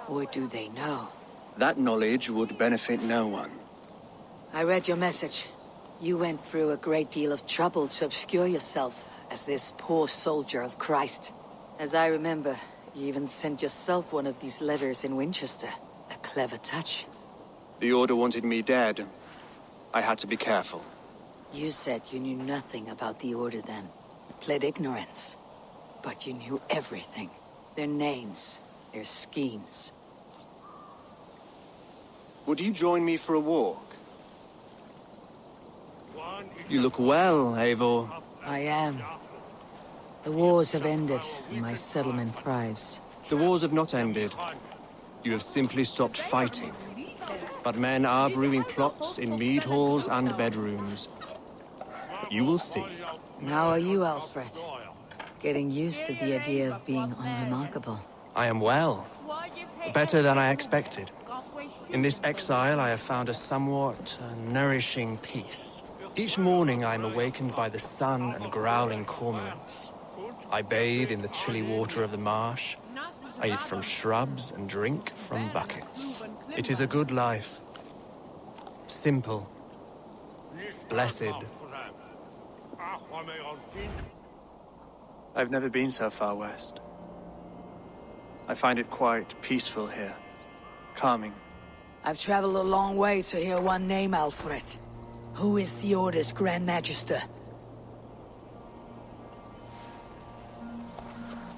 Or do they know? That knowledge would benefit no one. I read your message. You went through a great deal of trouble to obscure yourself as this poor soldier of Christ. As I remember, you even sent yourself one of these letters in Winchester. A clever touch. The Order wanted me dead. I had to be careful. You said you knew nothing about the Order then. Pled ignorance. But you knew everything. Their names, their schemes. Would you join me for a walk? You look well, Eivor. I am. The wars have ended, and my settlement thrives. The wars have not ended. You have simply stopped fighting. But men are brewing plots in mead halls and bedrooms. You will see. And how are you, Alfred? Getting used to the idea of being unremarkable. I am well. Better than I expected. In this exile, I have found a somewhat nourishing peace. Each morning, I am awakened by the sun and growling cormorants. I bathe in the chilly water of the marsh. I eat from shrubs and drink from buckets. It is a good life. Simple. Blessed. I've never been so far west. I find it quite peaceful here. Calming. I've traveled a long way to hear one name, Alfred. Who is the Order's Grand Magister?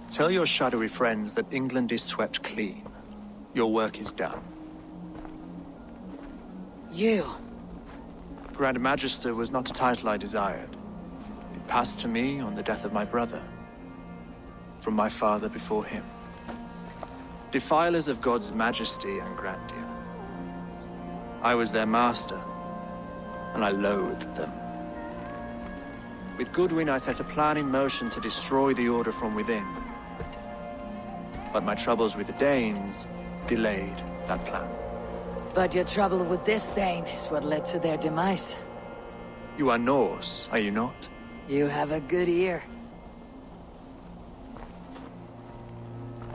Tell your shadowy friends that England is swept clean. Your work is done. You? Grand Magister was not a title I desired. It passed to me on the death of my brother. From my father before him. Defilers of God's majesty and grandeur. I was their master, and I loathed them. With Goodwin, I set a plan in motion to destroy the Order from within. But my troubles with the Danes delayed that plan. But your trouble with this Thane is what led to their demise. You are Norse, are you not? You have a good ear.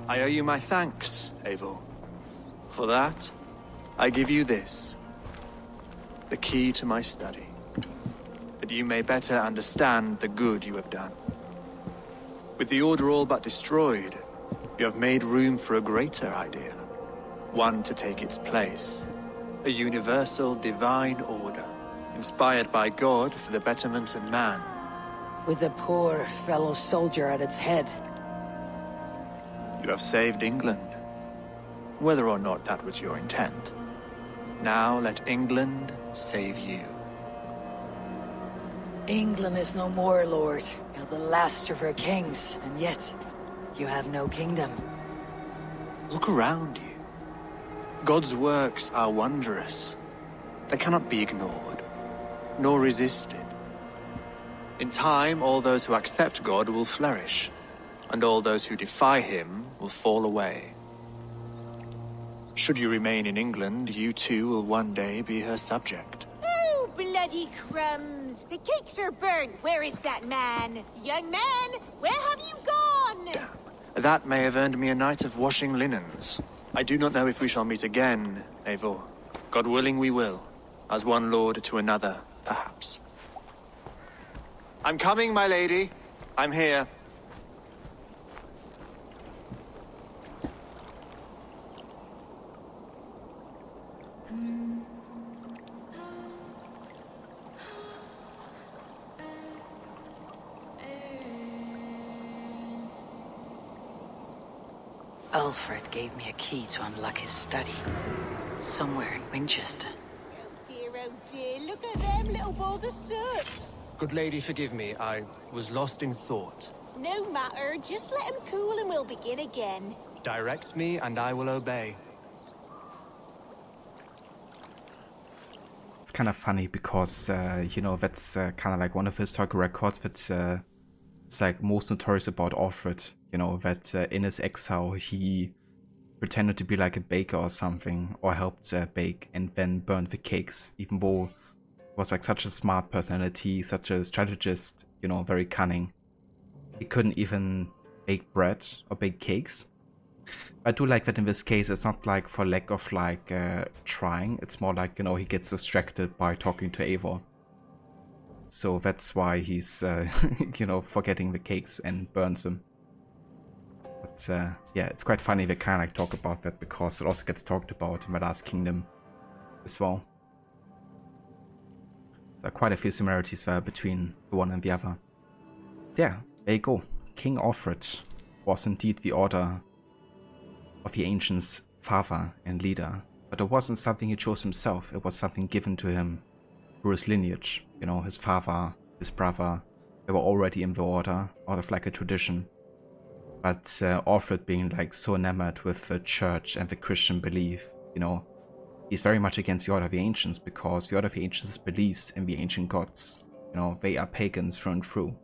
I owe you my thanks, Eivor. For that, I give you this. The key to my study. That you may better understand the good you have done. With the Order all but destroyed, you have made room for a greater idea. One to take its place. A universal divine order, inspired by God for the betterment of man. With a poor fellow soldier at its head. You have saved England. Whether or not that was your intent. Now let England save you. England is no more, Lord. You're the last of her kings, and yet you have no kingdom. Look around you. God's works are wondrous. They cannot be ignored, nor resisted. In time, all those who accept God will flourish, and all those who defy him will fall away. Should you remain in England, you too will one day be her subject. Oh, bloody crumbs! The cakes are burnt! Where is that man? Young man, where have you gone? Damn. That may have earned me a night of washing linens. I do not know if we shall meet again, Eivor. God willing we will. As one lord to another, perhaps. I'm coming, my lady. I'm here. Alfred gave me a key to unlock his study. Somewhere in Winchester. Oh dear, look at them little balls of soot! Good lady, forgive me. I was lost in thought. No matter, just let him cool and we'll begin again. Direct me and I will obey. It's kind of funny because, you know, that's kind of like one of the historical records that's it's like most notorious about Alfred. You know, that in his exile he pretended to be like a baker or something, or helped bake and then burned the cakes, even though he was like such a smart personality, such a strategist, you know, very cunning. He couldn't even bake bread or bake cakes. I do like that in this case it's not like for lack of like trying, it's more like, you know, he gets distracted by talking to Eivor. So that's why he's, you know, forgetting the cakes and burns them. But yeah, it's quite funny they kind of like talk about that because it also gets talked about in the Last Kingdom as well. There are quite a few similarities there between the one and the other. Yeah, there you go. King Alfred was indeed the Order of the Ancients' father and leader, but it wasn't something he chose himself, it was something given to him through his lineage. You know, his father, his brother, they were already in the Order, out of like a tradition. But Alfred being like so enamored with the church and the Christian belief, you know, he's very much against the Order of the Ancients because the Order of the Ancients believes in the ancient gods. You know, they are pagans through and through.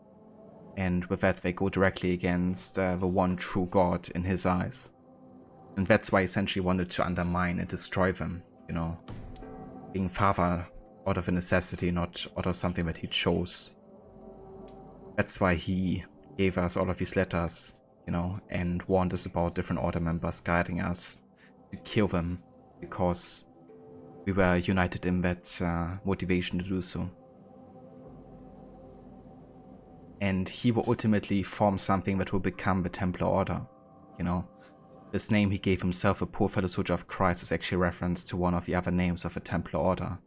And with that they go directly against the one true God in his eyes. And that's why he essentially wanted to undermine and destroy them, you know, being father out of a necessity, not out of something that he chose. That's why he gave us all of these letters, you know, and warned us about different Order members guiding us to kill them because we were united in that motivation to do so. And he will ultimately form something that will become the Templar Order, you know. This name he gave himself, a poor fellow soldier of Christ, is actually a reference to one of the other names of the Templar Order,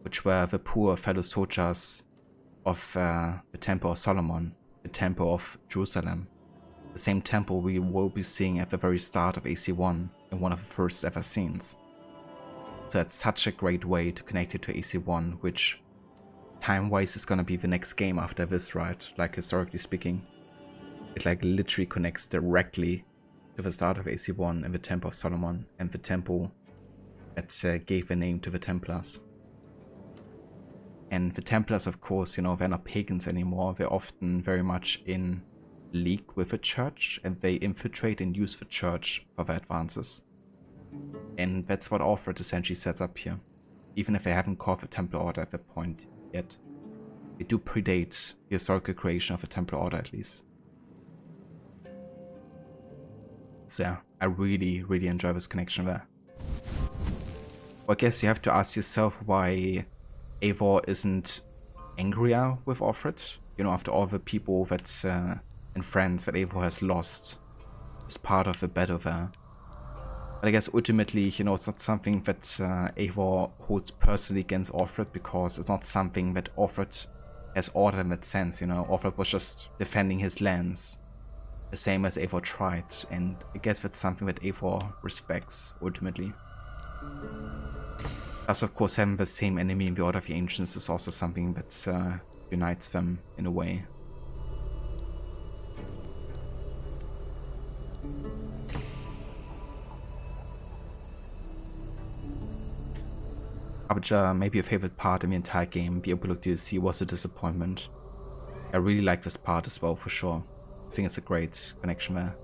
which were the poor fellow soldiers of the Temple of Solomon, the Temple of Jerusalem, the same temple we will be seeing at the very start of AC1 in one of the first ever scenes. So that's such a great way to connect it to AC1, which time-wise is gonna be the next game after this, right? Like historically speaking, it like literally connects directly to the start of AC1 and the Temple of Solomon and the temple that gave the name to the Templars. And the Templars, of course, you know, they're not pagans anymore. They're often very much in league with the church, and they infiltrate and use the church for their advances. And that's what Alfred essentially sets up here. Even if they haven't called the Temple Order at that point yet. They do predate the historical creation of the Temple Order at least. So yeah, I really, really enjoy this connection there. Well, I guess you have to ask yourself why Eivor isn't angrier with Alfred. You know, after all the people that and friends that Eivor has lost as part of the battle there. But I guess ultimately, you know, it's not something that Eivor holds personally against Alfred, because it's not something that Alfred has ordered in that sense, you know. Alfred was just defending his lands, the same as Eivor tried, and I guess that's something that Eivor respects, ultimately. Plus, of course, having the same enemy in the Order of the Ancients is also something that unites them in a way. Abijah, maybe your favorite part in the entire game, the epilogue DLC, was a disappointment. I really like this part as well, for sure. I think it's a great connection there.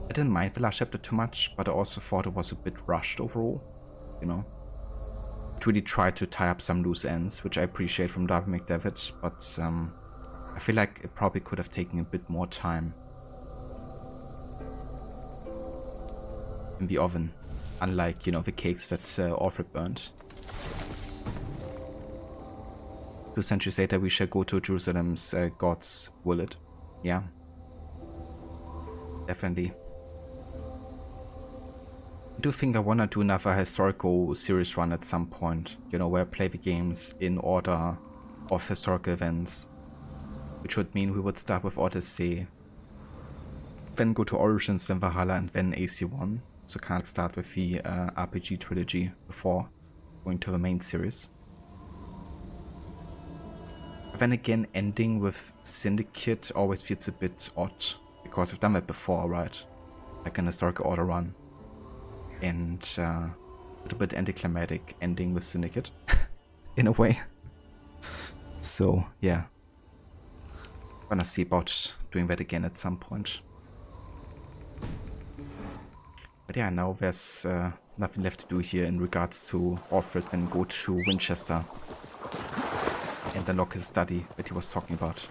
I didn't mind the last chapter too much, but I also thought it was a bit rushed overall, you know. It really tried to tie up some loose ends, which I appreciate from Darby McDavid, but I feel like it probably could have taken a bit more time. In the oven. Unlike, you know, the cakes that Alfred burned. 2 centuries later, we shall go to Jerusalem's gods, will it? Yeah. Definitely. I do think I want to do another historical series run at some point. You know, where I play the games in order of historical events. Which would mean we would start with Odyssey. Then go to Origins, then Valhalla, and then AC1. So can't start with the RPG trilogy before going to the main series. But then again, ending with Syndicate always feels a bit odd, because I've done that before, right? Like an historical order run. And a little bit anticlimactic ending with Syndicate, in a way. So yeah, gonna see about doing that again at some point. But yeah, now there's nothing left to do here in regards to Alfred, then go to Winchester and unlock his study that he was talking about.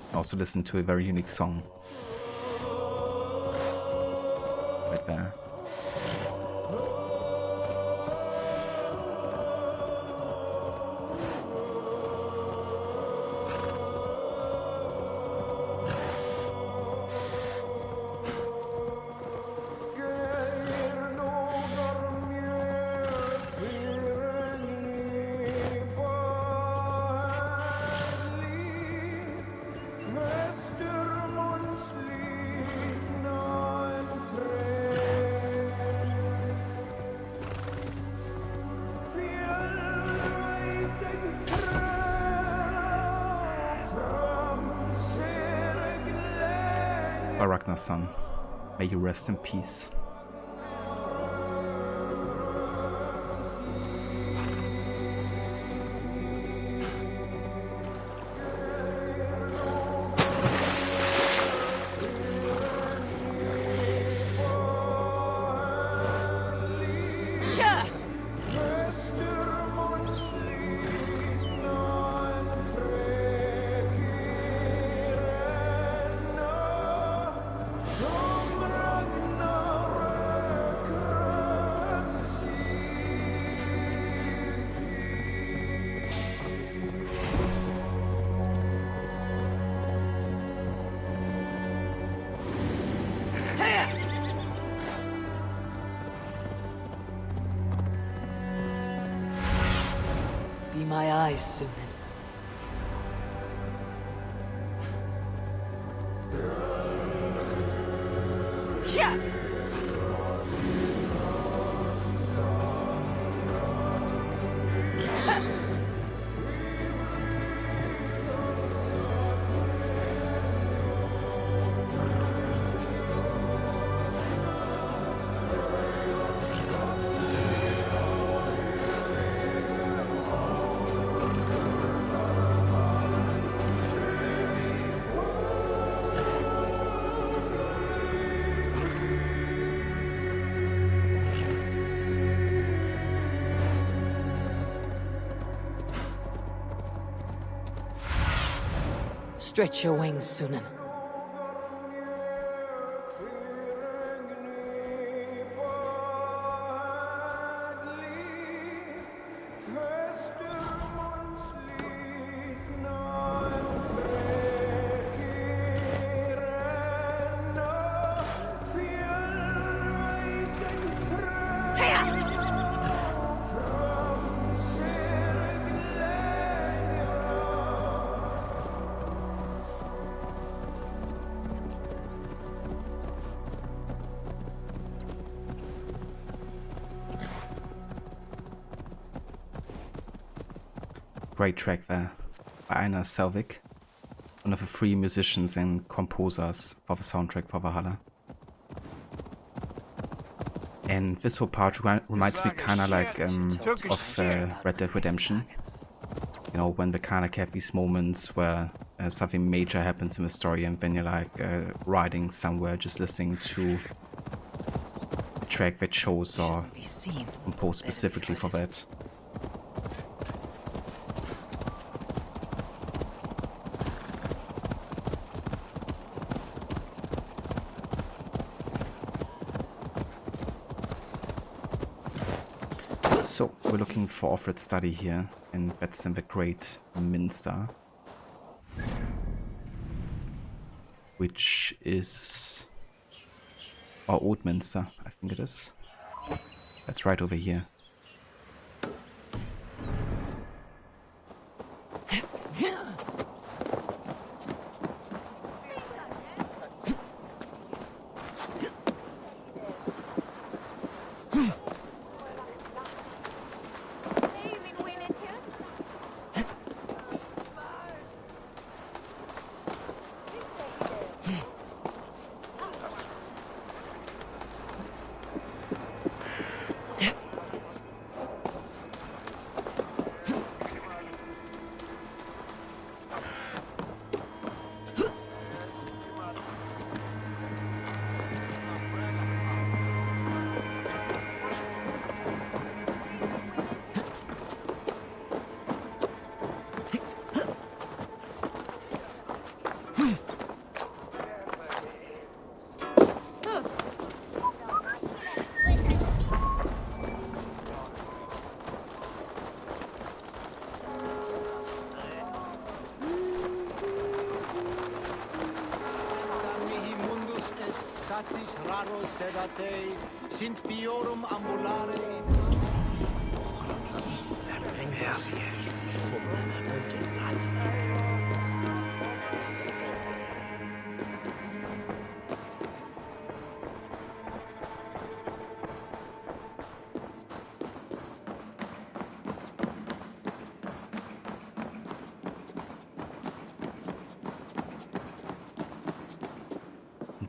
And also listen to a very unique song. Right there. Ragnar-san, may you rest in peace. My eyes, Sunan. Yeah! Stretch your wings, Sunan. Great track there by Einar Selvik, one of the 3 musicians and composers for the soundtrack for Valhalla. And this whole part reminds me kinda like of Red Dead Redemption. You know, when they kinda have these moments where something major happens in the story and then you're like riding somewhere just listening to a track that shows or composed specifically for that. So, we're looking for Offred's study here, and that's in the Great Minster. Which is... or Old Minster, I think it is. That's right over here. Sint piorum ambulare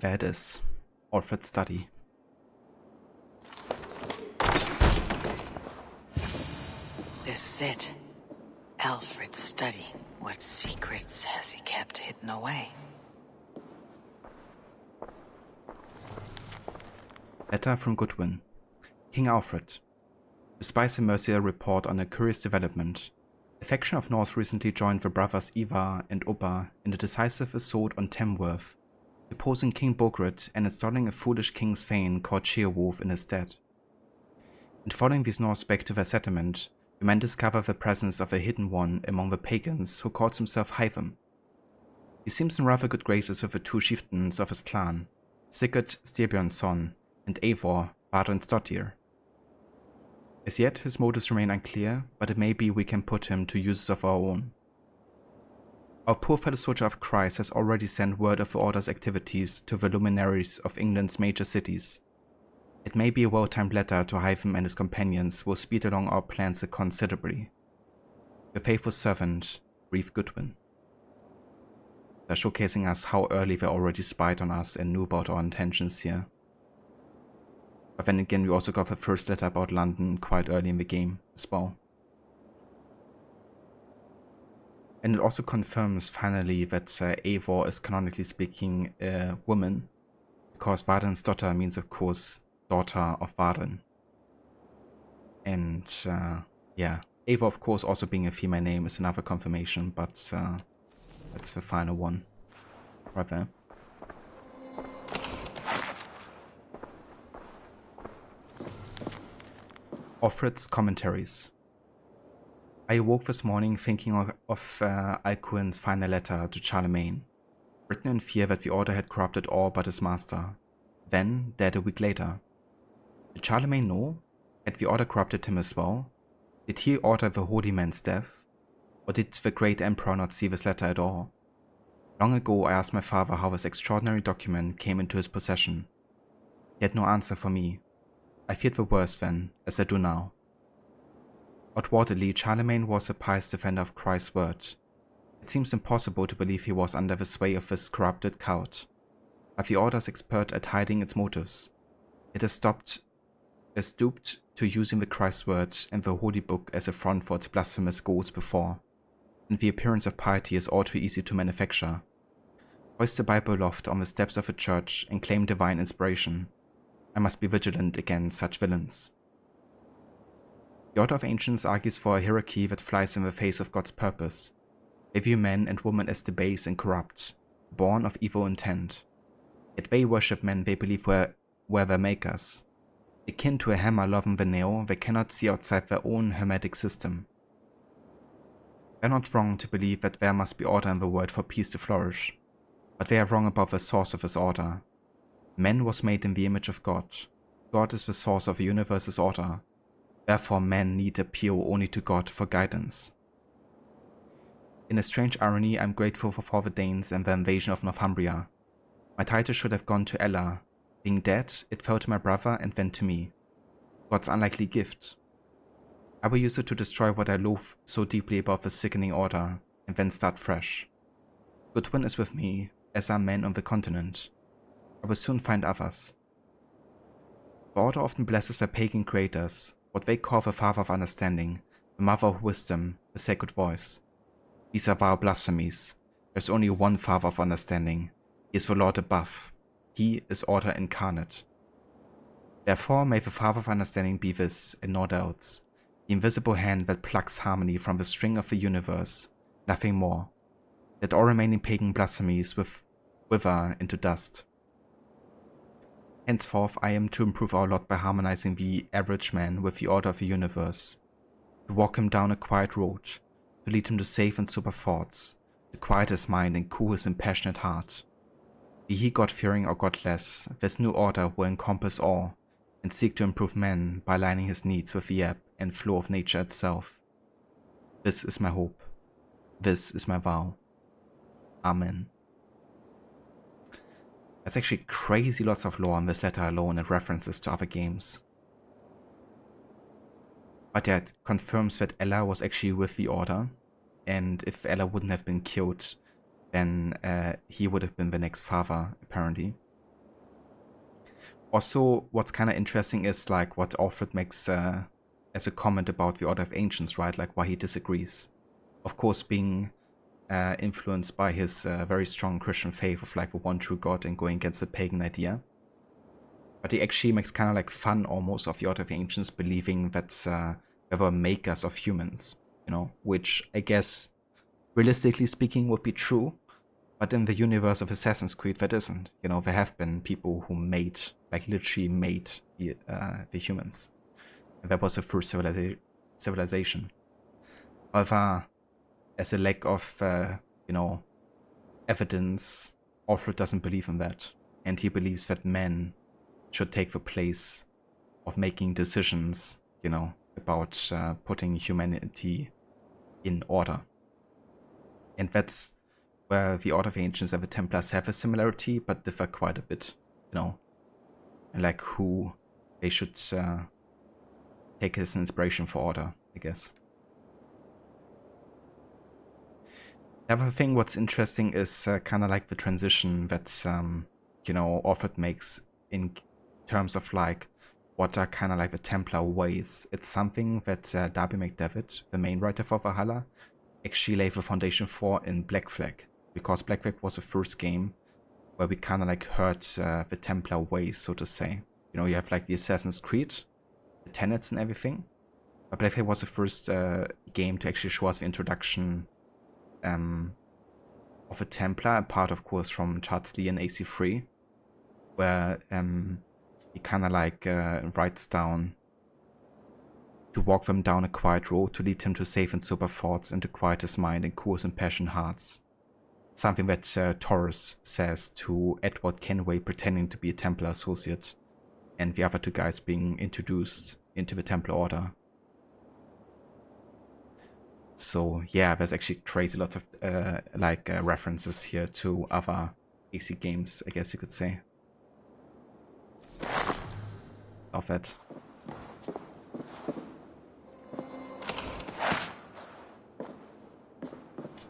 That is Offred's study. This is it. Alfred's study. What secrets has he kept hidden away? Letter from Goodwin. King Alfred. Despite the Mercia report on a curious development, a faction of Norse recently joined the brothers Ivar and Ubba in a decisive assault on Tamworth, deposing King Bogred and installing a foolish king's thane called Ceolwulf in his stead. In following these Norse back to their settlement, the men discover the presence of a hidden one among the pagans who calls himself Hytham. He seems in rather good graces with the 2 chieftains of his clan, Sigurd Styrbjörnsson and Eivor Varenstottir. As yet, his motives remain unclear, but it may be we can put him to uses of our own. Our poor fellow soldier of Christ has already sent word of the Order's activities to the luminaries of England's major cities. It may be a well-timed letter to Hytham and his companions will speed along our plans considerably. Your faithful servant, Brief Goodwin. They're showcasing us how early they already spied on us and knew about our intentions here. But then again, we also got the first letter about London quite early in the game as well. And it also confirms finally that Eivor is canonically speaking a woman, because Varenstottir means of course daughter of Varen. And yeah, Eivor of course also being a female name is another confirmation, but That's the final one. Right there. Offred's commentaries. I awoke this morning thinking of Alcuin's final letter to Charlemagne, written in fear that the Order had corrupted all but his master, then dead a week later. Did Charlemagne know? Had the Order corrupted him as well? Did he order the holy man's death? Or did the great emperor not see this letter at all? Long ago I asked my father how this extraordinary document came into his possession. He had no answer for me. I feared the worst then, as I do now. Outwardly, Charlemagne was a pious defender of Christ's word. It seems impossible to believe he was under the sway of this corrupted cult. But the Order is expert at hiding its motives. It has stooped to using the Christ's word and the holy book as a front for its blasphemous goals before, and the appearance of piety is all too easy to manufacture. Hoist the Bible aloft on the steps of a church and claim divine inspiration. I must be vigilant against such villains. The Order of Ancients argues for a hierarchy that flies in the face of God's purpose. They view men and women as debased and corrupt, born of evil intent. Yet they worship men they believe were their makers. Akin to a hammer loving the nail, they cannot see outside their own hermetic system. They are not wrong to believe that there must be order in the world for peace to flourish, but they are wrong about the source of this order. Man was made in the image of God. God is the source of the universe's order. Therefore men need appeal only to God for guidance. In a strange irony, I am grateful for the Danes and the invasion of Northumbria. My title should have gone to Ella. Being dead, it fell to my brother and then to me. God's unlikely gift. I will use it to destroy what I loathe so deeply about the sickening order, and then start fresh. Goodwin is with me, as are men on the continent. I will soon find others. The Order often blesses their pagan creators, what they call the Father of Understanding, the Mother of Wisdom, the Sacred Voice. These are vile blasphemies. There is only one Father of Understanding. He is the Lord above. He is Order incarnate. Therefore may the Father of Understanding be this, and not else, the invisible hand that plucks harmony from the string of the universe, nothing more. Let all remaining pagan blasphemies wither into dust. Henceforth I am to improve our lot by harmonizing the average man with the order of the universe, to walk him down a quiet road, to lead him to safe and sober thoughts, to quiet his mind and cool his impassionate heart. Be he God-fearing or godless, this new order will encompass all, and seek to improve man by aligning his needs with the ebb and flow of nature itself. This is my hope. This is my vow. Amen. There's actually crazy lots of lore in this letter alone and references to other games. But yeah, it confirms that Ella was actually with the Order, and if Ella wouldn't have been killed, then he would have been the next father, apparently. Also, what's kind of interesting is like what Alfred makes as a comment about the Order of Ancients, right? Like why he disagrees. Of course, being influenced by his very strong Christian faith of like the one true God and going against the pagan idea. But he actually makes kind of like fun almost of the Order of Ancients, believing that they were makers of humans, you know, which I guess realistically speaking would be true. But in the universe of Assassin's Creed, that isn't. You know, there have been people who made, like literally made the humans. And that was the first civilization. However, as a lack of, you know, evidence, Alfred doesn't believe in that. And he believes that men should take the place of making decisions, you know, about putting humanity in order. And that's where the Order of Ancients and the Templars have a similarity, but differ quite a bit, you know, and like who they should take as an inspiration for order, I guess. The other thing what's interesting is kind of like the transition that, you know, Alfred makes in terms of like what are kind of like the Templar ways. It's something that Darby McDevitt, the main writer for Valhalla, actually laid the foundation for in Black Flag. Because Black Flag was the first game where we kind of like heard the Templar ways, so to say. You know, you have like the Assassin's Creed, the tenets and everything. But Black Flag was the first game to actually show us the introduction of a Templar, apart of course from Charles Lee in AC3, where he kind of like writes down to walk them down a quiet road to lead him to safe and sober thoughts and to quiet his mind and cool and passionate hearts. Something that Taurus says to Edward Kenway pretending to be a Templar associate, and the other two guys being introduced into the Templar Order. So yeah, there's actually crazy lots of references here to other AC games, I guess you could say. Love that.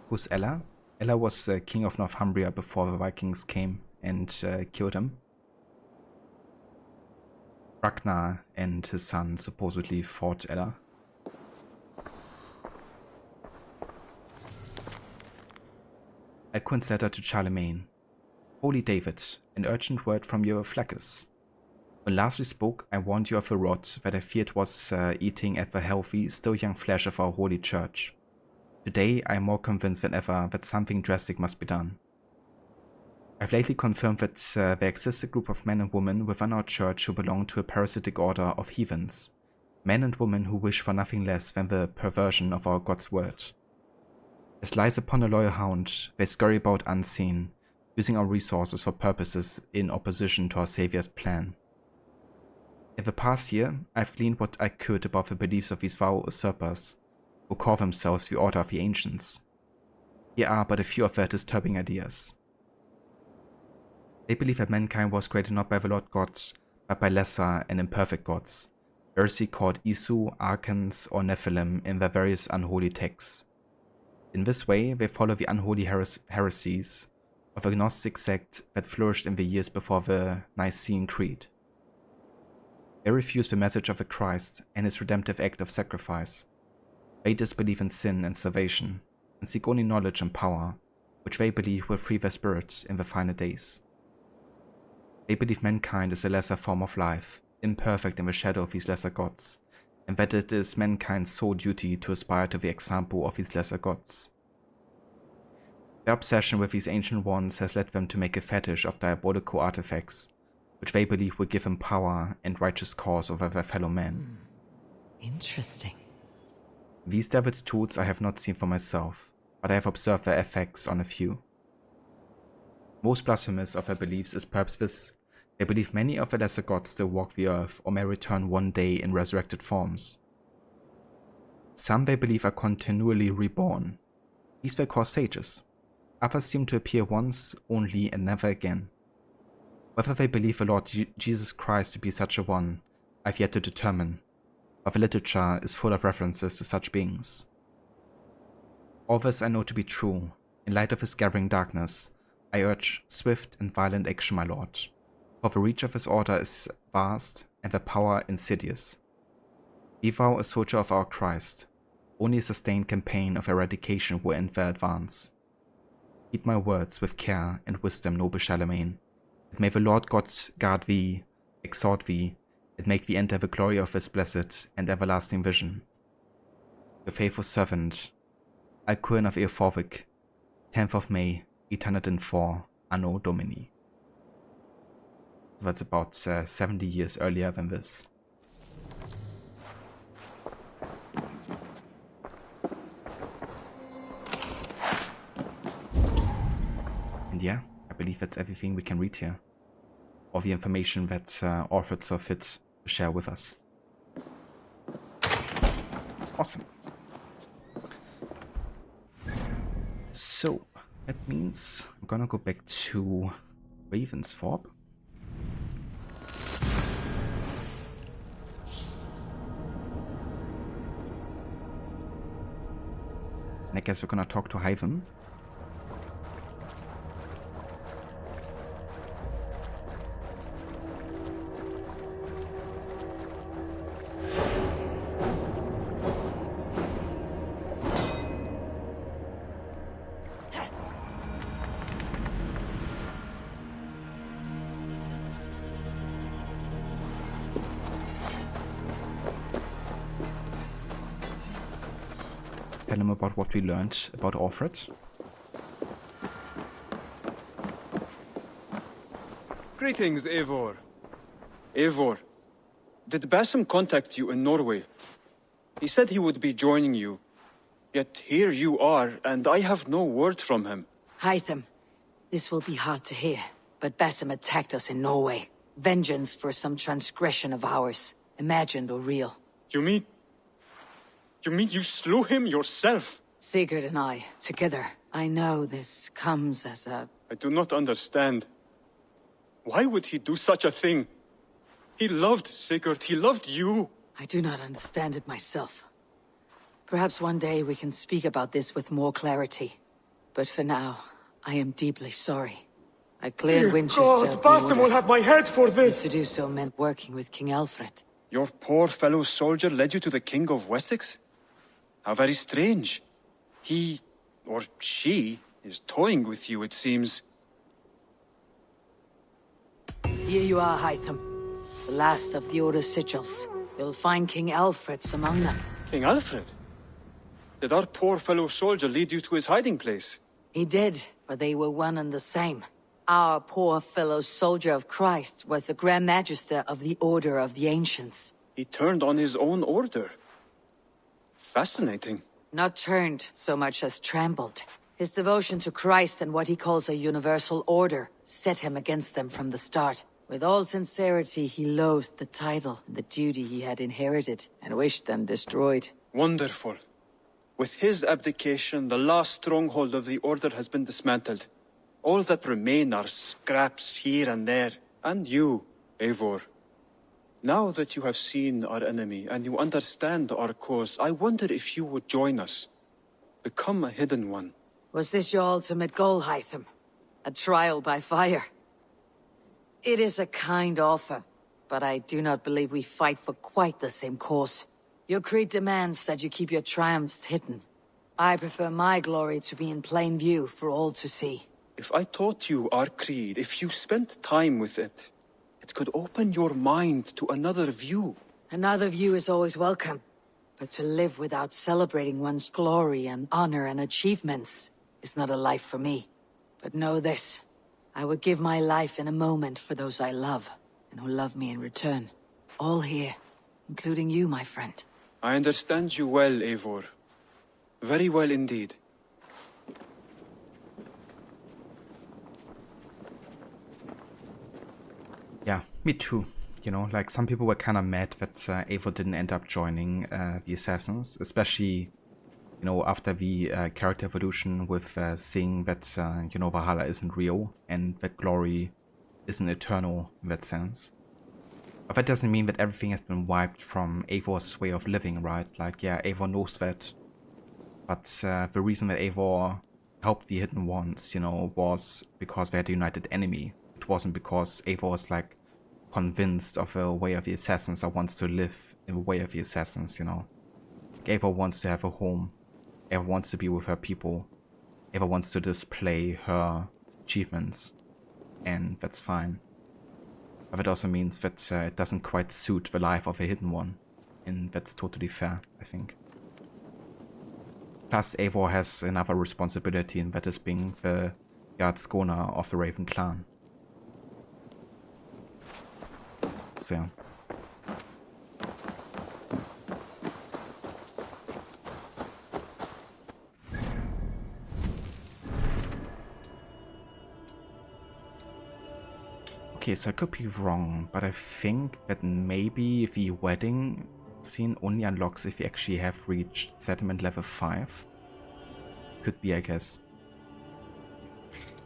Who's Ella? Ella was king of Northumbria before the Vikings came and killed him. Ragnar and his son supposedly fought Ella. Alcuin's letter to Charlemagne. Holy David, an urgent word from your Flaccus. When last we spoke, I warned you of a rot that I feared was eating at the healthy, still young flesh of our holy church. Today, I am more convinced than ever that something drastic must be done. I've lately confirmed that there exists a group of men and women within our church who belong to a parasitic order of heathens, men and women who wish for nothing less than the perversion of our God's word. As lies upon a loyal hound, they scurry about unseen, using our resources for purposes in opposition to our Saviour's plan. In the past year, I've gleaned what I could about the beliefs of these foul usurpers, who call themselves the Order of the Ancients. Here are but a few of their disturbing ideas. They believe that mankind was created not by the Lord God, but by lesser and imperfect gods, heresy called Isu, Archons, or Nephilim in their various unholy texts. In this way, they follow the unholy heresies of a Gnostic sect that flourished in the years before the Nicene Creed. They refuse the message of the Christ and his redemptive act of sacrifice. They disbelieve in sin and salvation, and seek only knowledge and power, which they believe will free their spirits in the final days. They believe mankind is a lesser form of life, imperfect in the shadow of these lesser gods, and that it is mankind's sole duty to aspire to the example of these lesser gods. Their obsession with these ancient ones has led them to make a fetish of diabolical artifacts, which they believe will give them power and righteous cause over their fellow men. Interesting. These devil's tools I have not seen for myself, but I have observed their effects on a few. Most blasphemous of their beliefs is perhaps this: they believe many of the lesser gods still walk the earth or may return one day in resurrected forms. Some they believe are continually reborn. These they call sages. Others seem to appear once only and never again. Whether they believe the Lord Jesus Christ to be such a one, I've yet to determine, but the literature is full of references to such beings. All this I know to be true. In light of his gathering darkness, I urge swift and violent action, my lord, for the reach of his order is vast and the power insidious. Be thou a soldier of our Christ. Only a sustained campaign of eradication will end their advance. Heed my words with care and wisdom, noble Charlemagne, and may the Lord God guard thee, exhort thee, and make thee enter the glory of his blessed and everlasting vision. Your faithful servant, Alcuin of Eoforwic, 10th of May, 804, Anno Domini. That's about 70 years earlier than this. And yeah, I believe that's everything we can read here. All the information that authors saw fit to share with us. Awesome. So, that means I'm gonna go back to Ravensthorpe. And I guess we're gonna talk to Hyven. Tell him about what we learned about Alfred. Greetings, Eivor. Eivor, did Basim contact you in Norway? He said he would be joining you. Yet here you are, and I have no word from him. Hytham, this will be hard to hear, but Basim attacked us in Norway. Vengeance for some transgression of ours, imagined or real. You mean you slew him yourself? Sigurd and I, together. I know this comes as a... I do not understand. Why would he do such a thing? He loved Sigurd, he loved you. I do not understand it myself. Perhaps one day we can speak about this with more clarity. But for now, I am deeply sorry. I cleared Winchester. God, Basim will have my head for this! To do so meant working with King Alfred. Your poor fellow soldier led you to the King of Wessex? How very strange. He, or she, is toying with you, it seems. Here you are, Hytham. The last of the Order's sigils. You'll find King Alfred's among them. King Alfred? Did our poor fellow soldier lead you to his hiding place? He did, for they were one and the same. Our poor fellow soldier of Christ was the Grand Magister of the Order of the Ancients. He turned on his own order. Fascinating. Not turned so much as trampled. His devotion to Christ and what he calls a universal order set him against them from the start. With all sincerity, he loathed the title and the duty he had inherited, and wished them destroyed. Wonderful. With his abdication, the last stronghold of the Order has been dismantled. All that remain are scraps here and there. And you, Eivor. Now that you have seen our enemy and you understand our cause, I wonder if you would join us. Become a hidden one. Was this your ultimate goal, Hytham? A trial by fire? It is a kind offer, but I do not believe we fight for quite the same cause. Your creed demands that you keep your triumphs hidden. I prefer my glory to be in plain view for all to see. If I taught you our creed, if you spent time with it, it could open your mind to another view. Another view is always welcome, but to live without celebrating one's glory and honor and achievements is not a life for me. But know this, I would give my life in a moment for those I love, and who love me in return. All here, including you, my friend. I understand you well, Eivor. Very well indeed. Yeah, me too. You know, like some people were kind of mad that Eivor didn't end up joining the Assassins, especially, you know, after the character evolution with seeing that, you know, Valhalla isn't real and that glory isn't eternal in that sense. But that doesn't mean that everything has been wiped from Eivor's way of living, right? Like, yeah, Eivor knows that. But the reason that Eivor helped the Hidden Ones, you know, was because they had a united enemy. It wasn't because Eivor was, like, convinced of a way of the Assassins or wants to live in the way of the Assassins, you know. Like, Eivor wants to have a home. Eivor wants to be with her people. Eivor wants to display her achievements. And that's fine. But that also means that it doesn't quite suit the life of a Hidden One. And that's totally fair, I think. Plus, Eivor has another responsibility, and that is being the Jarlskona of the Raven clan. So, yeah. Okay, so I could be wrong, but I think that maybe the wedding scene only unlocks if you actually have reached settlement level 5. Could be, I guess.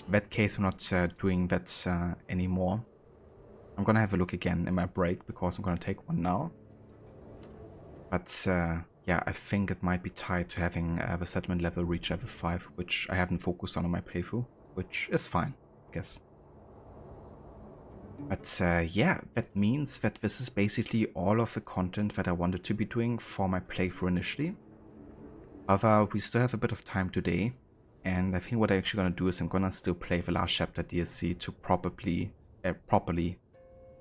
In that case, we're not doing that anymore. I'm gonna have a look again in my break, because I'm gonna take one now. But yeah, I think it might be tied to having the settlement level reach level 5, which I haven't focused on in my playthrough, which is fine, I guess. But yeah, that means that this is basically all of the content that I wanted to be doing for my playthrough initially. However, we still have a bit of time today, and I think what I'm actually gonna do is I'm gonna still play the last chapter DLC to properly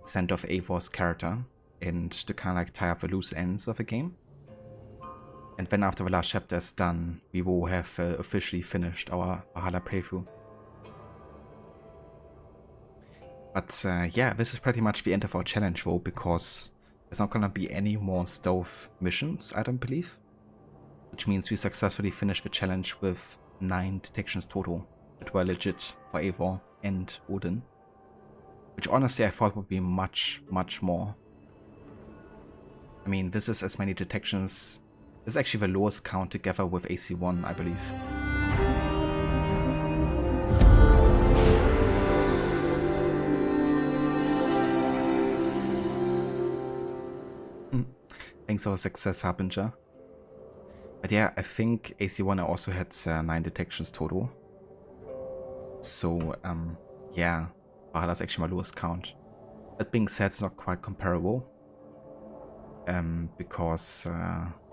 send off Eivor's character and to kind of like tie up the loose ends of the game. And then after the last chapter is done, we will have officially finished our Valhalla playthrough. But yeah, this is pretty much the end of our challenge though, because there's not gonna be any more stealth missions, I don't believe. Which means we successfully finished the challenge with 9 detections total that were legit for Eivor and Odin. Which honestly I thought would be much, much more. I mean, this is as many detections. This is actually the lowest count together with AC1, I believe. Thanks for success, Harbinger. But yeah, I think AC1 also had 9 detections total. So, yeah, Valhalla's actually my lowest count. That being said, it's not quite comparable. Because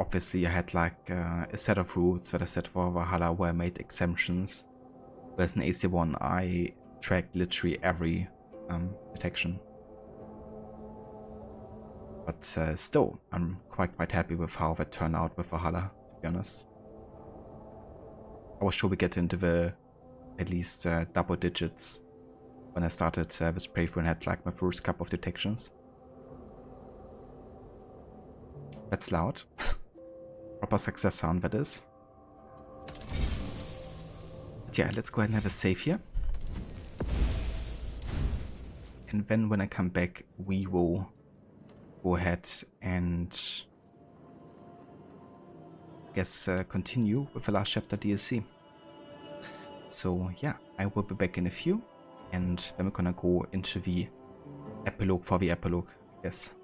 obviously I had like a set of rules that I set for Valhalla where I made exemptions. Whereas in AC1 I tracked literally every detection. But still, I'm quite happy with how that turned out with Valhalla, to be honest. I was sure we get into the at least double digits when I started this playthrough and had like my first couple of detections. That's loud. Proper success sound that is. But yeah, let's go ahead and have a save here. And then when I come back, we will go ahead and I guess continue with the last chapter DLC. So yeah, I will be back in a few, and then we're gonna go into the epilogue for the epilogue, I guess.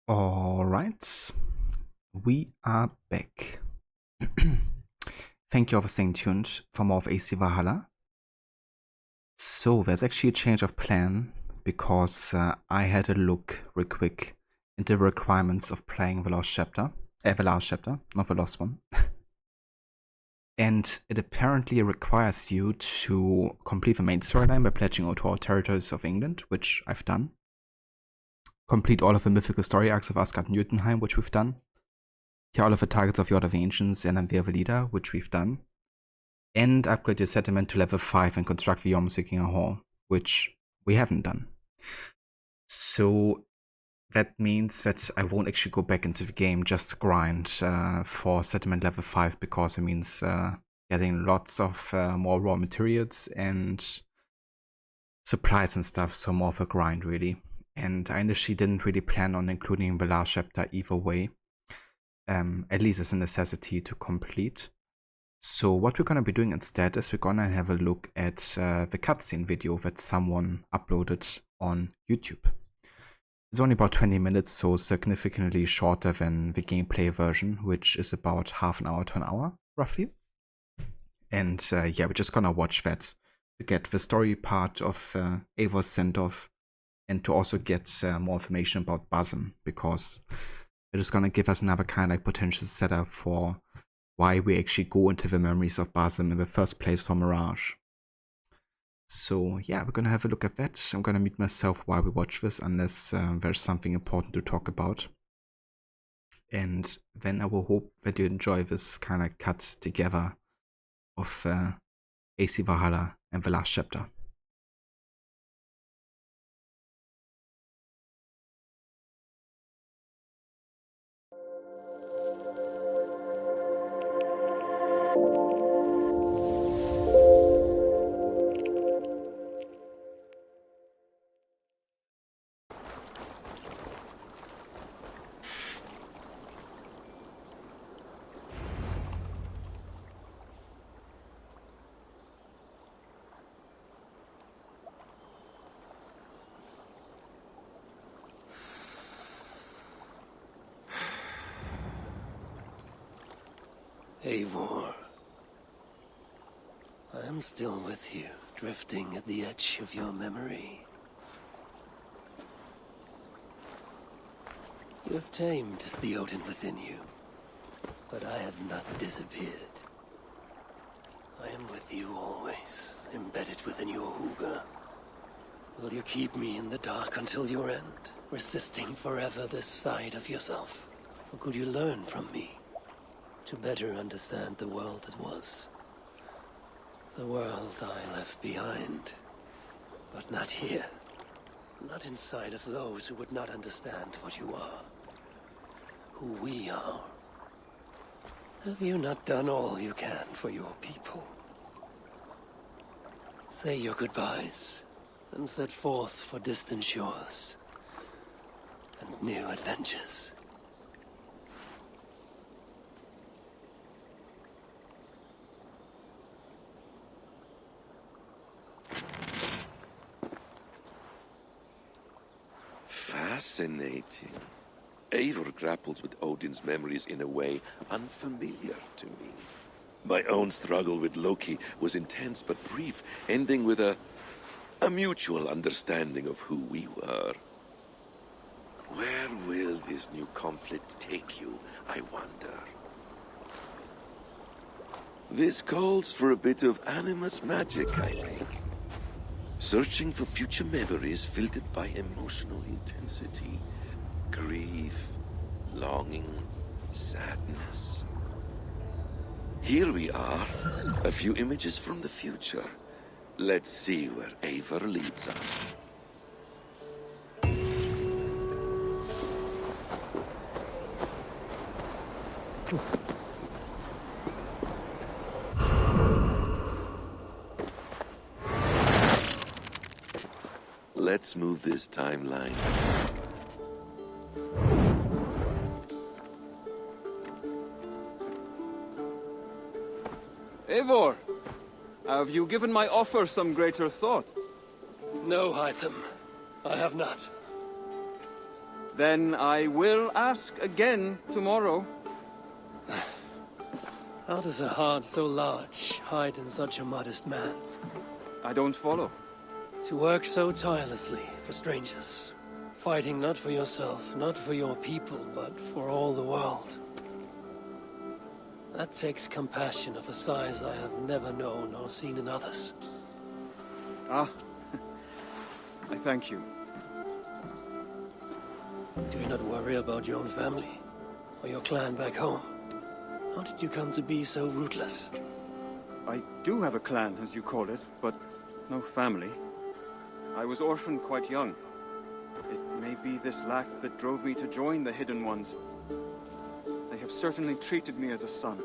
Alright, we are back. Thank you all for staying tuned for more of AC Valhalla. So there's actually a change of plan because I had a look real quick into the requirements of playing the last chapter, not the lost one. And it apparently requires you to complete the main storyline by pledging to all territories of England, which I've done. Complete all of the mythical story arcs of ASGARD and Jotunheim, which we've done. Kill all of the targets of Yard of Ancients and Unveil the Leader, which we've done. And upgrade your settlement to level 5 and construct the Jormungandr Hall, which we haven't done. So that means that I won't actually go back into the game just to grind for settlement level 5, because it means getting lots of more raw materials and supplies and stuff, so more of a grind really. And I initially didn't really plan on including the last chapter either way, at least as a necessity to complete. So what we're going to be doing instead is we're going to have a look at the cutscene video that someone uploaded on YouTube. It's only about 20 minutes, so significantly shorter than the gameplay version, which is about half an hour to an hour, roughly. And yeah, we're just going to watch that to get the story part of Eivor's send-off, and to also get more information about Basim, because it is going to give us another kind of like potential setup for why we actually go into the memories of Basim in the first place for Mirage. So yeah, we're going to have a look at that. I'm going to mute myself while we watch this, unless there's something important to talk about. And then I will hope that you enjoy this kind of cut together of AC Valhalla and the last chapter. Eivor, I am still with you, drifting at the edge of your memory. You have tamed the Odin within you, but I have not disappeared. I am with you always, embedded within your hooga. Will you keep me in the dark until your end, resisting forever this side of yourself? Or could you learn from me? To better understand the world that was. The world I left behind. But not here. Not inside of those who would not understand what you are. Who we are. Have you not done all you can for your people? Say your goodbyes, and set forth for distant shores. And new adventures. Fascinating. Eivor grapples with Odin's memories in a way unfamiliar to me. My own struggle with Loki was intense but brief, ending with a mutual understanding of who we were. Where will this new conflict take you, I wonder? This calls for a bit of Animus magic, I think. Searching for future memories filtered by emotional intensity, grief, longing, sadness. Here we are, a few images from the future. Let's see where Eivor leads us. Let's move this timeline. Eivor, have you given my offer some greater thought? No, Hytham. I have not. Then I will ask again tomorrow. How does a heart so large hide in such a modest man? I don't follow. To work so tirelessly for strangers. Fighting not for yourself, not for your people, but for all the world. That takes compassion of a size I have never known or seen in others. Ah, I thank you. Do you not worry about your own family? Or your clan back home? How did you come to be so rootless? I do have a clan, as you call it, but no family. I was orphaned quite young. It may be this lack that drove me to join the Hidden Ones. They have certainly treated me as a son.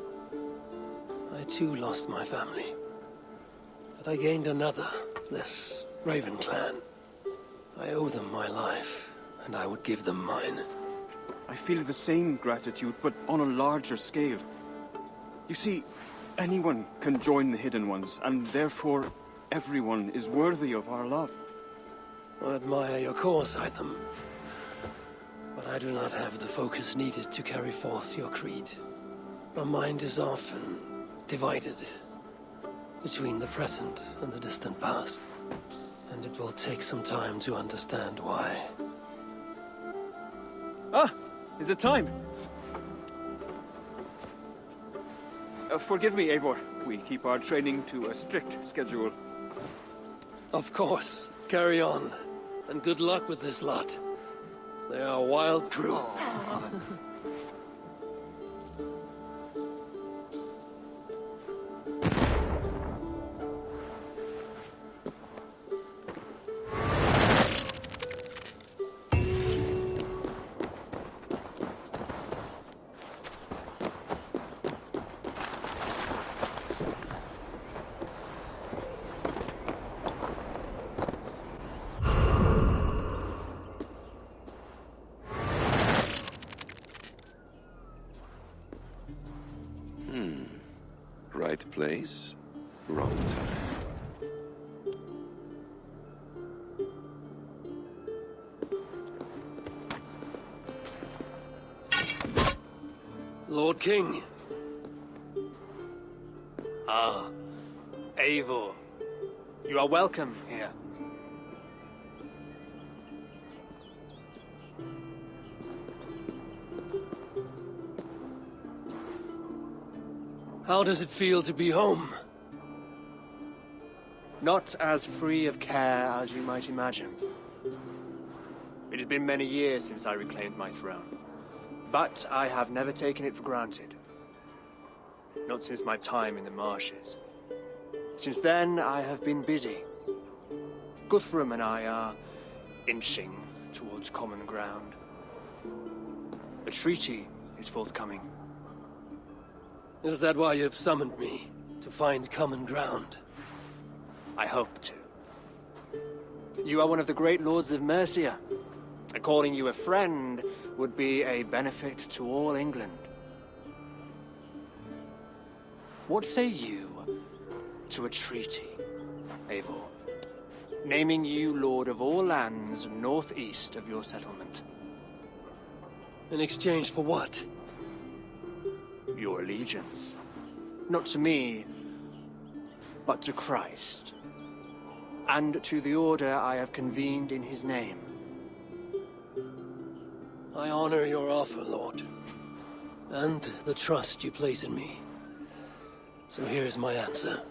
I too lost my family. But I gained another, this Raven clan. I owe them my life, and I would give them mine. I feel the same gratitude, but on a larger scale. You see, anyone can join the Hidden Ones, and therefore everyone is worthy of our love. I admire your cause, Hytham. But I do not have the focus needed to carry forth your creed. My mind is often divided between the present and the distant past. And it will take some time to understand why. Ah! Is it time? Forgive me, Eivor. We keep our training to a strict schedule. Of course. Carry on. And good luck with this lot. They are a wild crew. Right place, wrong time. Lord King. Ah, Eivor. You are welcome here. How does it feel to be home? Not as free of care as you might imagine. It has been many years since I reclaimed my throne, but I have never taken it for granted. Not since my time in the marshes. Since then, I have been busy. Guthrum and I are inching towards common ground. The treaty is forthcoming. Is that why you've summoned me? To find common ground? I hope to. You are one of the great lords of Mercia. And calling you a friend would be a benefit to all England. What say you to a treaty, Eivor? Naming you lord of all lands northeast of your settlement. In exchange for what? Your allegiance. Not to me, but to Christ. And to the order I have convened in his name. I honor your offer, Lord. And the trust you place in me. So here's my answer.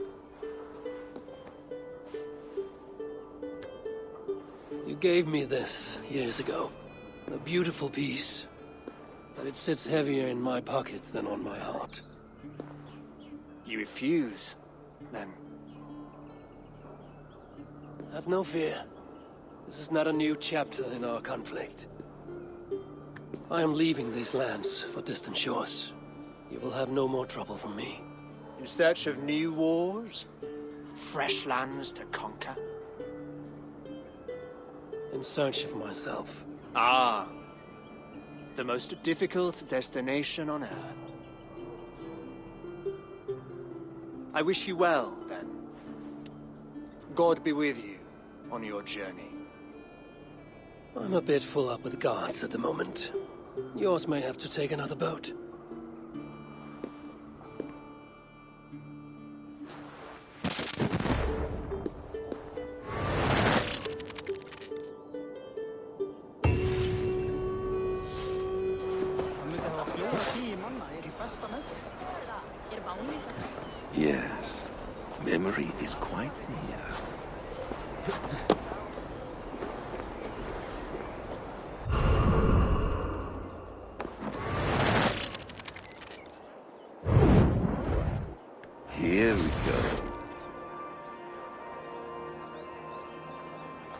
You gave me this years ago. A beautiful piece. But it sits heavier in my pocket than on my heart. You refuse, then? Have no fear. This is not a new chapter in our conflict. I am leaving these lands for distant shores. You will have no more trouble from me. In search of new wars? Fresh lands to conquer? In search of myself. Ah. The most difficult destination on Earth. I wish you well, then. God be with you on your journey. I'm a bit full up with guards at the moment. Yours may have to take another boat. Yes, memory is quite near. Here we go.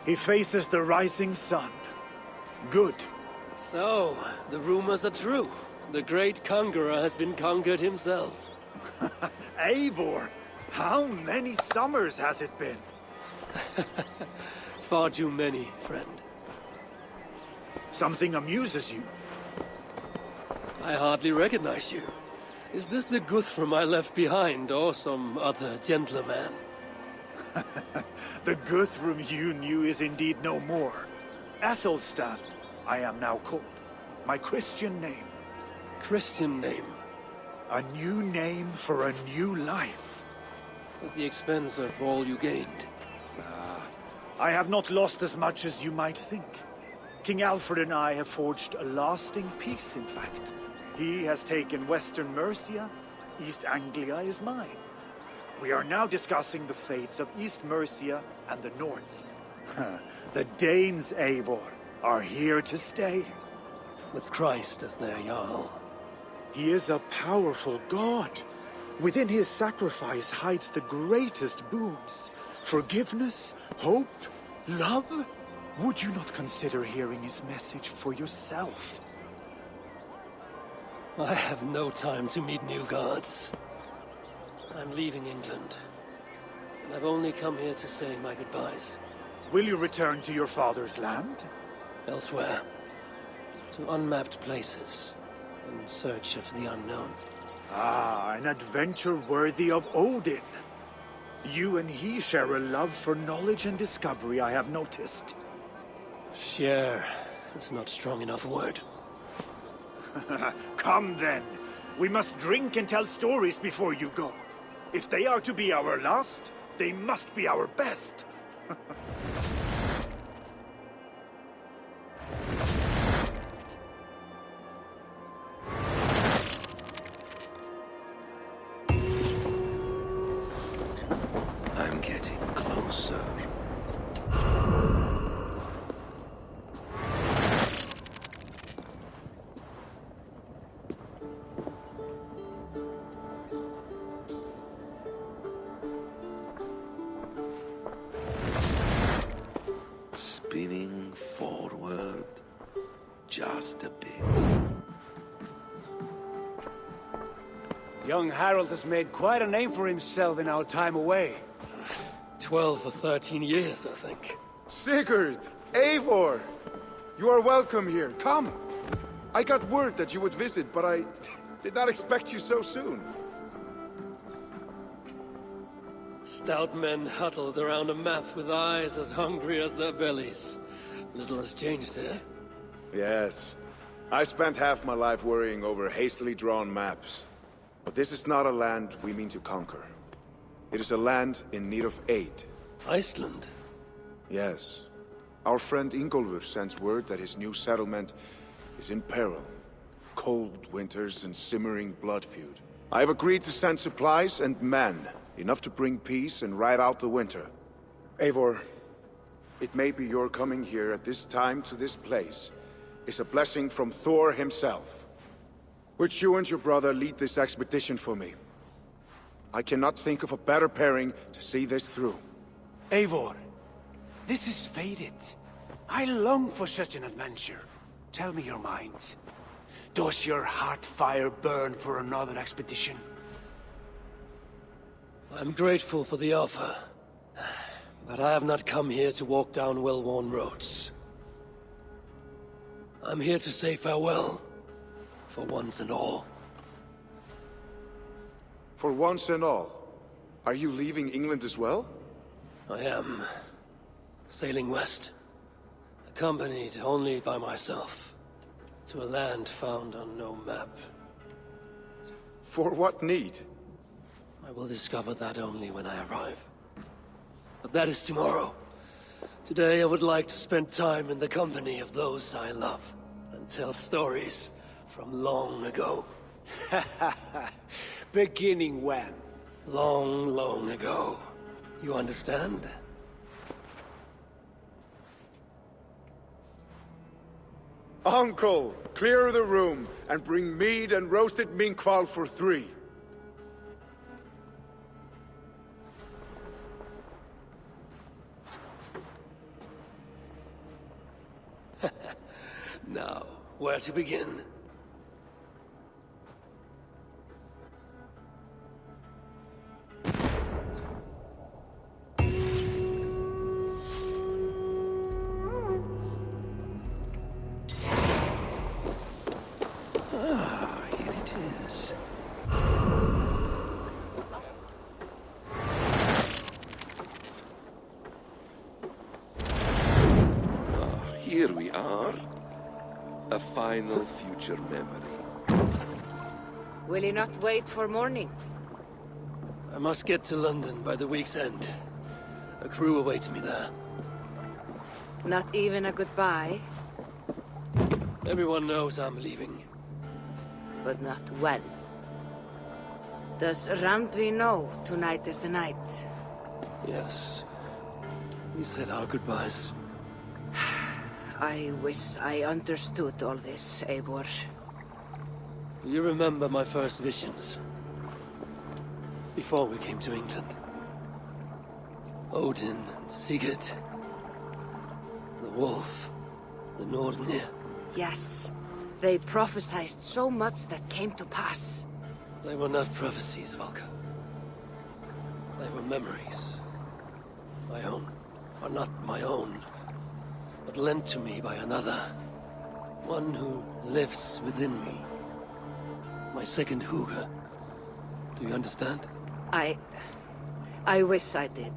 He faces the rising sun. Good. So, the rumors are true. The great conqueror has been conquered himself. Eivor, how many summers has it been? Far too many, friend. Something amuses you? I hardly recognize you. Is this the Guthrum I left behind, or some other gentleman? The Guthrum you knew is indeed no more. Athelstan, I am now called. My Christian name. Christian name? A new name for a new life. At the expense of all you gained. I have not lost as much as you might think. King Alfred and I have forged a lasting peace, in fact. He has taken Western Mercia. East Anglia is mine. We are now discussing the fates of East Mercia and the North. The Danes, Eivor, are here to stay. With Christ as their Jarl. He is a powerful god. Within his sacrifice hides the greatest boons. Forgiveness, hope, love. Would you not consider hearing his message for yourself? I have no time to meet new gods. I'm leaving England. And I've only come here to say my goodbyes. Will you return to your father's land? Elsewhere. To unmapped places. In search of the unknown. Ah, an adventure worthy of Odin. You and he share a love for knowledge and discovery, I have noticed. Share is not strong enough word. Come then. We must drink and tell stories before you go. If they are to be our last, they must be our best. I'm getting closer. Spinning forward just a bit. Young Harold has made quite a name for himself in our time away. 12 or 13 years, I think. Sigurd! Eivor! You are welcome here. Come! I got word that you would visit, but I did not expect you so soon. Stout men huddled around a map with eyes as hungry as their bellies. Little has changed here. Yes. I spent half my life worrying over hastily drawn maps. But this is not a land we mean to conquer. It is a land in need of aid. Iceland? Yes. Our friend Ingólfur sends word that his new settlement is in peril. Cold winters and simmering blood feud. I have agreed to send supplies and men, enough to bring peace and ride out the winter. Eivor, it may be your coming here at this time to this place is a blessing from Thor himself. Would you and your brother lead this expedition for me? I cannot think of a better pairing to see this through. Eivor, this is fated. I long for such an adventure. Tell me your mind. Does your heart fire burn for another expedition? I'm grateful for the offer. But I have not come here to walk down well-worn roads. I'm here to say farewell. For once and all. For once and all? Are you leaving England as well? I am. Sailing west. A accompanied only by myself, to a land found on no map. For what need? I will discover that only when I arrive. But that is tomorrow. Today I would like to spend time in the company of those I love, and tell stories from long ago. Beginning when? Long, long ago. You understand? Uncle, clear the room, and bring mead and roasted minkwal for 3. Now, where to begin? Ah, here it is. Here we are. A final future memory. Will you not wait for morning? I must get to London by the week's end. A crew awaits me there. Not even a goodbye, Everyone knows I'm leaving. but not when. Does Randvi know tonight is the night? Yes. We said our goodbyes. I wish I understood all this, Eivor. You remember my first visions? Before we came to England. Odin and Sigurd. The wolf. The Nordnir. Yes. They prophesied so much that came to pass. They were not prophecies, Valka. They were memories. My own. Or not my own, but lent to me by another. One who lives within me. My second Hluga. Do you understand? I wish I did.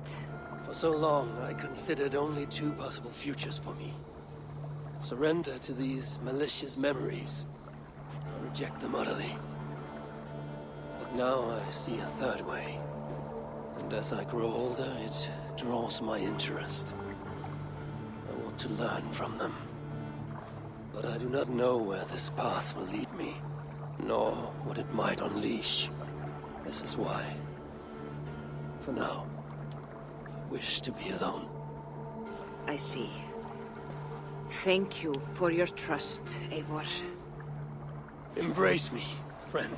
For so long, I considered only 2 possible futures for me. Surrender to these malicious memories, or reject them utterly. But now I see a third way. And as I grow older, it draws my interest. I want to learn from them. But I do not know where this path will lead me, nor what it might unleash. This is why, for now, I wish to be alone. I see. Thank you for your trust, Eivor. Embrace me, friend.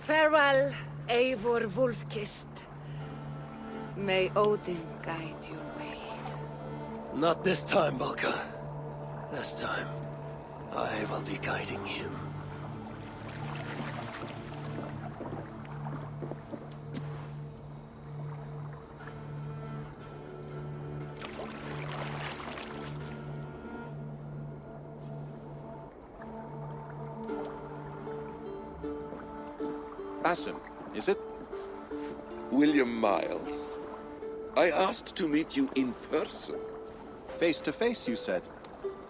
Farewell, Eivor Wolf-Kissed. May Odin guide your way. Not this time, Valka. This time, I will be guiding him. Basim, is it? William Miles. I asked to meet you in person. Face to face, you said.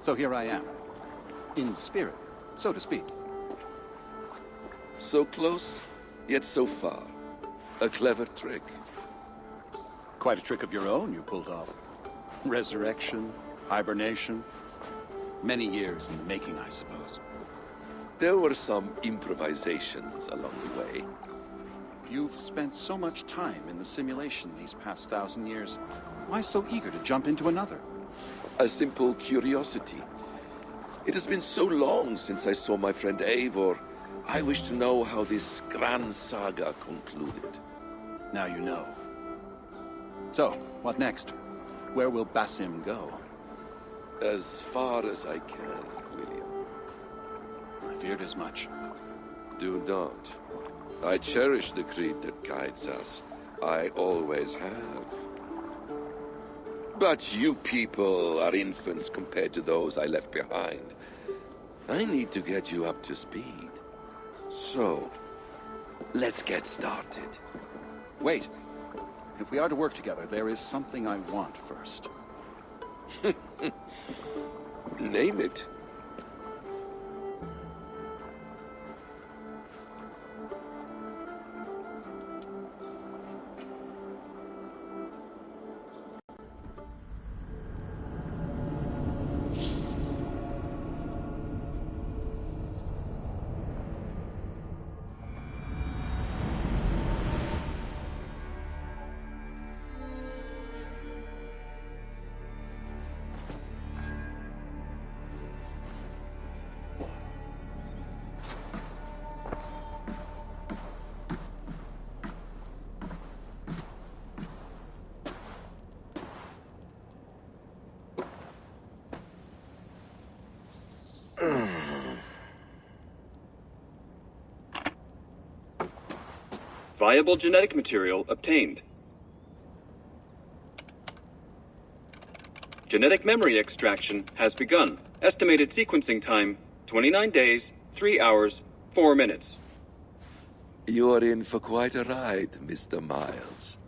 So here I am. In spirit, so to speak. So close, yet so far. A clever trick. Quite a trick of your own you pulled off. Resurrection, hibernation. Many years in the making, I suppose. There were some improvisations along the way. You've spent so much time in the simulation these past 1,000 years. Why so eager to jump into another? A simple curiosity. It has been so long since I saw my friend Eivor. I wish to know how this grand saga concluded. Now you know. So, what next? Where will Basim go? As far as I can, William. I feared as much. Do not. I cherish the creed that guides us. I always have. But you people are infants compared to those I left behind. I need to get you up to speed. So, let's get started. Wait. If we are to work together, there is something I want first. Name it. Viable genetic material obtained. Genetic memory extraction has begun. Estimated sequencing time, 29 days, 3 hours, 4 minutes. You're in for quite a ride, Mr. Miles.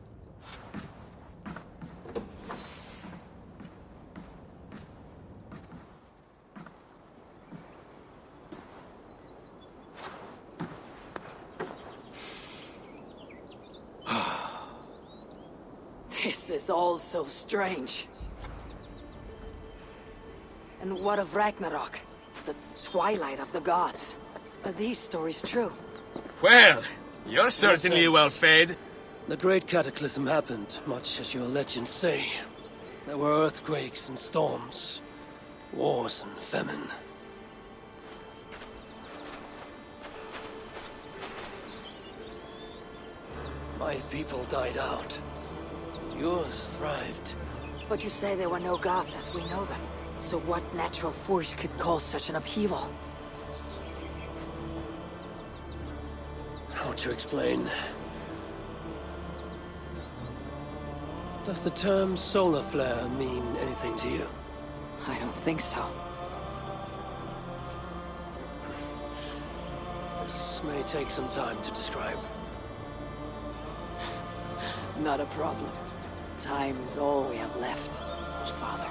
This is all so strange. And what of Ragnarok? The twilight of the gods? Are these stories true? Well, you're certainly well fed. The Great Cataclysm happened, much as your legends say. There were earthquakes and storms, wars and famine. My people died out. Yours thrived. But you say there were no gods as we know them. So what natural force could cause such an upheaval? How to explain? Does the term solar flare mean anything to you? I don't think so. This may take some time to describe. Not a problem. Time is all we have left, Father.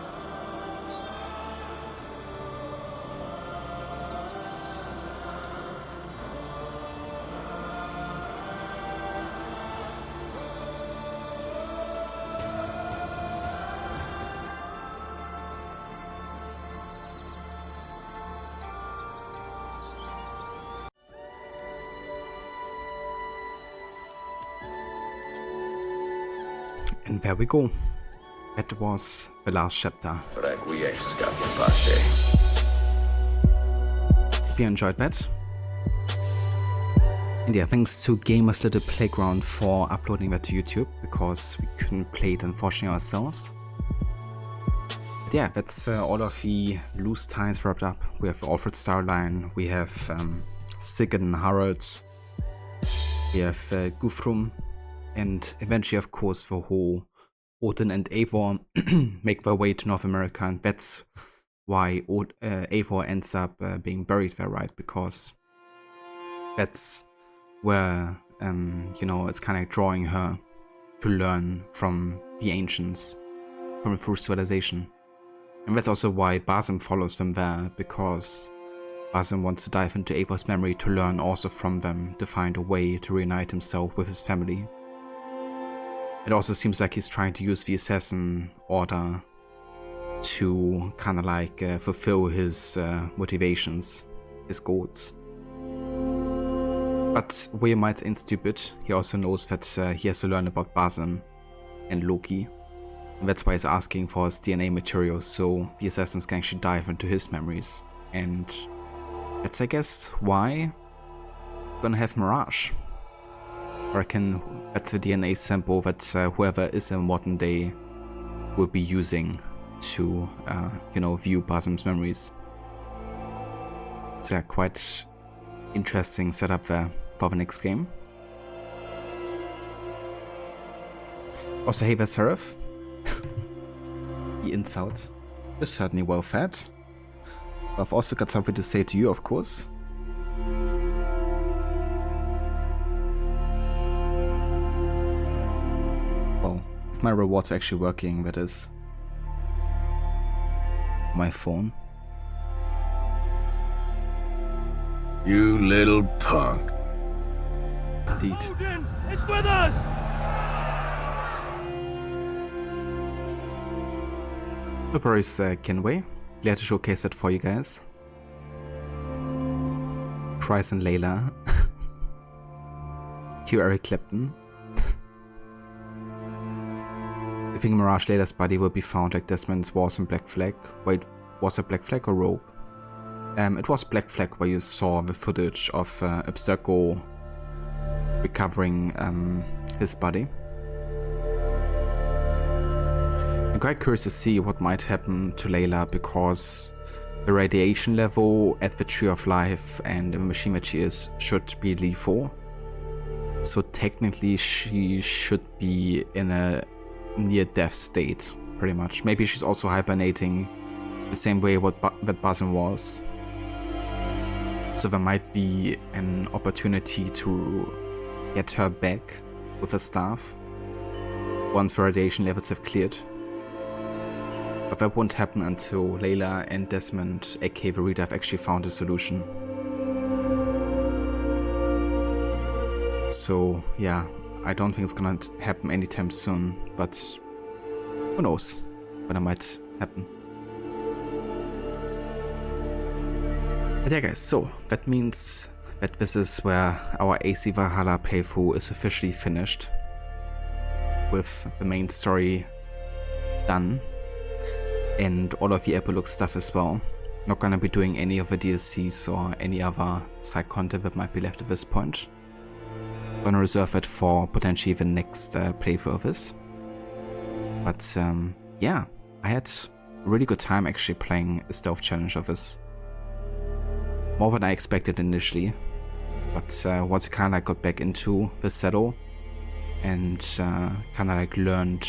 And there we go. That was the last chapter. Hope you enjoyed that. And yeah, thanks to Gamers Little Playground for uploading that to YouTube, because we couldn't play it unfortunately ourselves. But yeah, that's all of the loose ties wrapped up. We have Alfred Starline, we have Sigurd and Hlutrholt, we have Guthrum, and eventually, of course, the whole Odin and Eivor make their way to North America, and that's why Eivor ends up being buried there, right? Because that's where, you know, it's kind of drawing her to learn from the ancients, from the first civilization. And that's also why Basim follows them there, because Basim wants to dive into Eivor's memory to learn also from them, to find a way to reunite himself with his family. It also seems like he's trying to use the assassin order to kind of like fulfill his motivations, his goals. But where you might ain't stupid, he also knows that he has to learn about Basim and Loki. And that's why he's asking for his DNA material, so the assassins can actually dive into his memories. And that's, I guess, why we're gonna have Mirage. I reckon that's the DNA sample that whoever is in modern day will be using to, you know, view Basim's memories. So yeah, quite interesting setup there for the next game. Also, hey there, Seraph. The insult. You're certainly well fed. I've also got something to say to you, of course. Well, if my rewards are actually working, that is. My phone. You little punk. Indeed. Odin is with us! No worries, Kenway. Glad to showcase that for you guys. Price and Layla. Q Eric Clapton. I think Mirage Layla's body will be found like Desmond's was in Black Flag. Wait, was it Black Flag or Rogue? It was Black Flag where you saw the footage of Abstergo recovering his body. I'm quite curious to see what might happen to Layla, because the radiation level at the Tree of Life and the machine that she is should be lethal. So technically she should be in a near-death state, pretty much. Maybe she's also hibernating the same way that Basim was. So there might be an opportunity to get her back with a staff once the radiation levels have cleared. But that won't happen until Layla and Desmond, aka Verita, have actually found a solution. So yeah, I don't think it's gonna happen anytime soon, but who knows when it might happen. But yeah guys, so that means that this is where our AC Valhalla playthrough is officially finished, with the main story done and all of the epilogue stuff as well. Not gonna be doing any of the DLCs or any other side content that might be left at this point. Gonna reserve it for potentially the next playthrough of this. But yeah, I had a really good time actually playing a stealth challenge of this. More than I expected initially, but once I kind of like got back into the saddle and kind of like learned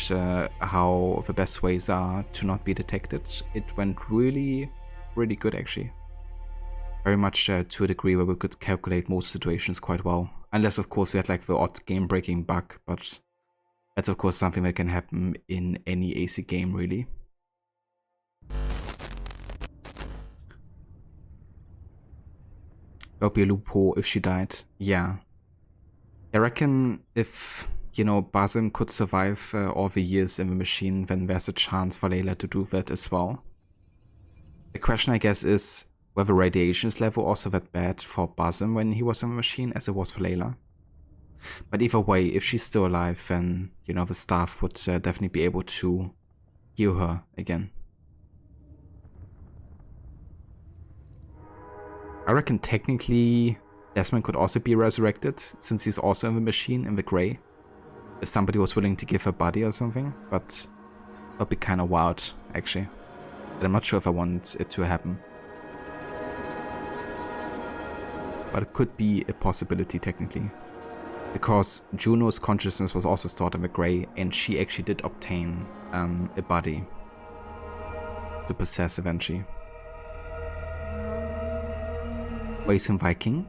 how the best ways are to not be detected, it went really, really good actually. Very much to a degree where we could calculate most situations quite well. Unless of course we had like the odd game-breaking bug, but that's of course something that can happen in any AC game really. There'll be a loophole if she died. Yeah. I reckon if, you know, Basim could survive all the years in the machine, then there's a chance for Layla to do that as well. The question I guess is whether radiation's level also that bad for Basim when he was in the machine as it was for Layla. But either way, if she's still alive, then, you know, the staff would definitely be able to heal her again. I reckon technically Desmond could also be resurrected, since he's also in the machine in the grey. If somebody was willing to give her body or something, but that would be kind of wild, actually. But I'm not sure if I want it to happen. But it could be a possibility technically. Because Juno's consciousness was also stored in the grey, and she actually did obtain a body to possess eventually. Wasteland Viking.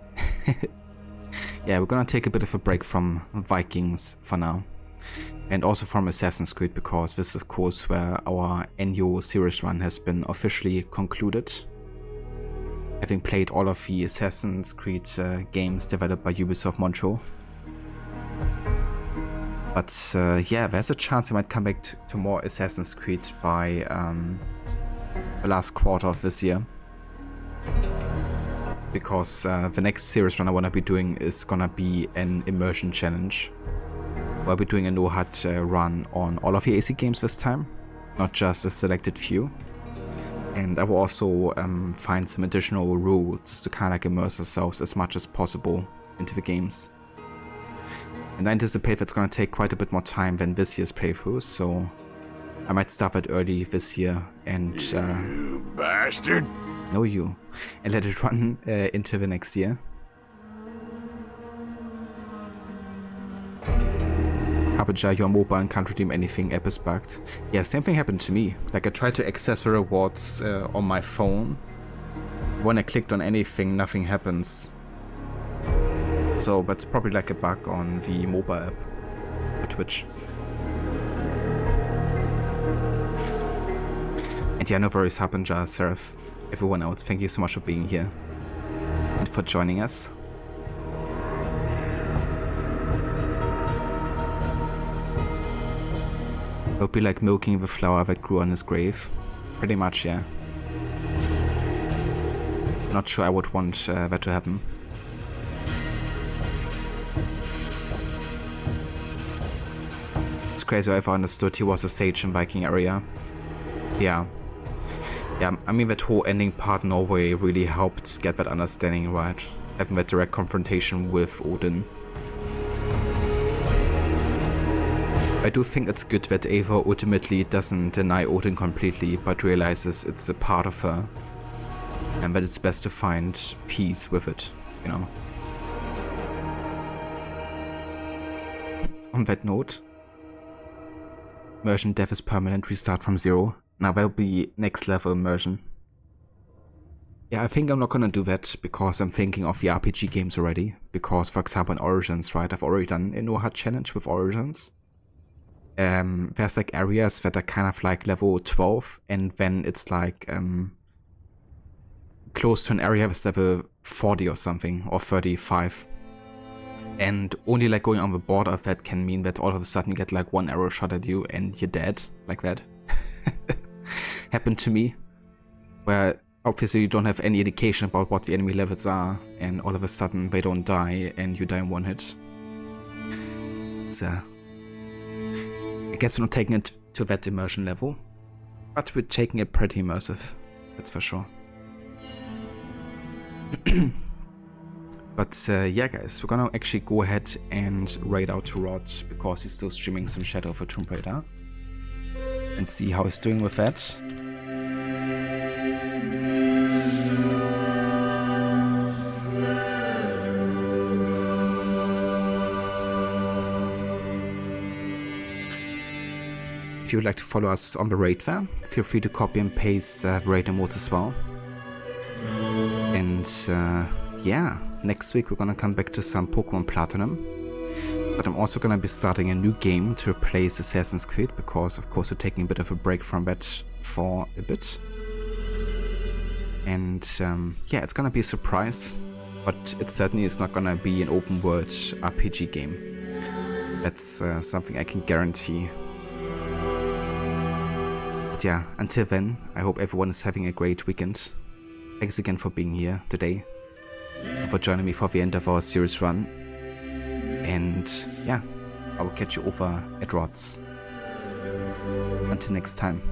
Yeah, we're gonna take a bit of a break from Vikings for now. And also from Assassin's Creed, because this is of course where our annual series run has been officially concluded. Having played all of the Assassin's Creed games developed by Ubisoft Montreal. But yeah, there's a chance I might come back to more Assassin's Creed by the last quarter of this year. Because the next series run I want to be doing is gonna be an immersion challenge. We'll be doing a no-hut run on all of the AC games this time, not just a selected few. And I will also find some additional routes to kind of like immerse ourselves as much as possible into the games. And I anticipate that's gonna take quite a bit more time than this year's playthrough, so I might start it early this year and You bastard! know you, and let it run into the next year. Harbinger, you're mobile and can't redeem anything, app is bugged. Yeah, same thing happened to me. Like, I tried to access the rewards on my phone. When I clicked on anything, nothing happens. So that's probably like a bug on the mobile app for Twitch. And yeah, no worries, Harbinger, Seraph, everyone else, thank you so much for being here and for joining us. It would be like milking the flower that grew on his grave. Pretty much, yeah. Not sure I would want that to happen. It's crazy, I've understood he was a sage in Viking area. Yeah. Yeah, I mean that whole ending part in Norway really helped get that understanding right. Having that direct confrontation with Odin. I do think it's good that Ava ultimately doesn't deny Odin completely, but realizes it's a part of her. And that it's best to find peace with it, you know. On that note, immersion death is permanent, restart from 0. Now that'll be next level immersion. Yeah, I think I'm not gonna do that because I'm thinking of the RPG games already. Because, for example, in Origins, right, I've already done a Nohad challenge with Origins. There's like areas that are kind of like level 12, and then it's like close to an area that's level 40 or something, or 35. And only like going on the border of that can mean that all of a sudden you get like one arrow shot at you and you're dead, like that. Happened to me, where obviously you don't have any indication about what the enemy levels are, and all of a sudden they don't die and you die in one hit. So I guess we're not taking it to that immersion level, but we're taking it pretty immersive, that's for sure. But yeah guys, we're gonna actually go ahead and raid out to Rod, because he's still streaming some Shadow of a Tomb Raider, and see how he's doing with that. If you would like to follow us on the raid there, feel free to copy and paste the raid emotes as well. And yeah, next week we're gonna come back to some Pokemon Platinum. But I'm also gonna be starting a new game to replace Assassin's Creed, because of course we're taking a bit of a break from that for a bit. And yeah, it's gonna be a surprise, but it certainly is not gonna be an open world RPG game. That's something I can guarantee. But yeah, until then, I hope everyone is having a great weekend. Thanks again for being here today, and for joining me for the end of our series run. And yeah, I will catch you over at Rod's. Until next time.